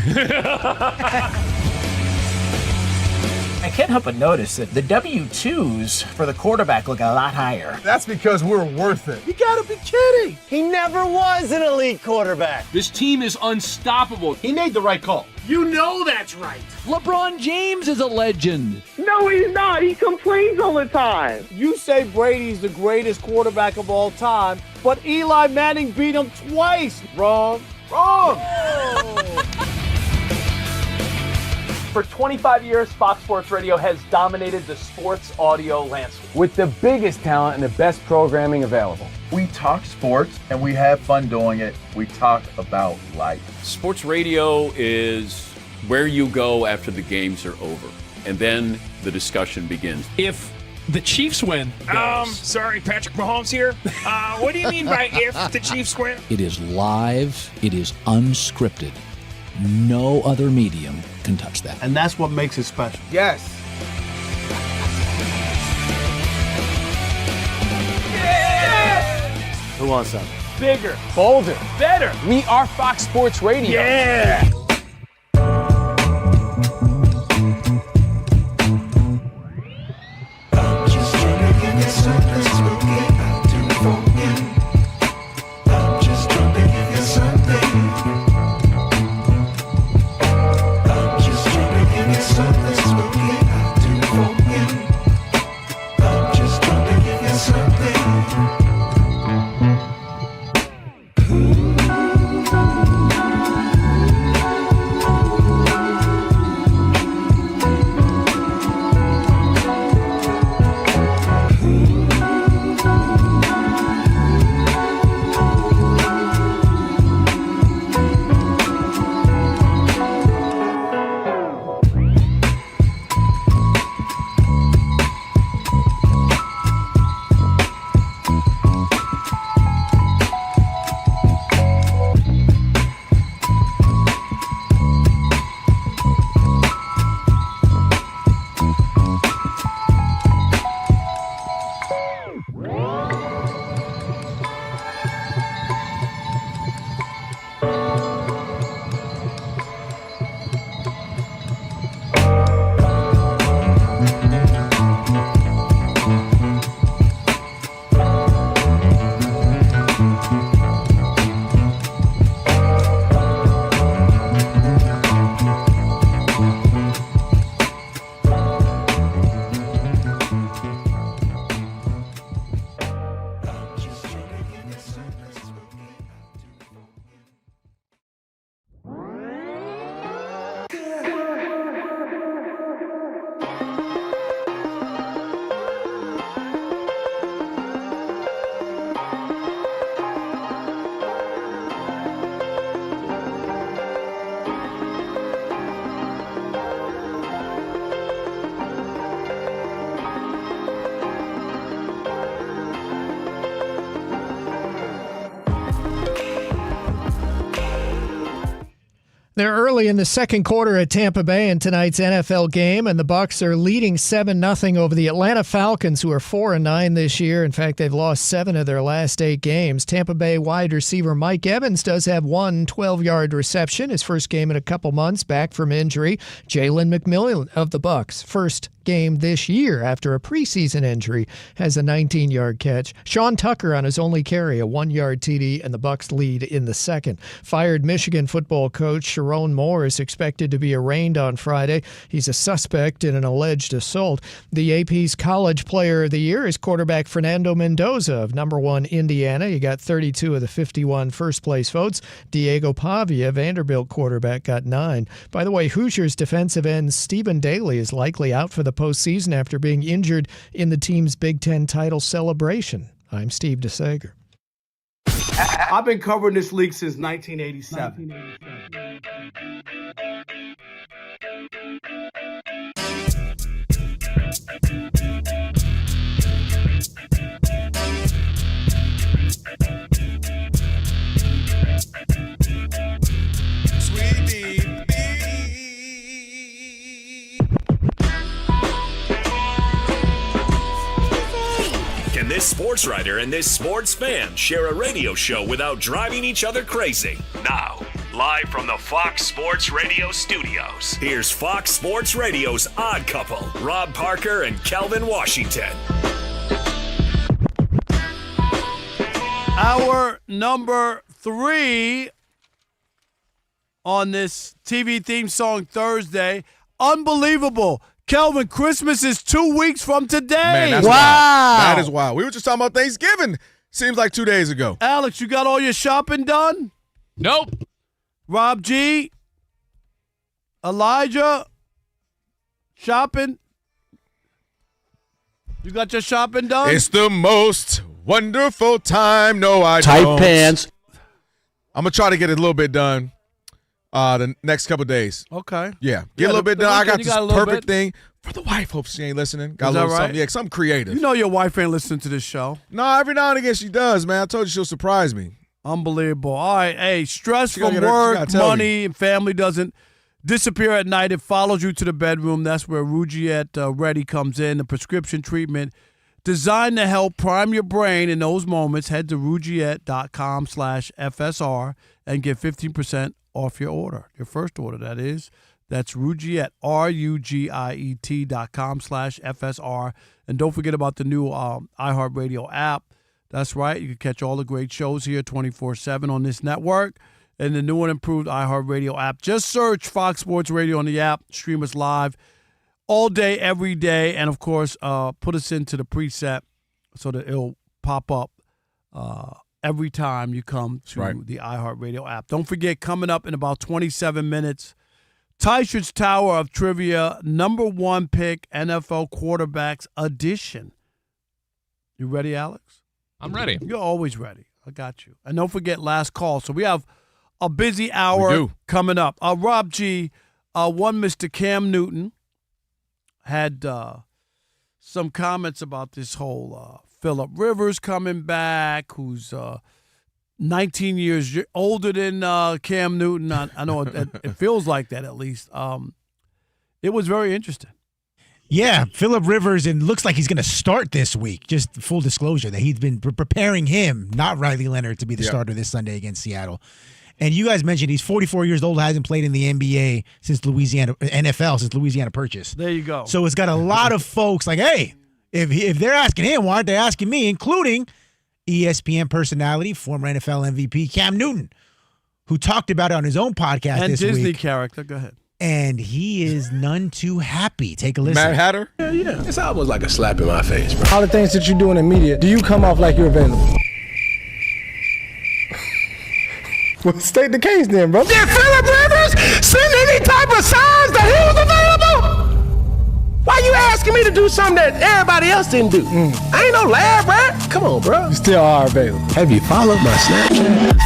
I can't help but notice that the W-2s for the quarterback look a lot higher. That's because we're worth it. You gotta be kidding. He never was an elite quarterback. This team is unstoppable. He made the right call. You know that's right. LeBron James is a legend. No, he's not. He complains all the time. You say Brady's the greatest quarterback of all time, but Eli Manning beat him twice. Wrong. For 25 years, Fox Sports Radio has dominated the sports audio landscape with the biggest talent and the best programming available. We talk sports, and we have fun doing it. We talk about life. Sports radio is where you go after the games are over, and then the discussion begins. If the Chiefs win. Sorry, Patrick Mahomes here. What do you mean by if the Chiefs win? It is live. It is unscripted. No other medium can touch that. And that's what makes it special. Yes. Who wants some? Bigger, bolder, better. We are Fox Sports Radio. Yeah. They're early in the second quarter at Tampa Bay in tonight's NFL game, and the Bucs are leading 7-0 over the Atlanta Falcons, who are 4-9 this year. In fact, they've lost 7 of their last 8 games. Tampa Bay wide receiver Mike Evans does have one 12-yard reception, his first game in a couple months, back from injury. Jalen McMillan of the Bucs, first game this year after a preseason injury, has a 19-yard catch. Sean Tucker on his only carry, a 1-yard TD, and the Bucs lead in the second. Fired Michigan football coach Sharon Moore is expected to be arraigned on Friday. He's a suspect in an alleged assault. The AP's College Player of the Year is quarterback Fernando Mendoza of number 1 Indiana. He got 32 of the 51 first-place votes. Diego Pavia, Vanderbilt quarterback, got 9. By the way, Hoosiers defensive end Stephen Daly is likely out for the postseason after being injured in the team's Big Ten title celebration. I'm Steve DeSager. I've been covering this league since 1987. Can this sports writer and this sports fan share a radio show without driving each other crazy? Now, live from the Fox Sports Radio studios, here's Fox Sports Radio's Odd Couple, Rob Parker and Kelvin Washington. Our number 3 on this TV theme song Thursday. Unbelievable. Kelvin, Christmas is 2 weeks from today. Man, that's wild. That is wild. We were just talking about Thanksgiving. Seems like 2 days ago. Alex, you got all your shopping done? Nope. Rob G, Elijah, shopping? You got your shopping done? It's the most wonderful time. No, I Tight don't. pants. I'm going to try to get it a little bit done the next couple of days. Okay. Yeah. Get a little bit done. I got this perfect thing for the wife. Hope she ain't listening. Got a little something. Yeah, something creative. You know your wife ain't listening to this show. No, every now and again she does, man. I told you she'll surprise me. Unbelievable. All right. Hey, stress from work, money, and family doesn't disappear at night. It follows you to the bedroom. That's where Rugiette Ready comes in, the prescription treatment designed to help prime your brain in those moments. Head to Rugiette.com/FSR and get 15% off your order. Your first order, that is. That's Rugiette, RUGIET.com/FSR. And don't forget about the new iHeartRadio app. That's right. You can catch all the great shows here 24/7 on this network. And the new and improved iHeartRadio app. Just search Fox Sports Radio on the app. Stream us live all day, every day. And, of course, put us into the preset so that it'll pop up every time you come to the iHeartRadio app. Don't forget, coming up in about 27 minutes, Teichert's Tower of Trivia, number 1 pick, NFL quarterbacks edition. You ready, Alex? I'm ready. You're always ready. I got you. And don't forget last call. So we have a busy hour coming up. Rob G, one Mr. Cam Newton had some comments about this whole Phillip Rivers coming back, who's 19 years older than Cam Newton. I know it feels like that at least. It was very interesting. Yeah, Phillip Rivers, and looks like he's going to start this week. Just full disclosure that he's been preparing him, not Riley Leonard, to be the starter this Sunday against Seattle. And you guys mentioned he's 44 years old, hasn't played in the NBA since NFL since Louisiana Purchase. There you go. So it's got a lot of folks like, hey, if they're asking him, why aren't they asking me? Including ESPN personality, former NFL MVP Cam Newton, who talked about it on his own podcast and this week. And Disney character. Go ahead. And he is none too happy. Take a listen. Mad Hatter? Yeah. It's almost like a slap in my face, bro. All the things that you do in the media, do you come off like you're available? Well, state the case then, bro. Did Phillip Rivers send any type of signs that he was available? Why you asking me to do something that everybody else didn't do? I ain't no lab rat. Come on, bro. You still are available. Have you followed my Snapchat?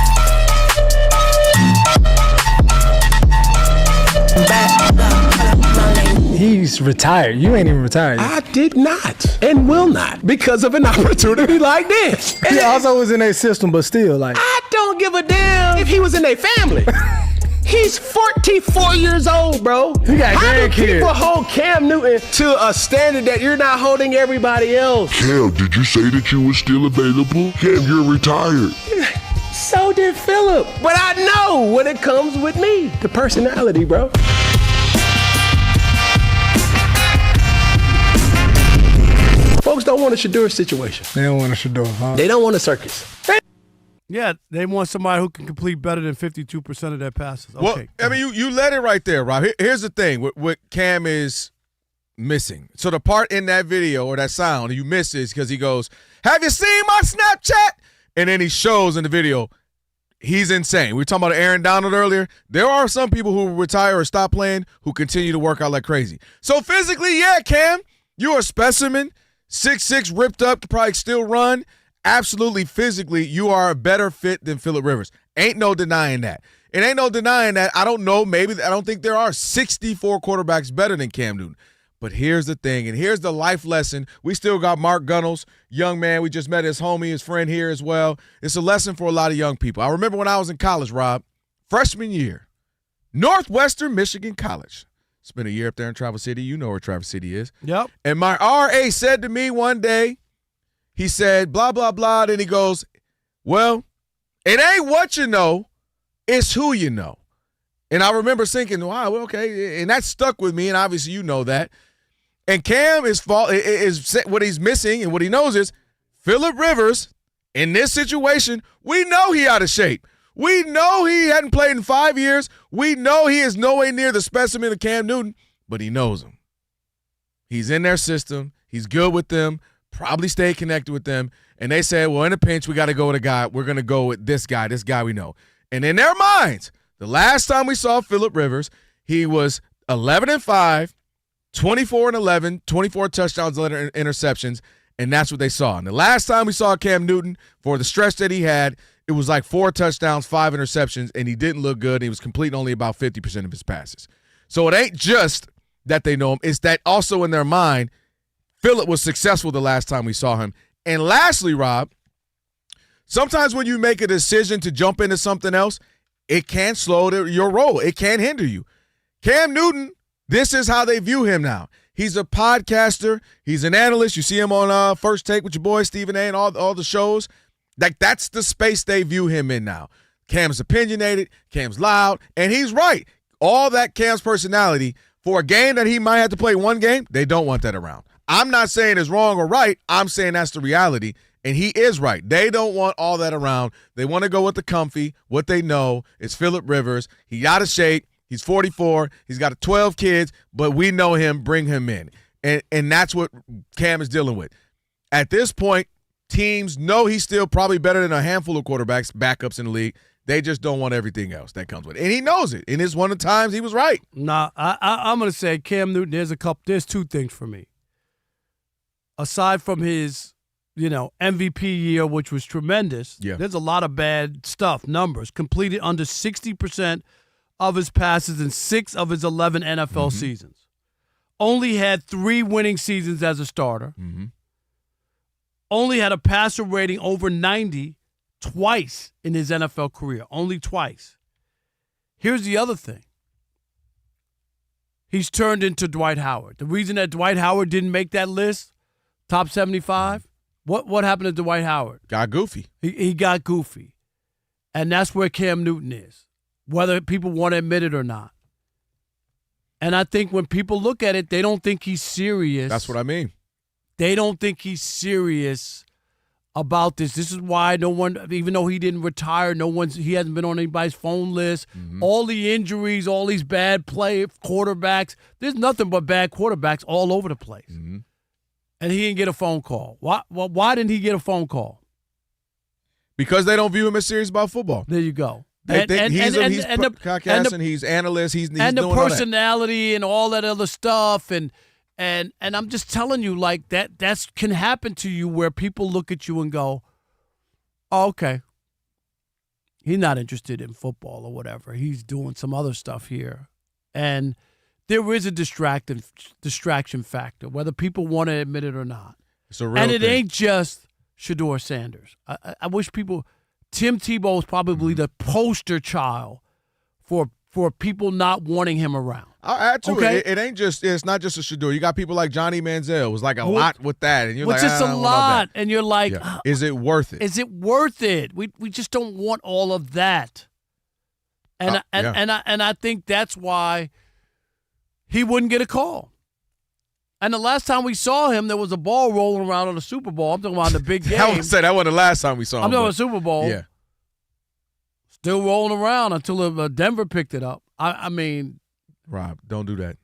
He's retired. You ain't even retired. I did not and will not because of an opportunity like this. He also was in their system, but still, like. I don't give a damn if he was in their family. He's 44 years old, bro. He got grandkids. How do people hold Cam Newton to a standard that you're not holding everybody else? Cam, did you say that you were still available? Cam, you're retired. So did Phillip. But I know when it comes with me, the personality, bro. don't want a Shador situation. They don't want a Shador, huh? They don't want a circus. Yeah, they want somebody who can complete better than 52% of their passes. Okay. Well, I mean, you let it right there, Rob. Here's the thing. What Cam is missing. So the part in that video or that sound you miss is because he goes, "Have you seen my Snapchat?" And then he shows in the video, he's insane. We were talking about Aaron Donald earlier. There are some people who retire or stop playing who continue to work out like crazy. So physically, yeah, Cam, you're a specimen. 6'6", ripped up, could probably still run. Absolutely, physically, you are a better fit than Phillip Rivers. Ain't no denying that. It ain't no denying that. I don't know. Maybe I don't think there are 64 quarterbacks better than Cam Newton. But here's the thing, and here's the life lesson. We still got Mark Gunnels, young man. We just met his homie, his friend here as well. It's a lesson for a lot of young people. I remember when I was in college, Rob, freshman year, Northwestern Michigan College. Spent a year up there in Traverse City. You know where Traverse City is. Yep. And my RA said to me one day, he said, blah, blah, blah. Then he goes, well, it ain't what you know, it's who you know. And I remember thinking, wow, well, okay. And that stuck with me, and obviously you know that. And Cam is what he's missing and what he knows is Phillip Rivers, in this situation, we know he out of shape. We know he hadn't played in 5 years. We know he is nowhere near the specimen of Cam Newton, but he knows him. He's in their system. He's good with them. Probably stay connected with them. And they said, well, in a pinch, we got to go with a guy. We're going to go with this guy we know. And in their minds, the last time we saw Phillip Rivers, he was 11-5, 24-11, 24 touchdowns, 11 interceptions, and that's what they saw. And the last time we saw Cam Newton, for the stretch that he had, it was like 4 touchdowns, 5 interceptions, and he didn't look good. He was completing only about 50% of his passes. So it ain't just that they know him. It's that also in their mind, Phillip was successful the last time we saw him. And lastly, Rob, sometimes when you make a decision to jump into something else, it can slow your roll. It can hinder you. Cam Newton, this is how they view him now. He's a podcaster. He's an analyst. You see him on First Take with your boy Stephen A. and all the shows. Like, that's the space they view him in now. Cam's opinionated. Cam's loud. And he's right. All that Cam's personality, for a game that he might have to play one game, they don't want that around. I'm not saying it's wrong or right. I'm saying that's the reality, and he is right. They don't want all that around. They want to go with the comfy, what they know. It's Phillip Rivers. He out of shape. He's 44. He's got 12 kids, but we know him. Bring him in. And that's what Cam is dealing with. At this point, teams know he's still probably better than a handful of quarterbacks, backups in the league. They just don't want everything else that comes with it. And he knows it. And it's one of the times he was right. Nah, I'm going to say Cam Newton, there's 2 things for me. Aside from his, MVP year, which was tremendous, there's a lot of bad stuff, numbers. Completed under 60% of his passes in 6 of his 11 NFL seasons. Only had 3 winning seasons as a starter. Only had a passer rating over 90 twice in his NFL career. Only twice. Here's the other thing. He's turned into Dwight Howard. The reason that Dwight Howard didn't make that list, top 75, what happened to Dwight Howard? Got goofy. He got goofy. And that's where Cam Newton is, whether people want to admit it or not. And I think when people look at it, they don't think he's serious. That's what I mean. They don't think he's serious about this. This is why no one, even though he didn't retire, he hasn't been on anybody's phone list. All the injuries, all these bad quarterbacks. There's nothing but bad quarterbacks all over the place. And he didn't get a phone call. Why didn't he get a phone call? Because they don't view him as serious about football. There you go. He's podcasting, he's analyst, he's and the doing personality and all that other stuff, and I'm just telling you, like that can happen to you where people look at you and go, oh, okay, he's not interested in football or whatever. He's doing some other stuff here, and there is a distraction factor, whether people want to admit it or not. It's a real and it thing. ain't just Shedeur Sanders. I wish people. Tim Tebow is probably the poster child for people not wanting him around. I'll add to it. It's not just a Shedeur. You got people like Johnny Manziel. It was like a lot with that. And you're like, it's a lot. And you're like, is it worth it? Is it worth it? We just don't want all of that. And I think that's why he wouldn't get a call. And the last time we saw him, there was a ball rolling around on the Super Bowl. I'm talking about the big game. I would say that wasn't the last time we saw him. I'm talking about Super Bowl. Yeah. Still rolling around until Denver picked it up. I mean. Rob, don't do that.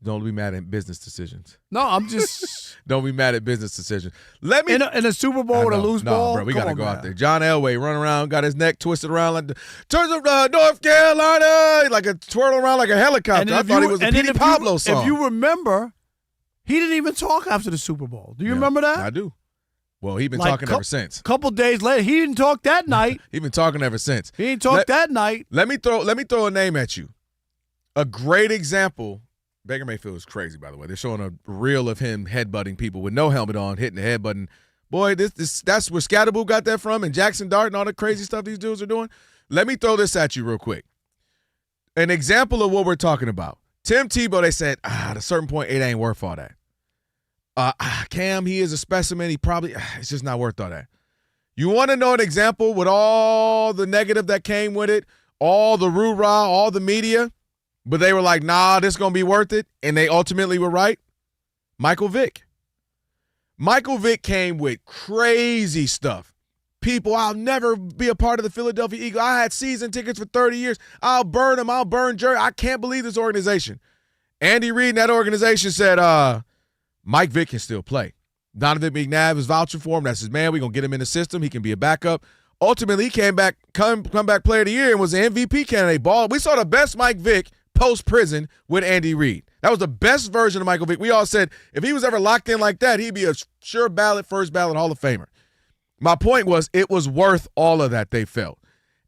Don't be mad at business decisions. No, I'm just. Don't be mad at business decisions. Let me in a Super Bowl with a loose ball. Bro, we gotta go out there. John Elway run around, got his neck twisted around like turns of North Carolina, like a twirl around like a helicopter. I thought he was a Petey Pablo song. If you remember, he didn't even talk after the Super Bowl. Do you remember that? I do. Well, he's been talking ever since. Couple days later, he didn't talk that night. He's been talking ever since. He didn't talk that night. Let me throw a name at you. A great example. Baker Mayfield is crazy, by the way. They're showing a reel of him headbutting people with no helmet on, hitting the head button. Boy, that's where Scatterboo got that from, and Jackson Dart and all the crazy stuff these dudes are doing. Let me throw this at you real quick. An example of what we're talking about. Tim Tebow, they said, at a certain point, it ain't worth all that. Cam, he is a specimen. He probably, it's just not worth all that. You want to know an example with all the negative that came with it, all the roo-rah, all the media? But they were like, nah, this is going to be worth it. And they ultimately were right. Michael Vick. Michael Vick came with crazy stuff. People, I'll never be a part of the Philadelphia Eagles. I had season tickets for 30 years. I'll burn them. I'll burn Jerry. I can't believe this organization. Andy Reid and that organization said, Mike Vick can still play. Donovan McNabb is vouching for him. That's his man. We're going to get him in the system. He can be a backup. Ultimately, he came back, come back player of the year and was an MVP candidate. Ball. We saw the best Mike Vick post-prison with Andy Reid. That was the best version of Michael Vick. We all said if he was ever locked in like that, he'd be a sure ballot, first ballot Hall of Famer. My point was it was worth all of that they felt.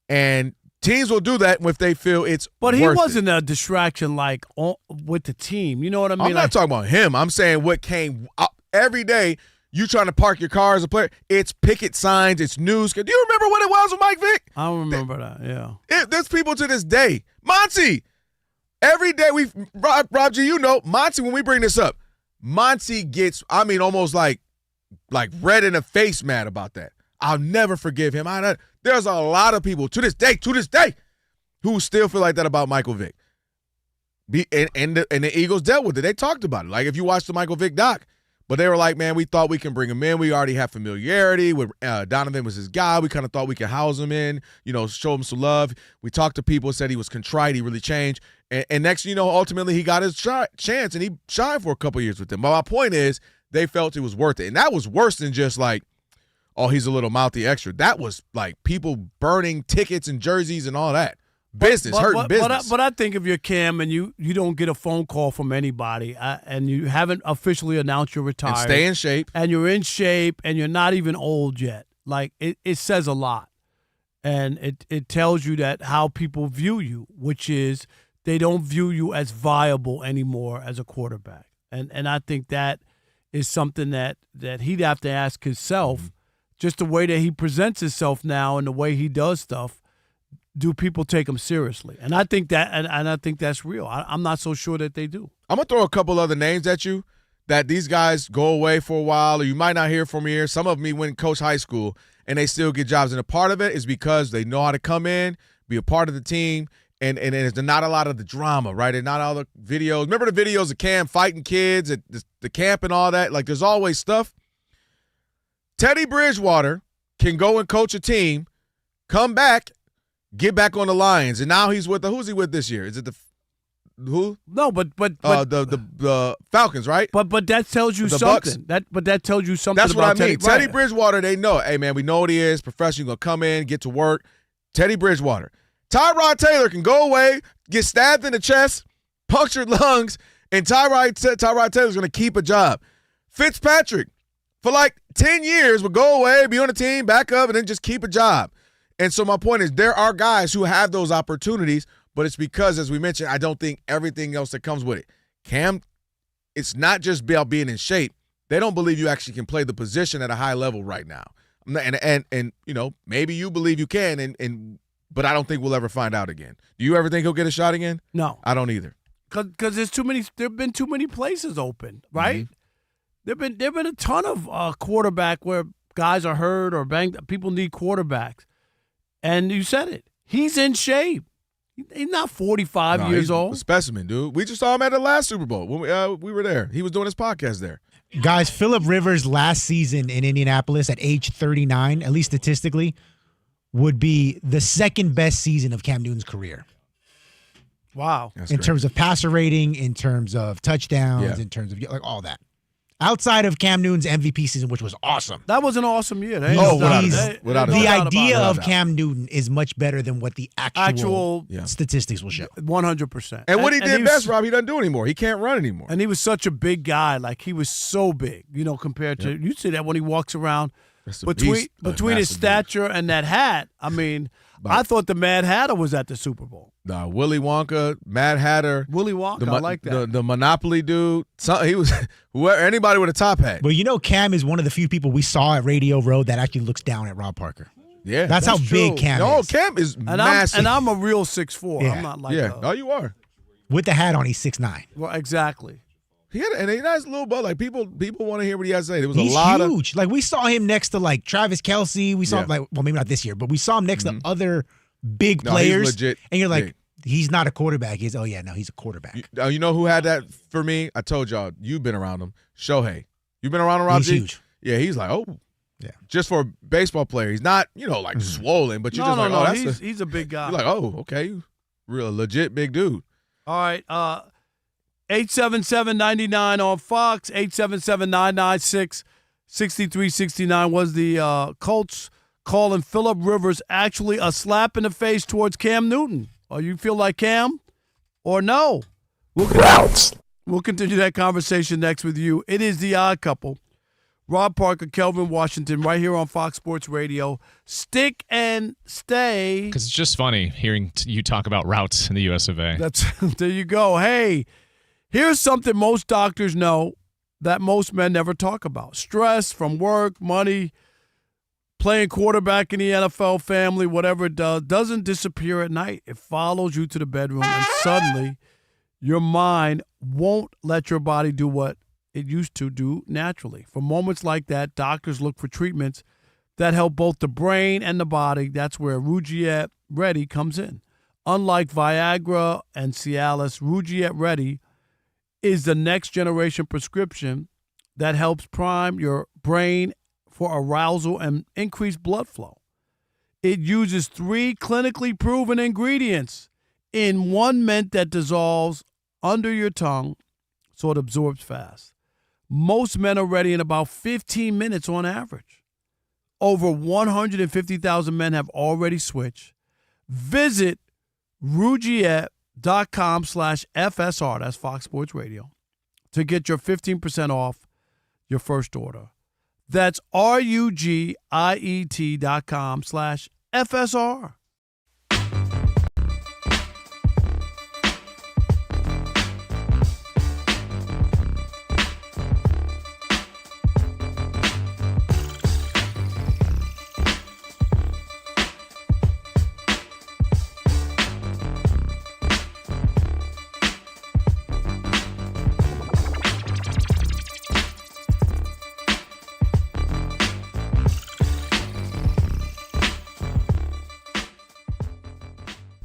And teams will do that if they feel it's But worth he wasn't a distraction like with the team. You know what I mean? I'm not talking about him. I'm saying what came up every day. You trying to park your car as a player. It's picket signs. It's news. Do you remember what it was with Mike Vick? I don't remember that, yeah. There's people to this day. Monty. Every day Rob G, you know, Monty, when we bring this up, Monty gets, almost like red in the face mad about that. I'll never forgive him. There's a lot of people to this day, who still feel like that about Michael Vick. And the Eagles dealt with it. They talked about it. Like if you watch the Michael Vick doc, but they were like, man, we thought we can bring him in. We already have familiarity with Donovan was his guy. We kind of thought we could house him in, show him some love. We talked to people, said he was contrite. He really changed. And next, ultimately he got his chance, and he shined for a couple years with them. But my point is they felt it was worth it. And that was worse than just like, oh, he's a little mouthy extra. That was like people burning tickets and jerseys and all that. Business, hurting business. But I think if you're Cam and you don't get a phone call from anybody and you haven't officially announced you're retired. And stay in shape. And you're in shape and you're not even old yet. Like, it says a lot. And it tells you that how people view you, which is they don't view you as viable anymore as a quarterback. And I think that is something that he'd have to ask himself, just the way that he presents himself now and the way he does stuff. Do people take him seriously? And I think that, and I think that's real. I'm not so sure that they do. I'm gonna throw a couple other names at you that these guys go away for a while, or you might not hear from here. Some of them even coach high school, and they still get jobs. And a part of it is because they know how to come in, be a part of the team, and there's not a lot of the drama, right? And not all the videos. Remember the videos of Cam fighting kids at the camp and all that? Like, there's always stuff. Teddy Bridgewater can go and coach a team, come back, get back on the Lions, and now he's with who's he with this year? Is it who? No, but the Falcons, right? But that tells you something. That tells you something. That's about what I mean. Teddy Bridgewater, they know. Hey man, we know what he is. Professional, gonna come in, get to work. Teddy Bridgewater. Tyrod Taylor can go away, get stabbed in the chest, punctured lungs, and Tyrod Taylor's gonna keep a job. Fitzpatrick, for like 10 years, would go away, be on the team, back up, and then just keep a job. And so my point is there are guys who have those opportunities, but it's because, as we mentioned, I don't think everything else that comes with it. Cam, it's not just about being in shape. They don't believe you actually can play the position at a high level right now. And maybe you believe you can, but I don't think we'll ever find out again. Do you ever think he'll get a shot again? No. I don't either. Because there've been too many places open, right? Mm-hmm. There've been a ton of quarterback where guys are hurt or banged. People need quarterbacks. And you said it. He's in shape. He's not 45 No, years he's old. a specimen, dude. We just saw him at the last Super Bowl when we were there. He was doing his podcast there. Guys, Phillip Rivers' last season in Indianapolis at age 39, at least statistically, would be the second best season of Cam Newton's career. Wow. In terms of passer rating, in terms of touchdowns, in terms of like all that. Outside of Cam Newton's MVP season, which was awesome. That was an awesome year. Without the idea of Cam Newton is much better than what the actual statistics will show. 100%. And what he did best, Rob, he doesn't do anymore. He can't run anymore. And he was such a big guy. Like, he was so big, compared to, you see that when he walks around between his stature and that hat. I mean, I thought the Mad Hatter was at the Super Bowl. Nah, Willy Wonka, Mad Hatter. Willy Wonka, I like that. The Monopoly dude. He was anybody with a top hat. Well, Cam is one of the few people we saw at Radio Road that actually looks down at Rob Parker. Yeah, that's how big Cam is. Cam is massive. I'm a real 6'4". Yeah. I'm not like Oh, you are. With the hat on, he's 6'9". Well, exactly. He has a little butt. Like people want to hear what he has to say. There was He's a lot huge. Like we saw him next to like Travis Kelce. We saw him maybe not this year, but we saw him next to other big players. He's legit and you're like, big. He's not a quarterback. He's he's a quarterback. You know who had that for me? I told y'all, you've been around him. Shohei. You've been around him, Rob He's G? huge. Yeah, he's like, just for a baseball player. He's not, like swollen, but you're he's a big guy. You're like, okay, real legit big dude. All right, 877-99 on Fox, 877-996-6369 was the Colts calling Phillip Rivers actually a slap in the face towards Cam Newton. Or you feel like Cam or no? We'll continue that conversation next with you. It is The Odd Couple. Rob Parker, Kelvin Washington, right here on Fox Sports Radio. Stick and stay. Because it's just funny hearing you talk about routes in the US of A. There you go. Hey, here's something most doctors know that most men never talk about. Stress from work, money, playing quarterback in the NFL, family, whatever it doesn't disappear at night. It follows you to the bedroom, and suddenly your mind won't let your body do what it used to do naturally. For moments like that, doctors look for treatments that help both the brain and the body. That's where Rugiet Ready comes in. Unlike Viagra and Cialis, Rugiet Ready is the next generation prescription that helps prime your brain for arousal and increased blood flow. It uses 3 clinically proven ingredients in one mint that dissolves under your tongue so it absorbs fast. Most men are ready in about 15 minutes on average. Over 150,000 men have already switched. Visit Rugiet.com/FSR, that's Fox Sports Radio, to get your 15% off your first order. That's RUGIET.com/FSR.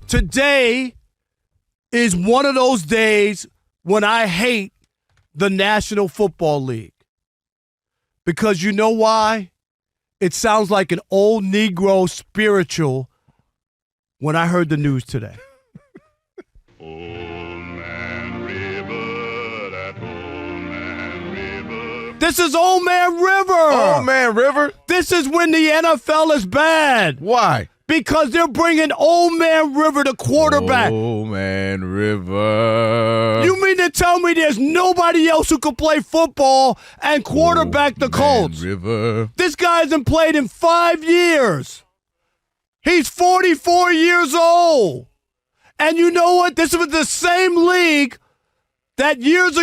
Today is one of those days when I hate the National Football League. Because you know why? It sounds like an old Negro spiritual when I heard the news today. This is Old Man River. Old Man River? This is when the NFL is bad. Why? Because they're bringing Old Man River to quarterback. Old Man River. You mean to tell me there's nobody else who can play football and quarterback the Colts? River. This guy hasn't played in 5 years. He's 44 years old. And you know what? This was the same league that 5 years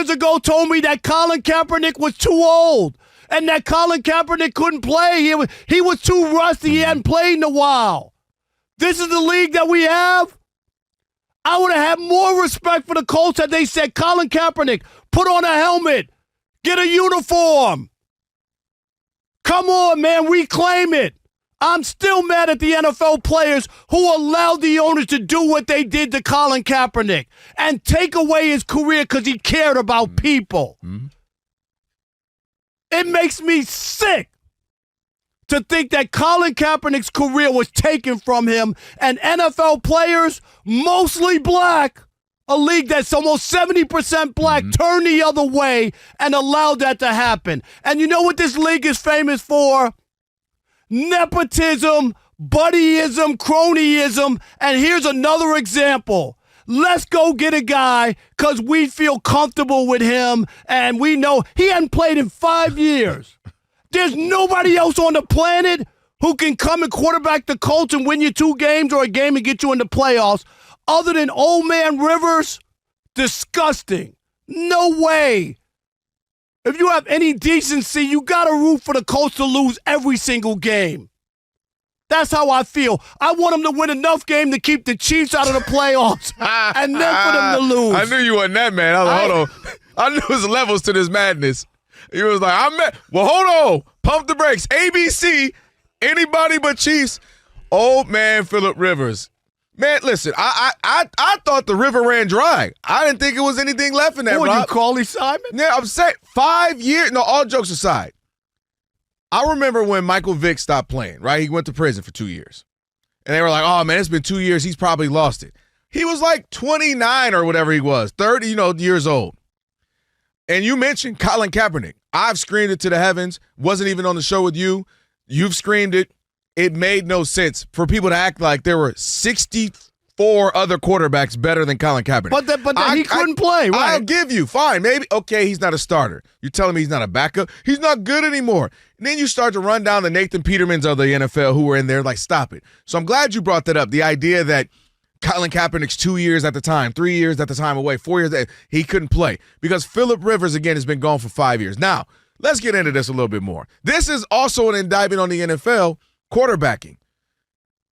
ago, told me that Colin Kaepernick was too old. And that Colin Kaepernick couldn't play. He was too rusty. He hadn't played in a while. This is the league that we have. I would have had more respect for the Colts had they said, Colin Kaepernick, put on a helmet. Get a uniform. Come on, man. Reclaim it. I'm still mad at the NFL players who allowed the owners to do what they did to Colin Kaepernick and take away his career because he cared about people. It makes me sick to think that Colin Kaepernick's career was taken from him and NFL players, mostly black, a league that's almost 70% black, turned the other way and allowed that to happen. And you know what this league is famous for? Nepotism, buddyism, cronyism. And here's another example. Let's go get a guy because we feel comfortable with him and we know he hadn't played in 5 years. There's nobody else on the planet who can come and quarterback the Colts and win you 2 games or a game and get you in the playoffs other than old man Rivers. Disgusting. No way. If you have any decency, you got to root for the Colts to lose every single game. That's how I feel. I want them to win enough game to keep the Chiefs out of the playoffs and then for them to lose. I knew you wasn't that, man. I was like, hold on. I knew there was levels to this madness. He was like, well, hold on. Pump the brakes. ABC, anybody but Chiefs. Old man Phillip Rivers. Man, listen, I thought the river ran dry. I didn't think it was anything left in that, What, Rob. you Carly Simon? Yeah, I'm saying 5 years. No, all jokes aside. I remember when Michael Vick stopped playing, right? He went to prison for 2 years. And they were like, oh, man, it's been 2 years. He's probably lost it. He was like 29 or whatever he was, 30, years old. And you mentioned Colin Kaepernick. I've screamed it to the heavens. Wasn't even on the show with you. You've screamed it. It made no sense for people to act like there were 64 other quarterbacks better than Colin Kaepernick. But he couldn't play, right? I'll give you. Fine. Maybe. Okay, he's not a starter. You're telling me he's not a backup? He's not good anymore. And then you start to run down the Nathan Petermans of the NFL who were in there like, stop it. So I'm glad you brought that up. The idea that Colin Kaepernick's 2 years at the time, 3 years at the time away, 4 years, he couldn't play. Because Phillip Rivers, again, has been gone for 5 years. Now, let's get into this a little bit more. This is also an indictment on the NFL quarterbacking.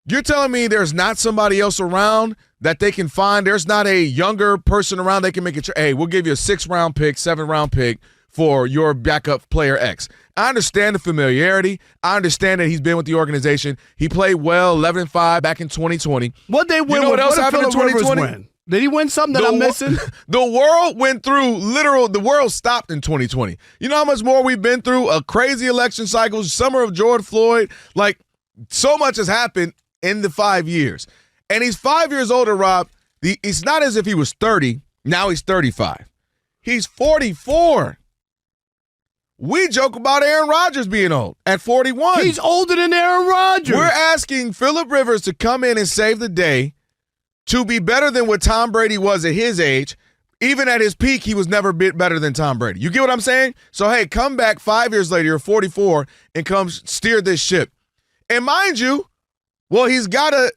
You're telling me there's not somebody else around that they can find? There's not a younger person around they can make it. Hey, we'll give you a 6th-round pick, 7th-round pick for your backup player X. I understand the familiarity. I understand that he's been with the organization. He played well, 11-5 back in 2020. What they win? You know what else happened in 2020? Win? Did he win something that I'm missing? The world went through the world stopped in 2020. You know how much more we've been through? A crazy election cycle, summer of George Floyd. Like, so much has happened in the 5 years. And he's 5 years older, Rob. It's not as if he was 30. Now he's 35. He's 44. We joke about Aaron Rodgers being old at 41. He's older than Aaron Rodgers. We're asking Phillip Rivers to come in and save the day, to be better than what Tom Brady was at his age. Even at his peak, he was never better than Tom Brady. You get what I'm saying? So, hey, come back 5 years later, you're 44, and come steer this ship. And mind you, well, he's got to,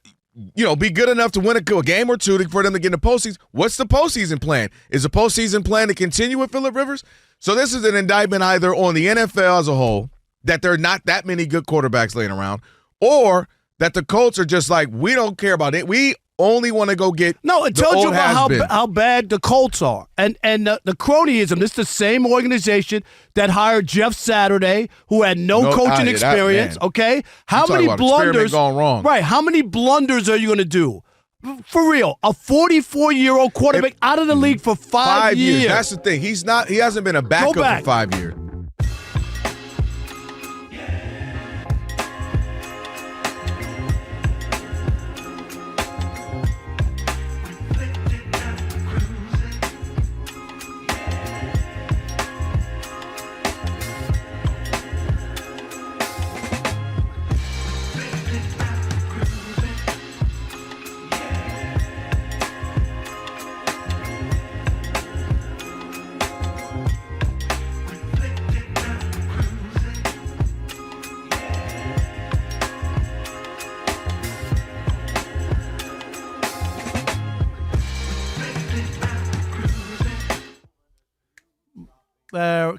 be good enough to win a game or two for them to get in the postseason. What's the postseason plan? Is the postseason plan to continue with Phillip Rivers? So this is an indictment either on the NFL as a whole, that there are not that many good quarterbacks laying around, or that the Colts are just like, we don't care about it. We only want to go get No, it tells you about how bad the Colts are. And the cronyism, this is the same organization that hired Jeff Saturday, who had no coaching experience, okay? How many blunders gone wrong. Right, how many blunders are you going to do? For real, a 44-year-old quarterback out of the league for 5 years. That's the thing. He hasn't been a backup for 5 years.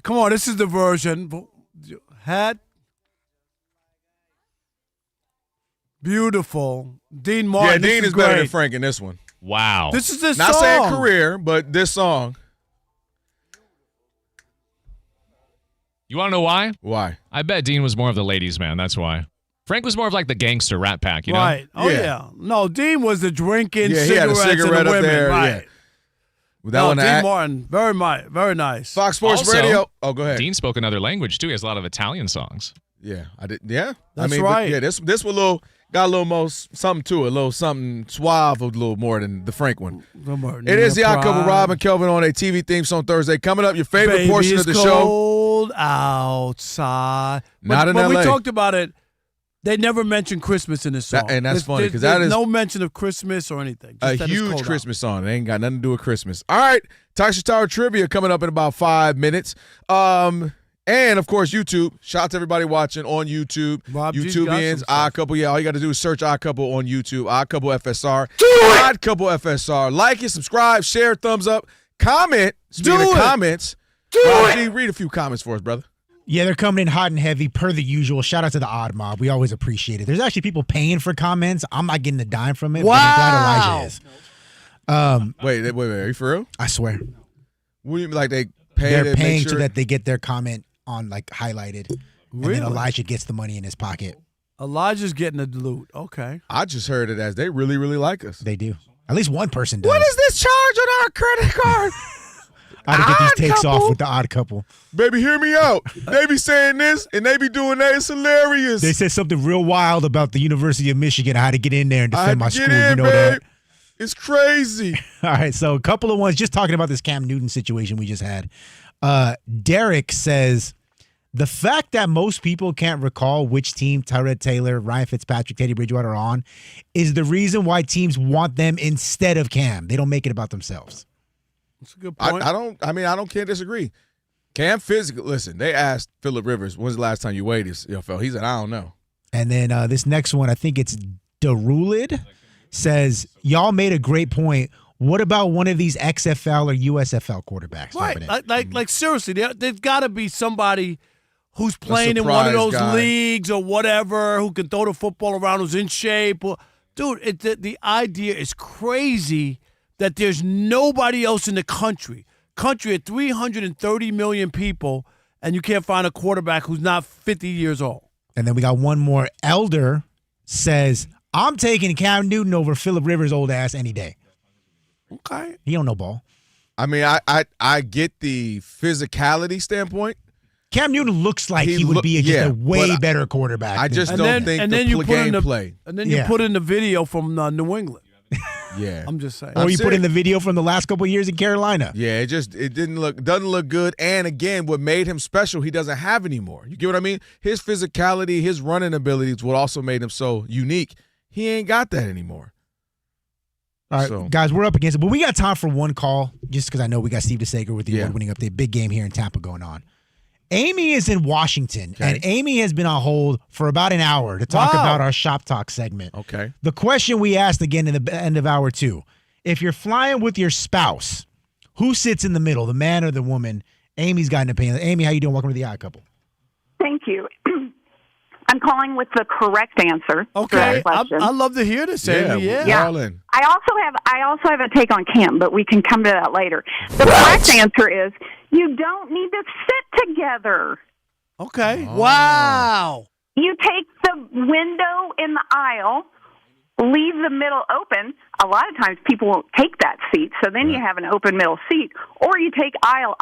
Come on, this is the version. Hat. Beautiful. Dean Martin. Yeah, Dean is better than Frank in this one. Wow. This is the song. Not saying career, but this song. You want to know why? Why? I bet Dean was more of the ladies' man. That's why. Frank was more of like the gangster Rat Pack, you know? Right. Oh, yeah. No, Dean was the drinking, Yeah, he had a cigarettes, cigarette and the up women. there. Right. Yeah. No, Dean Martin, very nice. Fox Sports Also, Radio. Oh, go ahead. Dean spoke another language, too. He has a lot of Italian songs. Yeah, I did. Yeah, That's I mean, right. Yeah, this was got a little more something to it, a little something suave, a little more than the Frank one. It is the Odd Couple, Rob and Kelvin on a TV theme song Thursday. Coming up, your favorite Baby, portion of the it's show. Cold outside. Not in but LA. we talked about it. They never mentioned Christmas in this song, And that's funny because there's that is no mention of Christmas or anything. a Just that it's huge cold Christmas song. It ain't got nothing to do with Christmas. All right, Teichert Tower trivia coming up in about 5 minutes. And of course, YouTube. Shout out to everybody watching on YouTube. Rob G's YouTubians, got some Odd Couple. Yeah, all you got to do is search Odd Couple on YouTube. Odd Couple FSR. Odd Couple FSR. Like it, subscribe, share, thumbs up, comment. Speaking of comments, Rob G, read a few comments for us, brother. Yeah, they're coming in hot and heavy per the usual. Shout out to the Odd Mob. We always appreciate it. There's actually people paying for comments. I'm not getting a dime from it. Wow. But I'm glad Elijah is. Wait. Are you for real? I swear. What do you mean, like they pay? They're paying make sure? so that they get their comment on like highlighted. Really? And then Elijah gets the money in his pocket. Elijah's getting the loot. Okay. I just heard it as they really, really like us. They do. At least one person does. What is this charge on our credit card? I had to get these takes Couple? off with the Odd Couple. Baby, hear me out. They be saying this and they be doing that. It's hilarious. They said something real wild about the University of Michigan. I had to get in there and I defend my had to school. get in, You know babe. that. It's crazy. All right, so a couple of ones just talking about this Cam Newton situation we just had. Derek says, the fact that most people can't recall which team Tyrod Taylor, Ryan Fitzpatrick, Teddy Bridgewater are on is the reason why teams want them instead of Cam. They don't make it about themselves. That's a good point. I can't disagree. Cam physically, listen, they asked Phillip Rivers, when's the last time you weighed this? He said, I don't know. And then this next one, I think it's Derulid, says, y'all made a great point. What about one of these XFL or USFL quarterbacks? Right. Like seriously, there's got to be somebody who's playing in one of surprise those guy. leagues or whatever, who can throw the football around, who's in shape. Dude, the idea is crazy that there's nobody else in the country at 330 million people, and you can't find a quarterback who's not 50 years old. And then we got one more. Elder says, I'm taking Cam Newton over Phillip Rivers' old ass any day. Okay. He don't know ball. I mean, I get the physicality standpoint. Cam Newton looks like he would be just a way better quarterback. I just don't think the gameplay. And then you put in the video from New England. Yeah. I'm just saying. Or you put in the video from the last couple of years in Carolina. Yeah, it doesn't look good. And again, what made him special, he doesn't have anymore. You get what I mean? His physicality, his running abilities, what also made him so unique. He ain't got that anymore. All right, guys, we're up against it, but we got time for one call, just because I know we got Steve DeSager with the award-winning update. Big game here in Tampa going on. Amy is in Washington, and Amy has been on hold for about an hour to talk about our Shop Talk segment. Okay. The question we asked again in the end of hour 2, if you're flying with your spouse, who sits in the middle, the man or the woman? Amy's got an opinion. Amy, how you doing? Welcome to the Odd Couple. Thank you. I'm calling with the correct answer. Okay, I love to hear this, Amy. Yeah. I also have a take on Cam, but we can come to that later. The correct answer is you don't need to sit together. Okay. Oh. Wow. You take the window in the aisle, leave the middle open. A lot of times people won't take that seat, so then you have an open middle seat. Or you take aisle,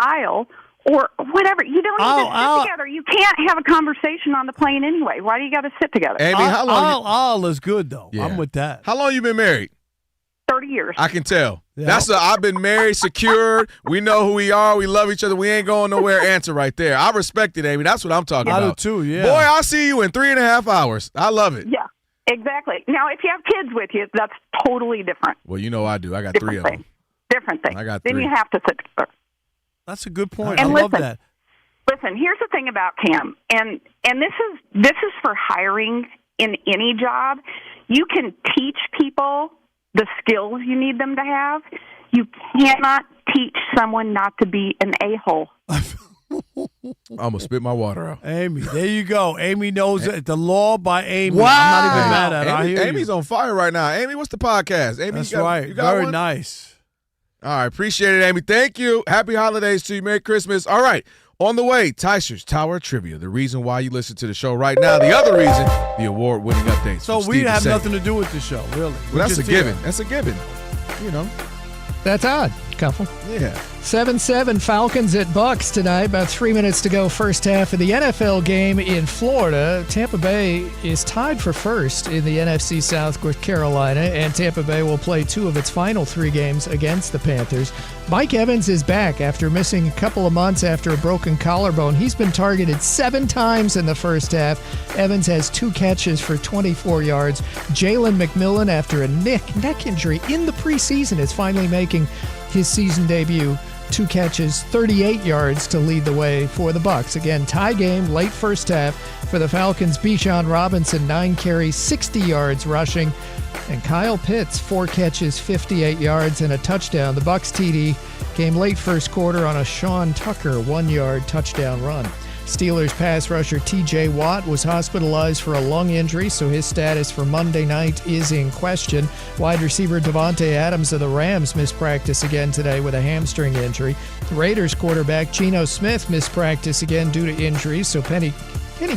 or whatever. You don't need to sit together. You can't have a conversation on the plane anyway. Why do you got to sit together? Amy, how long? Aisle is good, though. Yeah. I'm with that. How long you been married? 30 years. I can tell. Yeah. I've been married, secured. We know who we are. We love each other. We ain't going nowhere. Answer right there. I respect it, Amy. That's what I'm talking about. I do too, yeah. Boy, I'll see you in 3.5 hours. I love it. Yeah, exactly. Now, if you have kids with you, that's totally different. Well, you know I do. I got different 3 of them. Different thing. I got 3. Then you have to sit together. That's a good point. And I love that. Listen, here's the thing about Cam, and this is for hiring in any job. You can teach people the skills you need them to have. You cannot teach someone not to be an a-hole. I'm going to spit my water out. Amy, there you go. Amy knows it. The law by Amy. Wow. I'm not even mad at her. Amy's on fire right now. Amy, what's the podcast? Amy, that's right. You got Very one? Nice. All right. Appreciate it, Amy. Thank you. Happy holidays to you. Merry Christmas. All right. On the way, Teichert's Tower of Trivia. The reason why you listen to the show right now. The other reason, the award-winning updates. So we have nothing to do with the show, really. Well, that's a given. That's a given. You know. That's odd. Couple. Yeah. 7-7 Falcons at Bucks tonight. About 3 minutes to go first half of the NFL game in Florida. Tampa Bay is tied for first in the NFC South with Carolina, and Tampa Bay will play 2 of its final 3 games against the Panthers. Mike Evans is back after missing a couple of months after a broken collarbone. He's been targeted 7 times in the first half. Evans has 2 catches for 24 yards. Jalen McMillan, after a neck injury in the preseason, is finally making his season debut. 2 catches, 38 yards to lead the way for the Bucs. Again, tie game, late first half for the Falcons. Bijan Robinson, 9 carries, 60 yards rushing. And Kyle Pitts, 4 catches, 58 yards, and a touchdown. The Bucs TD came late first quarter on a Sean Tucker 1-yard touchdown run. Steelers pass rusher T.J. Watt was hospitalized for a lung injury, so his status for Monday night is in question. Wide receiver Devontae Adams of the Rams missed practice again today with a hamstring injury. The Raiders quarterback Geno Smith missed practice again due to injuries, so Kenny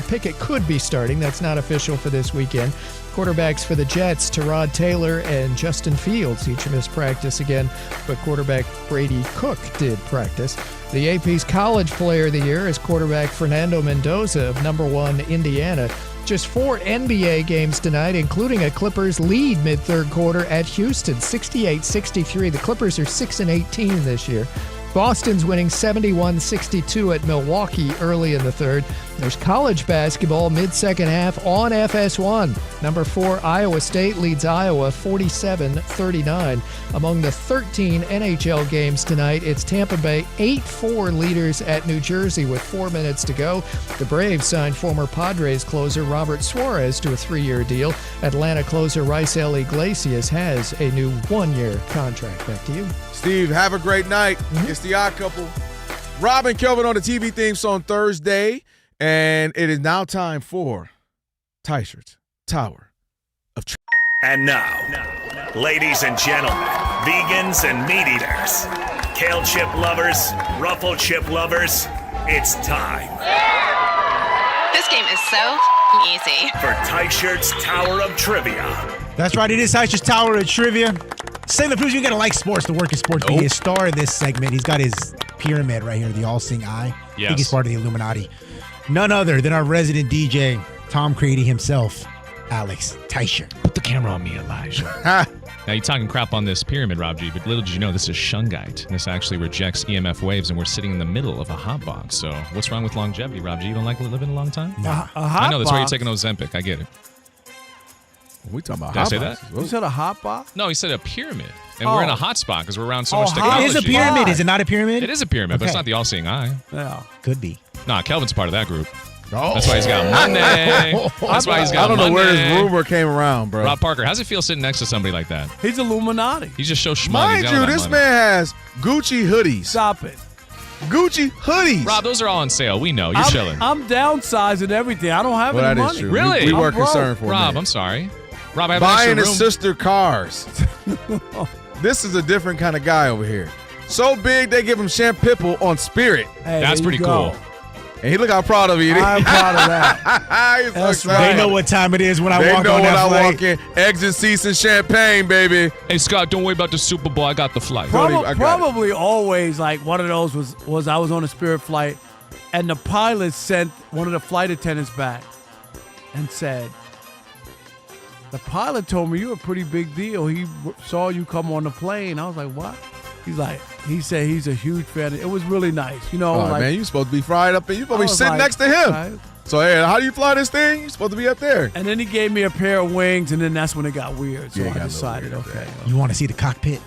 Pickett could be starting. That's not official for this weekend. Quarterbacks for the Jets, Tyrod Taylor and Justin Fields each missed practice again, but quarterback Brady Cook did practice. The AP's College Player of the Year is quarterback Fernando Mendoza of number 1 Indiana. Just 4 NBA games tonight, including a Clippers lead mid-third quarter at Houston, 68-63. The Clippers are 6-18 this year. Boston's winning 71-62 at Milwaukee early in the third. There's college basketball mid-second half on FS1. Number 4 Iowa State leads Iowa 47-39. Among the 13 NHL games tonight, it's Tampa Bay 8-4 leaders at New Jersey with 4 minutes to go. The Braves signed former Padres closer Robert Suarez to a 3-year deal. Atlanta closer Raisel Iglesias has a new 1-year contract. Back to you. Steve, have a great night. It's the Odd Couple. Rob and Kelvin on the TV theme song Thursday. And it is now time for Teichert's Tower of Trivia. And now, ladies and gentlemen, vegans and meat eaters, kale chip lovers, ruffle chip lovers, it's time. This game is so easy. For Teichert's Tower of Trivia. That's right, it is Teichert's Tower of Trivia. St. Louis, you got to like sports to work in sports media. Star of this segment. He's got his pyramid right here, the all-seeing eye. Yes. I think he's part of the Illuminati. None other than our resident DJ, Tom Crady himself, Alex Teichert. Put the camera on me, Elijah. Now, you're talking crap on this pyramid, Rob G, but little did you know this is shungite. This actually rejects EMF waves, and we're sitting in the middle of a hot box. So what's wrong with longevity, Rob G? You don't like living a long time? Nah. I know, that's why you're taking Ozempic. I get it. We talking about Did hot I say boxes? that? You said a hot box? No, he said a pyramid. And we're in a hot spot because we're around so much It technology. is a pyramid. Is it not a pyramid? It is a pyramid, but it's Okay. not the all-seeing eye. Yeah. Could be. Nah, Kelvin's part of that group. Oh. That's why he's got Monday. That's why he's got I don't know where Monday. this rumor came around, bro. Rob Parker, how's it feel sitting next to somebody like that? He's Illuminati. He's just so schmuck. Mind He's got you, all that this money. man has Gucci hoodies. Stop it. Gucci hoodies. Rob, those are all on sale. We know. You're I'm, chilling. I'm downsizing everything. I don't have Well, any that is money. true. Really? We were I'm broke. concerned for Rob, him. I'm sorry. Rob, I have Buying an his extra room. sister cars. This is a different kind of guy over here. So big, they give him Shampipple on Spirit. Hey, That's there pretty you go. cool. And he look how proud of you. I'm proud of that. He's so That's excited. They know what time it is when I They walk know on when that I flight. walk in. Exit seats and champagne, baby. Hey, Scott, don't worry about the Super Bowl. I got the flight. Probably always like one of those was I was on a Spirit flight and the pilot sent one of the flight attendants back and said, the pilot told me you're a pretty big deal. He saw you come on the plane. I was like, what? He said he's a huge fan. It was really nice. You know, Oh, like, man, you supposed to be fried up and you supposed to I be was sitting like, next to him. right. So, hey, how do you fly this thing? You're supposed to be up there. And then he gave me a pair of wings, and then that's when it got weird. So Yeah, it got I a little decided, weird okay. You want to see the cockpit?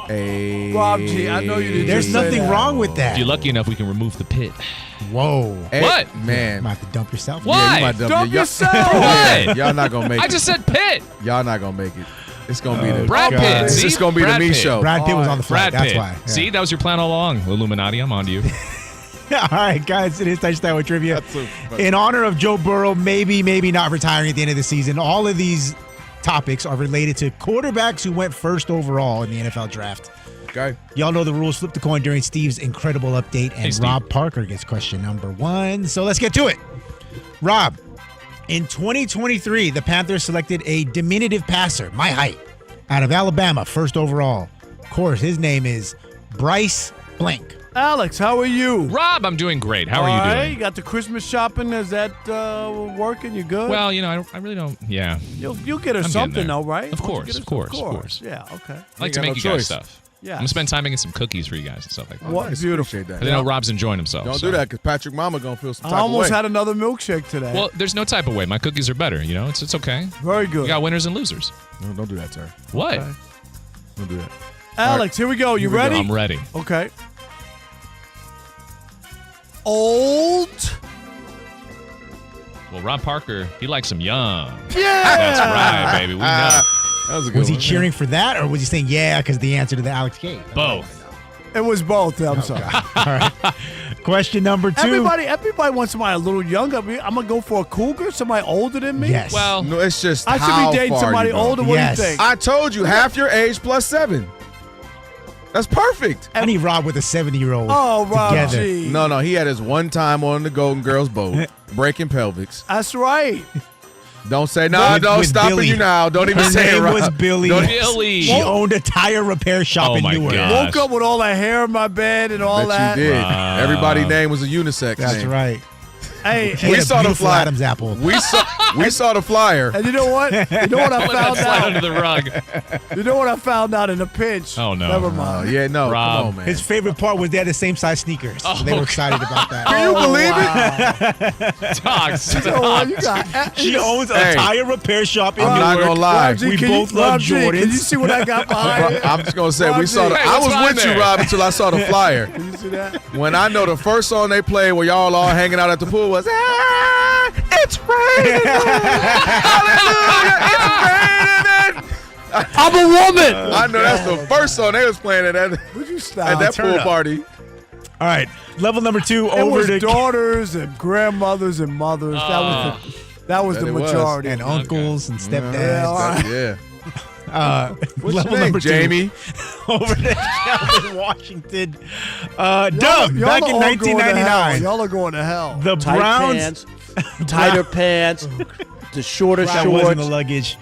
Hey. Rob G, I know you didn't There's just say nothing that. wrong with If that. you're lucky enough, we can remove the pit. Whoa. Hey, What? Man. You might have to dump yourself. What? Yeah, you might Dump y'all- yourself. What? Y'all not going to make it. I just said pit. Y'all not going to make it. It's going to be the Brad God. Pitt. It's See? just going to be Brad the me Pitt. show. Brad Pitt was on the flight. Brad That's Pitt. why. Yeah. See, that was your plan all along, Illuminati. I'm on to you. All right, guys, it is Touchdown with Trivia. That's so funny. In honor of Joe Burrow, maybe not retiring at the end of the season, all of these topics are related to quarterbacks who went first overall in the NFL draft. Okay. Y'all know the rules. Flip the coin during Steve's incredible update, and Steve. Rob Parker gets question number 1. So let's get to it. Rob, in 2023, the Panthers selected a diminutive passer, my height, out of Alabama, first overall. Of course, his name is Bryce Blank. Alex, how are you? Rob, I'm doing great. How are you doing? You got the Christmas shopping. Is that working? You good? Well, I really don't. Yeah. You'll get her I'm something, getting there. though, right? Of course. Of course. Yeah, okay. I like to make you guys stuff. Yeah. I'm going to spend time making some cookies for you guys and stuff like that. What beautiful. That. I know Rob's enjoying himself. Don't do that because Patrick Mama going to feel some type I almost of way. had another milkshake today. Well, there's no type of way. My cookies are better, It's okay. Very good. You got winners and losers. No, don't do that, sir. What? Okay. Don't do that. Alex, here we go. You ready? I'm ready. Okay. Old. Well, Rob Parker, he likes them young. Yeah. That's right, baby. We know. That was a good Was he one. cheering for that, or was he saying yeah because the answer to the Alex K? Both. It was both. I'm sorry. All right. Question number 2. Everybody wants somebody a little younger. I'm gonna go for a cougar, somebody older than me. Yes. Well, No, it's just I should how be dating far somebody you go. older. What Yes. do you think? I told you, half your age plus 7. That's perfect. I need Rob with a 70-year-old. Oh, Rob together. G. No, he had his one time on the Golden Girls boat, breaking pelvics. That's right. Don't say no. Don't with stop Billy. you now. Don't even Her say it. name Rob. was Billy. Don't- Billy. She owned a tire repair shop Oh in my Newark. God. Woke up with all that hair in my bed and all Bet that. you did. Rob. Everybody's name was a unisex That's name. right. Hey, He had We a saw the beautiful flyer. Adam's apple. We saw the flyer. and you know what? You know what I Let that found slide out? under the rug. You know what I found out in a pinch? Oh, no. Never Oh, mind. yeah, no. Rob. Come on, man. His favorite part was they had the same size sneakers. So they were excited about that. Can you believe it? Dogs. You know what? You got, She owns a Hey. tire repair shop in I'm not Newark. gonna lie. Rob G, We can both you, love Rob G, Jordans. Can you see what I got behind it? I'm just gonna say Rob we saw G. the. Hey, I what's was behind with you, there? Rob, until I saw the flyer. Can you see that? When I know the first song they played where y'all all hanging out at the pool was it's raining. Hallelujah, it's raining. I'm a woman. I know that's the first song they was playing at that, Would you stop? at that turn pool up. party. All right. Level number 2 It over was to daughters and grandmothers and mothers. That was That the it was. majority. and uncles and stepdads. Yeah, all right. Yeah. What's Level your name, number 2 Jamie? over to Kelvin Washington. Dub, Y'all back are in all going to hell. 1999. Y'all are going to hell. The Tight Browns. pants, tighter pants, the shorter That wasn't shorts. the luggage.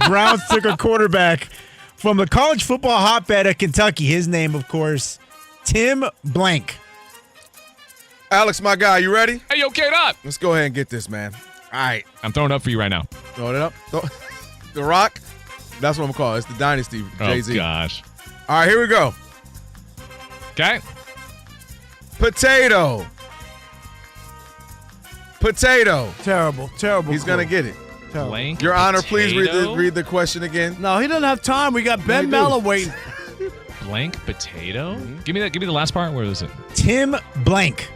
Browns took a quarterback from the college football hotbed of Kentucky. His name, of course, Tim Blank. Alex, my guy, you ready? Hey, yo, get up. Let's go ahead and get this, man. All right. I'm throwing up for you right now. Throw it up. The Rock. That's what I'm calling it. It's the Dynasty, Jay-Z. Oh, gosh. All right, here we go. Okay. Potato. Terrible. He's going to get it. Terrible. Blank Your Honor, please potato? read the question again. No, he doesn't have time. We got Ben do. Mallow waiting. Blank potato? Give me the last part. Where is it? Tim Blank.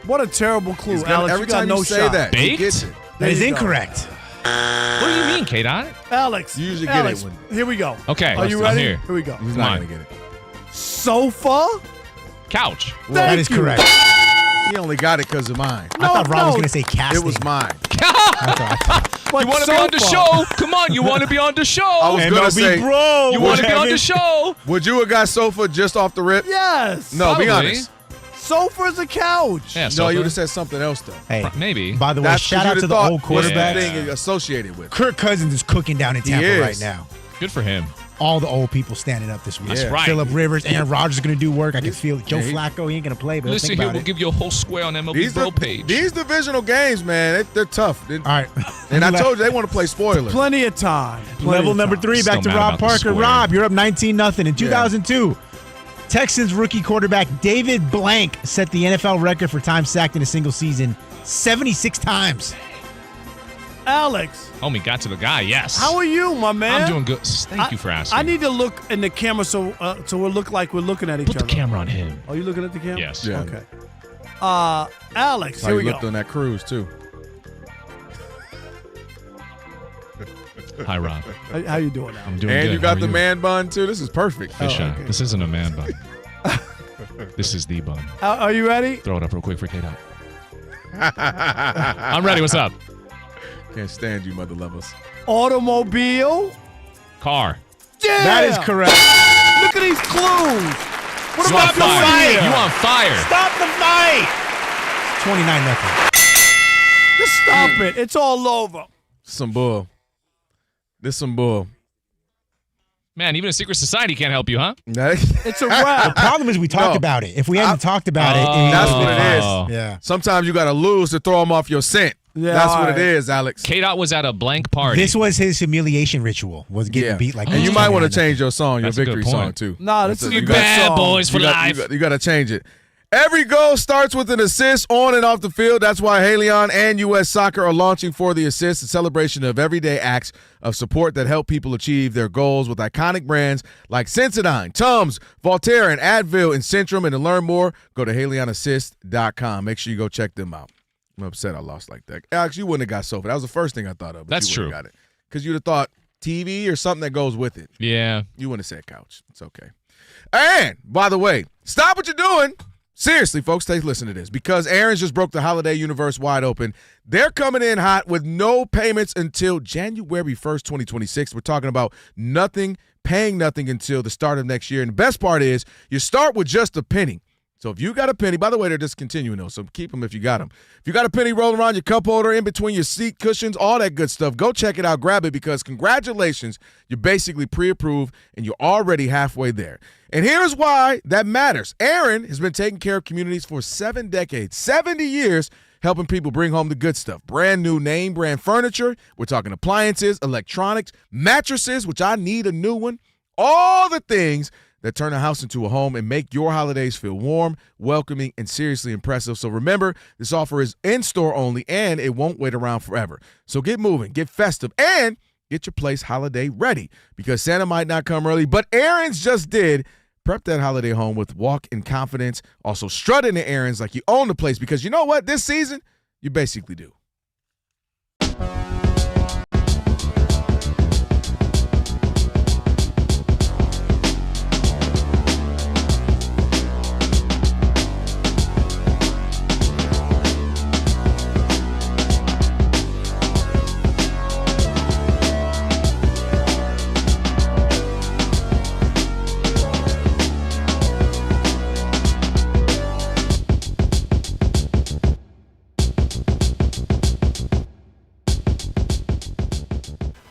What a terrible clue, He's gonna- Alex. every you got time no you say shot. that, he Baked? gets it. That is you go. incorrect. What do you mean, K-Dot? Alex. You usually get Alex, it when here we go. Okay. Are you I'm ready? here. Here we go. He's Come not on. going to get it. Sofa? Couch. That is you. correct. He only got it because of mine. I thought Rob was no. going to say casting. It was mine. But You want to be on the show? Come on, you want to be on the show? I was going to say, bro. You want to be on the show? would you have got sofa just off the rip? Yes. No, be Probably. honest. Sofa's a couch. Yeah, No, sofa. you would have said something else, though. Hey, Maybe. by the way, That's shout 'cause out you'd to have the thought old it's quarterback. the thing associated with. Kirk Cousins is cooking down in Tampa is. right now. Good for him. All the old people standing up this week. That's right. Phillip Rivers, Aaron Rodgers is going to do work. I can feel it. Joe Yeah, he- Flacco, he ain't going to play, but Listen think here, about we'll it. give you a whole square on MLB These, Bro page. these divisional games, man, they're tough. All right. And I told you they want to play spoiler. Plenty of time. Level number 3, back to Still mad Rob about the Parker. square. Rob, you're up 19-0. In 2002, Texans rookie quarterback David Blank set the NFL record for time sacked in a single season 76 times. Alex, Homie got to the guy, yes. how are you, my man? I'm doing good. Thank you for asking. I need to look in the camera so it look like we're looking at each Put other. the camera on him. Are you looking at the camera? Yes. Yeah. Okay. Alex, How here you we looked go. on that cruise, too. Hi, Rob. How you doing now? I'm doing And good. you got How the are man bun, too. This is perfect. Fish eye. okay. This isn't a man bun. This is the bun. Are you ready? Throw it up real quick for K-Dot. I'm ready. What's up? Can't stand you, mother lovers. Automobile. Car. Yeah. That is correct. Look at these clues. What You about on the fire. fire? You on fire. Stop the fight. 29-0. Just stop it. It's all over. Some bull. This some bull. Man, even a secret society can't help you, huh? It's a wrap. The problem is we talked about it. If we hadn't talked about it, that's what it is. Yeah. Sometimes you got to lose to throw them off your scent. Yeah, that's what it is, Alex. K-Dot was at a blank party. This was his humiliation ritual, was getting beat like And you might want to change your song, your That's a good victory point. song, too. Nah, this is a good Bad song. boys for life. You got to change it. Every goal starts with an assist on and off the field. That's why Haleon and U.S. Soccer are launching For the Assist, a celebration of everyday acts of support that help people achieve their goals with iconic brands like Sensodyne, Tums, Voltaire, and Advil in Centrum. And to learn more, go to HaleonAssist.com. Make sure you go check them out. I'm upset I lost like that. Alex, you wouldn't have got sofa. That was the first thing I thought of. But That's you wouldn't true. Got it. Because you'd have thought TV or something that goes with it. Yeah. You wouldn't have said couch. It's okay. And, by the way, stop what you're doing. Seriously, folks, listen to this. Because Aaron's just broke the holiday universe wide open. They're coming in hot with no payments until January 1st, 2026. We're talking about paying nothing until the start of next year. And the best part is you start with just a penny. So if you got a penny, by the way, they're discontinuing those, so keep them if you got them. If you got a penny rolling around your cup holder, in between your seat cushions, all that good stuff, go check it out, grab it, because congratulations, you're basically pre-approved and you're already halfway there. And here's why that matters. Aaron has been taking care of communities for 7 decades, 70 years, helping people bring home the good stuff. Brand new name brand furniture. We're talking appliances, electronics, mattresses, which I need a new one. All the things that turn a house into a home and make your holidays feel warm, welcoming, and seriously impressive. So remember, this offer is in-store only, and it won't wait around forever. So get moving, get festive, and get your place holiday ready, because Santa might not come early, but Aaron's just did. Prep that holiday home with walk in confidence. Also strut into Aaron's like you own the place, because you know what? This season, you basically do.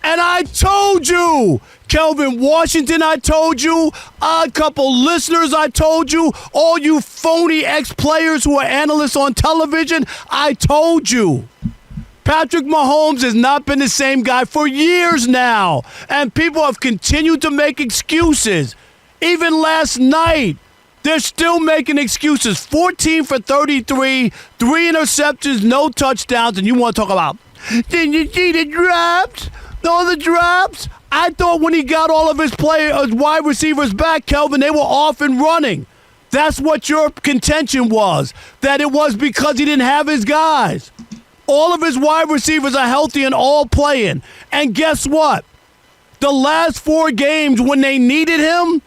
And I told you, Kelvin Washington, I told you, a couple listeners, I told you, all you phony ex-players who are analysts on television, I told you. Patrick Mahomes has not been the same guy for years now, and people have continued to make excuses. Even last night, they're still making excuses. 14 for 33, 3 interceptions, no touchdowns, and you want to talk about, did you see the drops? All the drops? I thought when he got all of his wide receivers back, Kelvin, they were off and running. That's what your contention was, that it was because he didn't have his guys. All of his wide receivers are healthy and all playing. And guess what? The last 4 games when they needed him,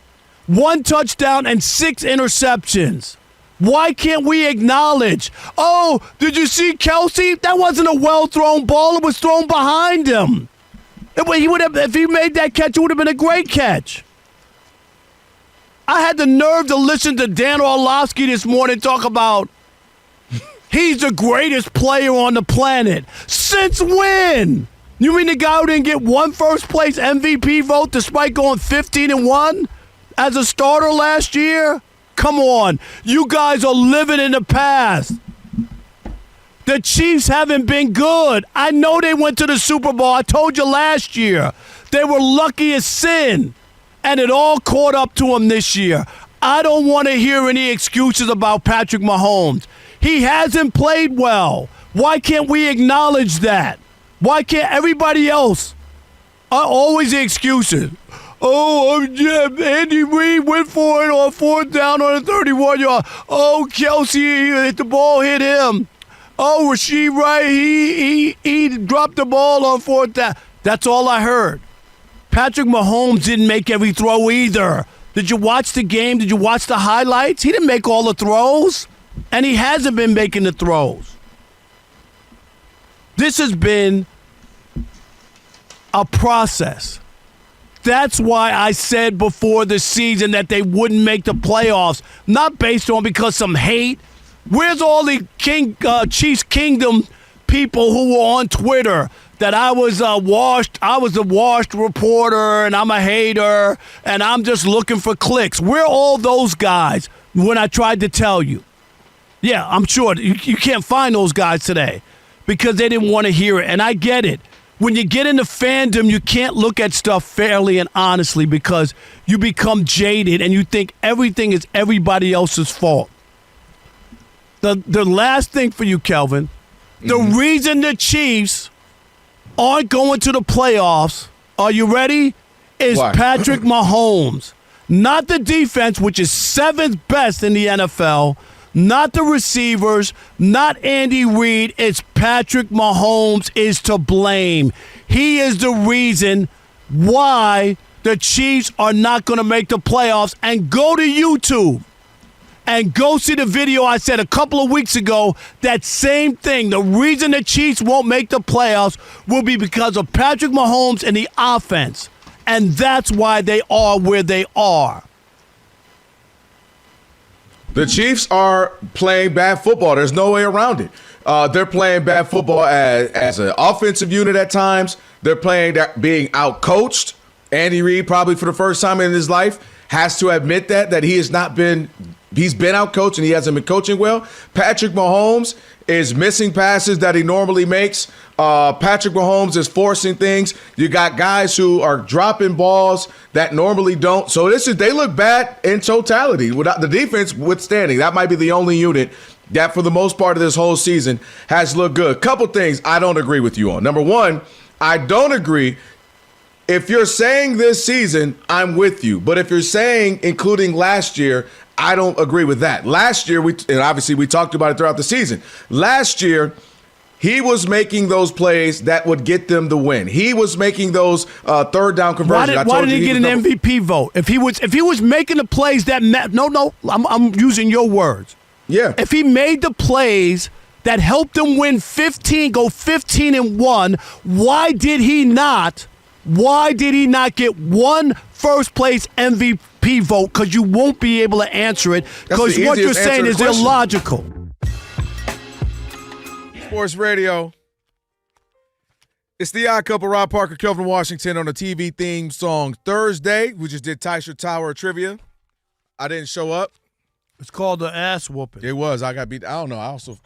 1 touchdown and 6 interceptions. Why can't we acknowledge, oh, did you see Kelsey? That wasn't a well-thrown ball. It was thrown behind him. He would have, if he made that catch, it would have been a great catch. I had the nerve to listen to Dan Orlovsky this morning talk about he's the greatest player on the planet. Since when? You mean the guy who didn't get 1 first-place MVP vote despite going 15-1 as a starter last year? Come on. You guys are living in the past. The Chiefs haven't been good. I know they went to the Super Bowl. I told you last year. They were lucky as sin, and it all caught up to them this year. I don't want to hear any excuses about Patrick Mahomes. He hasn't played well. Why can't we acknowledge that? Why can't everybody else? Always the excuses. Oh, Andy Reid went for it on 4th down on a 31-yard. Oh, Kelsey, the ball hit him. Oh, Rasheed Wright, he dropped the ball on 4th down. That's all I heard. Patrick Mahomes didn't make every throw either. Did you watch the game? Did you watch the highlights? He didn't make all the throws, and he hasn't been making the throws. This has been a process. That's why I said before the season that they wouldn't make the playoffs, not based on because some hate. Where's all the Chiefs Kingdom people who were on Twitter that I was a washed reporter and I'm a hater and I'm just looking for clicks? Where are all those guys when I tried to tell you? Yeah, I'm sure you can't find those guys today because they didn't want to hear it, and I get it. When you get into fandom, you can't look at stuff fairly and honestly because you become jaded and you think everything is everybody else's fault. The last thing for you, Kelvin, the reason the Chiefs aren't going to the playoffs, are you ready, is Patrick Mahomes. Not the defense, which is 7th best in the NFL, not the receivers, not Andy Reid. It's Patrick Mahomes is to blame. He is the reason why the Chiefs are not going to make the playoffs. And go to YouTube and go see the video I said a couple of weeks ago. That same thing. The reason the Chiefs won't make the playoffs will be because of Patrick Mahomes and the offense. And that's why they are where they are. The Chiefs are playing bad football. There's no way around it. They're playing bad football as an offensive unit at times. They're playing that being out-coached. Andy Reid, probably for the first time in his life, has to admit that he has not been – he's been out-coached and he hasn't been coaching well. Patrick Mahomes is missing passes that he normally makes. Patrick Mahomes is forcing things. You got guys who are dropping balls that normally don't. So they look bad in totality without the defense withstanding. That might be the only unit that for the most part of this whole season has looked good. Couple things I don't agree with you on. Number one, I don't agree. If you're saying this season, I'm with you. But if you're saying including last year, I don't agree with that. Last year, and obviously we talked about it throughout the season. Last year, he was making those plays that would get them the win. He was making those third down conversions. Why did he get an MVP vote? If he was making the plays that I'm using your words. Yeah. If he made the plays that helped them win 15-1, why did he not get one first place MVP vote? Because you won't be able to answer it because what you're saying is illogical. Sports Radio. It's the Odd Couple, Rob Parker, Kelvin Washington on the TV theme song Thursday. We just did Teichert Tower Trivia. I didn't show up. It's called the ass whooping. It was. I got beat. I don't know. I also,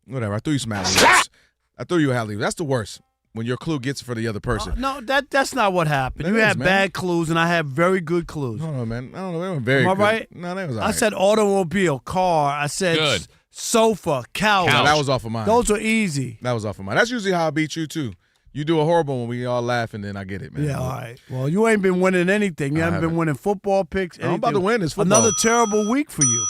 whatever. I threw you some alley-oops. I threw you alley-oops. That's the worst. When your clue gets for the other person. No, that's not what happened. You had bad clues, and I had very good clues. No, man. I don't know. They were very good. Am I right? No, they was all right. I said automobile, car. I said sofa, couch. No, that was off of mine. Those are easy. That was off of mine. That's usually how I beat you, too. You do a horrible one when we all laugh, and then I get it, man. Yeah, all right. Well, you ain't been winning anything. You haven't been winning football picks. I'm about to win this football. Another terrible week for you.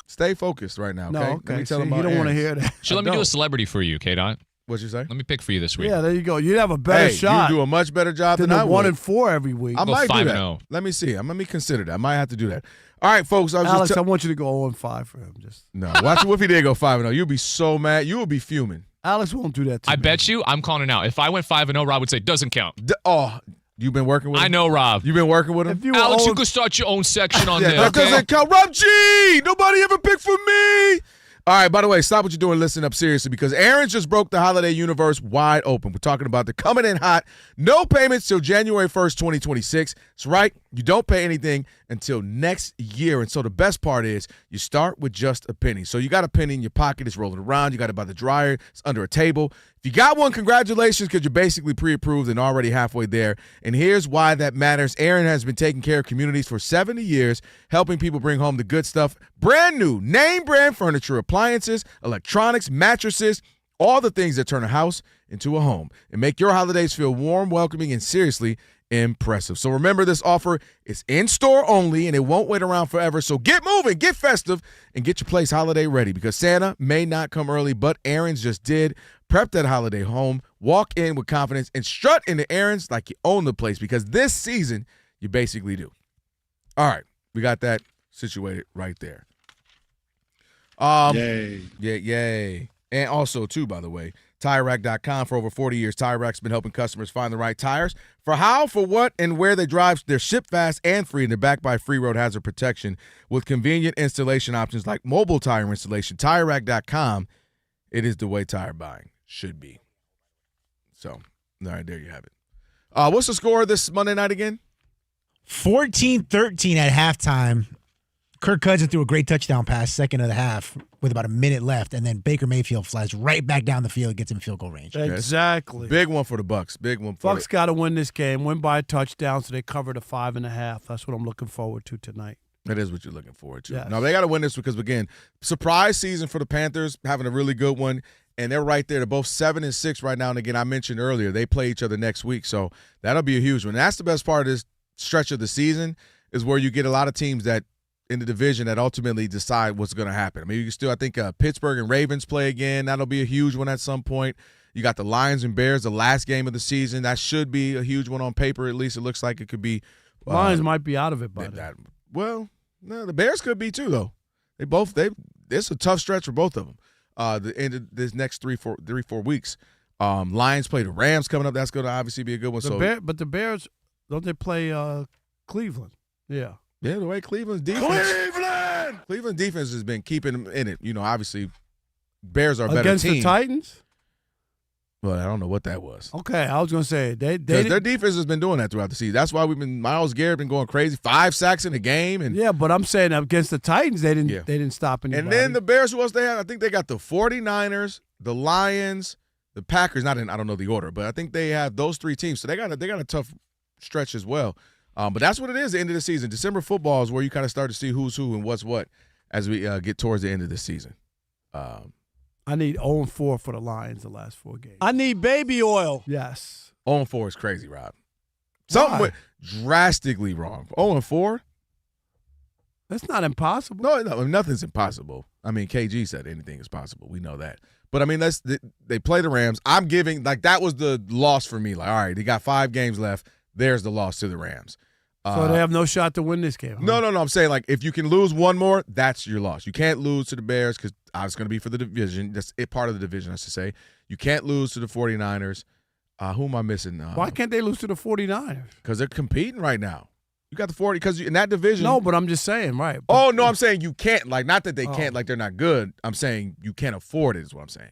Stay focused right now, okay? No, okay. Let me tell them you don't want to hear that. Let me do a celebrity for you, K-Dot. What'd you say? Let me pick for you this week. Yeah, there you go. You'd have a better shot. You do a much better job than I would. 1-4 every week. I might do that. 5-0. Let me see. Let me consider that. I might have to do that. All right, folks. Alex, I want you to go 0-5 for him. No. Watch if he did go 5-0. You'll be so mad. You will be fuming. Alex won't do that to me. I bet you I'm calling it out. If I went 5-0, Rob would say, doesn't count. You've been working with him? I know, Rob. You've been working with him? Alex, you could start your own section on this. That doesn't count. Rob G! Nobody ever picked for me! All right, by the way, stop what you're doing. Listen up seriously because Aaron just broke the holiday universe wide open. We're talking about the coming in hot, no payments till January 1st, 2026. That's right. You don't pay anything until next year. And so the best part is you start with just a penny. So you got a penny in your pocket. It's rolling around. You got it by the dryer. It's under a table. If you got one, congratulations because you're basically pre-approved and already halfway there. And here's why that matters. Aaron has been taking care of communities for 70 years, helping people bring home the good stuff. Brand new, name brand furniture, appliances, electronics, mattresses, all the things that turn a house into a home and make your holidays feel warm, welcoming, and seriously impressive. So remember, this offer is in-store only, and it won't wait around forever. So get moving, get festive, and get your place holiday ready because Santa may not come early, but Aaron's just did. Prep that holiday home, walk in with confidence, and strut into Aaron's like you own the place because this season you basically do. All right, we got that situated right there. Yay. Yeah, yay. And also, too, by the way, TireRack.com. For over 40 years, Tire Rack's been helping customers find the right tires. For how, for what, and where they drive, they're shipped fast and free, and they're backed by free road hazard protection with convenient installation options like mobile tire installation. TireRack.com, it is the way tire buying should be. So, all right, there you have it. What's the score this Monday night again? 14-13 at halftime. Kirk Cousins threw a great touchdown pass, second of the half, with about a minute left, and then Baker Mayfield flies right back down the field, gets him field goal range. Exactly. Big one for the Bucs. Big one for Bucs got to win this game, win by a touchdown, so they cover the 5.5. That's what I'm looking forward to tonight. That is what you're looking forward to. Yes. No, they got to win this because, again, surprise season for the Panthers, having a really good one, and they're right there. They're both 7-6 right now. And, again, I mentioned earlier, they play each other next week, so that'll be a huge one. And that's the best part of this stretch of the season is where you get a lot of teams that in the division that ultimately decide what's going to happen. I mean, you can still, I think Pittsburgh and Ravens play again. That'll be a huge one at some point. You got the Lions and Bears, the last game of the season. That should be a huge one on paper. At least it looks like it could be. Lions might be out of it by then. Well, no, the Bears could be too, though. It's a tough stretch for both of them. The end of this next 3-4 weeks. Lions play the Rams coming up. That's going to obviously be a good one. But the Bears, don't they play Cleveland? Yeah. Yeah, the way Cleveland's defense has been keeping them in it. You know, obviously, Bears are a better against team. the Titans. Well, I don't know what that was. Okay, I was going to say their defense has been doing that throughout the season. That's why Myles Garrett been going crazy, 5 sacks in a game, and yeah. But I'm saying against the Titans, they didn't stop anybody. And then the Bears, who else they have? I think they got the 49ers, the Lions, the Packers. I don't know the order, but I think they have those 3 teams. So they got a tough stretch as well. But that's what it is, the end of the season. December football is where you kind of start to see who's who and what's what as we get towards the end of the season. I need 0-4 for the Lions the last 4 games. I need baby oil. Yes. 0-4 is crazy, Rob. Something went drastically wrong. 0-4? That's not impossible. No, nothing's impossible. I mean, KG said anything is possible. We know that. But, I mean, they play the Rams. I'm giving – like, that was the loss for me. Like, all right, they got 5 games left. There's the loss to the Rams. So they have no shot to win this game. Huh? No. I'm saying, like, if you can lose one more, that's your loss. You can't lose to the Bears because it's going to be for the division. That's part of the division, I should say. You can't lose to the 49ers. Who am I missing? Why can't they lose to the 49ers? Because they're competing right now. You got the 40 because in that division. No, but I'm just saying, right. Oh, no, I'm saying you can't. Like, not that they can't, like they're not good. I'm saying you can't afford it is what I'm saying.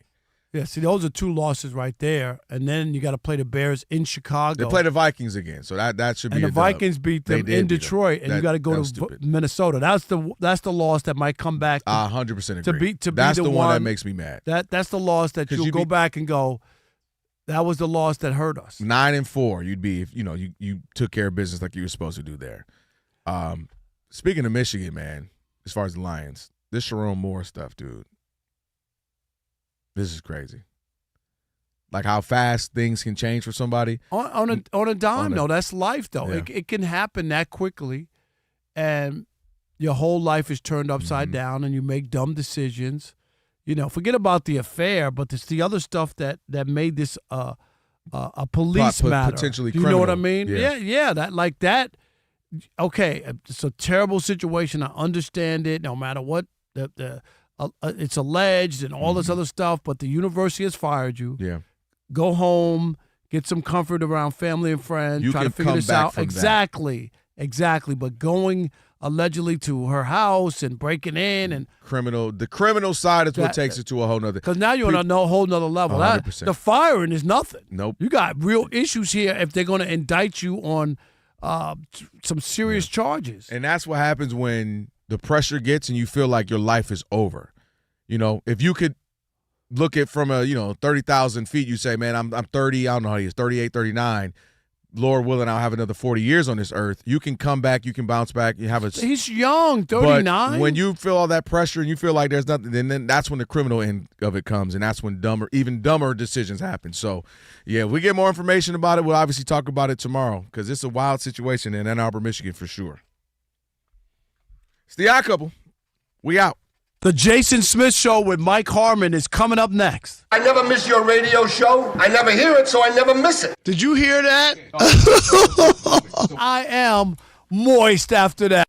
Yeah, see, those are 2 losses right there, and then you got to play the Bears in Chicago. They play the Vikings again, so that should be. And the Vikings beat them in Detroit, and you got to go to Minnesota. That's the loss that might come back. 100% agree. That's the one that makes me mad. That's the loss that you'll go back and go. That was the loss that hurt us. 9-4, you'd be if you took care of business like you were supposed to do there. Speaking of Michigan, man, as far as the Lions, this Sharon Moore stuff, dude. This is crazy. Like how fast things can change for somebody. On a dime, though. That's life, though. Yeah. It can happen that quickly, and your whole life is turned upside down, and you make dumb decisions. You know, forget about the affair, but it's the other stuff that made this a police matter. Potentially criminal. You know what I mean? Yeah. That. Okay, it's a terrible situation. I understand it. No matter what it's alleged and all this other stuff, but the university has fired you. Yeah. Go home, get some comfort around family and friends, try to figure this out. Exactly. But going allegedly to her house and breaking in and the criminal side is what takes it to a whole nother. Because now you're on a whole nother level. 100%. The firing is nothing. Nope. You got real issues here if they're going to indict you on some serious charges. And that's what happens when the pressure gets and you feel like your life is over. You know, if you could look at from 30,000 feet, you say, man, I'm 30, I don't know how he is, 38, 39. Lord willing, I'll have another 40 years on this earth. You can come back, you can bounce back. He's young, 39. But when you feel all that pressure and you feel like there's nothing, then that's when the criminal end of it comes, and that's when even dumber decisions happen. So, yeah, if we get more information about it, we'll obviously talk about it tomorrow because it's a wild situation in Ann Arbor, Michigan for sure. It's the Odd Couple. We out. The Jason Smith Show with Mike Harmon is coming up next. I never miss your radio show. I never hear it, so I never miss it. Did you hear that? I am moist after that.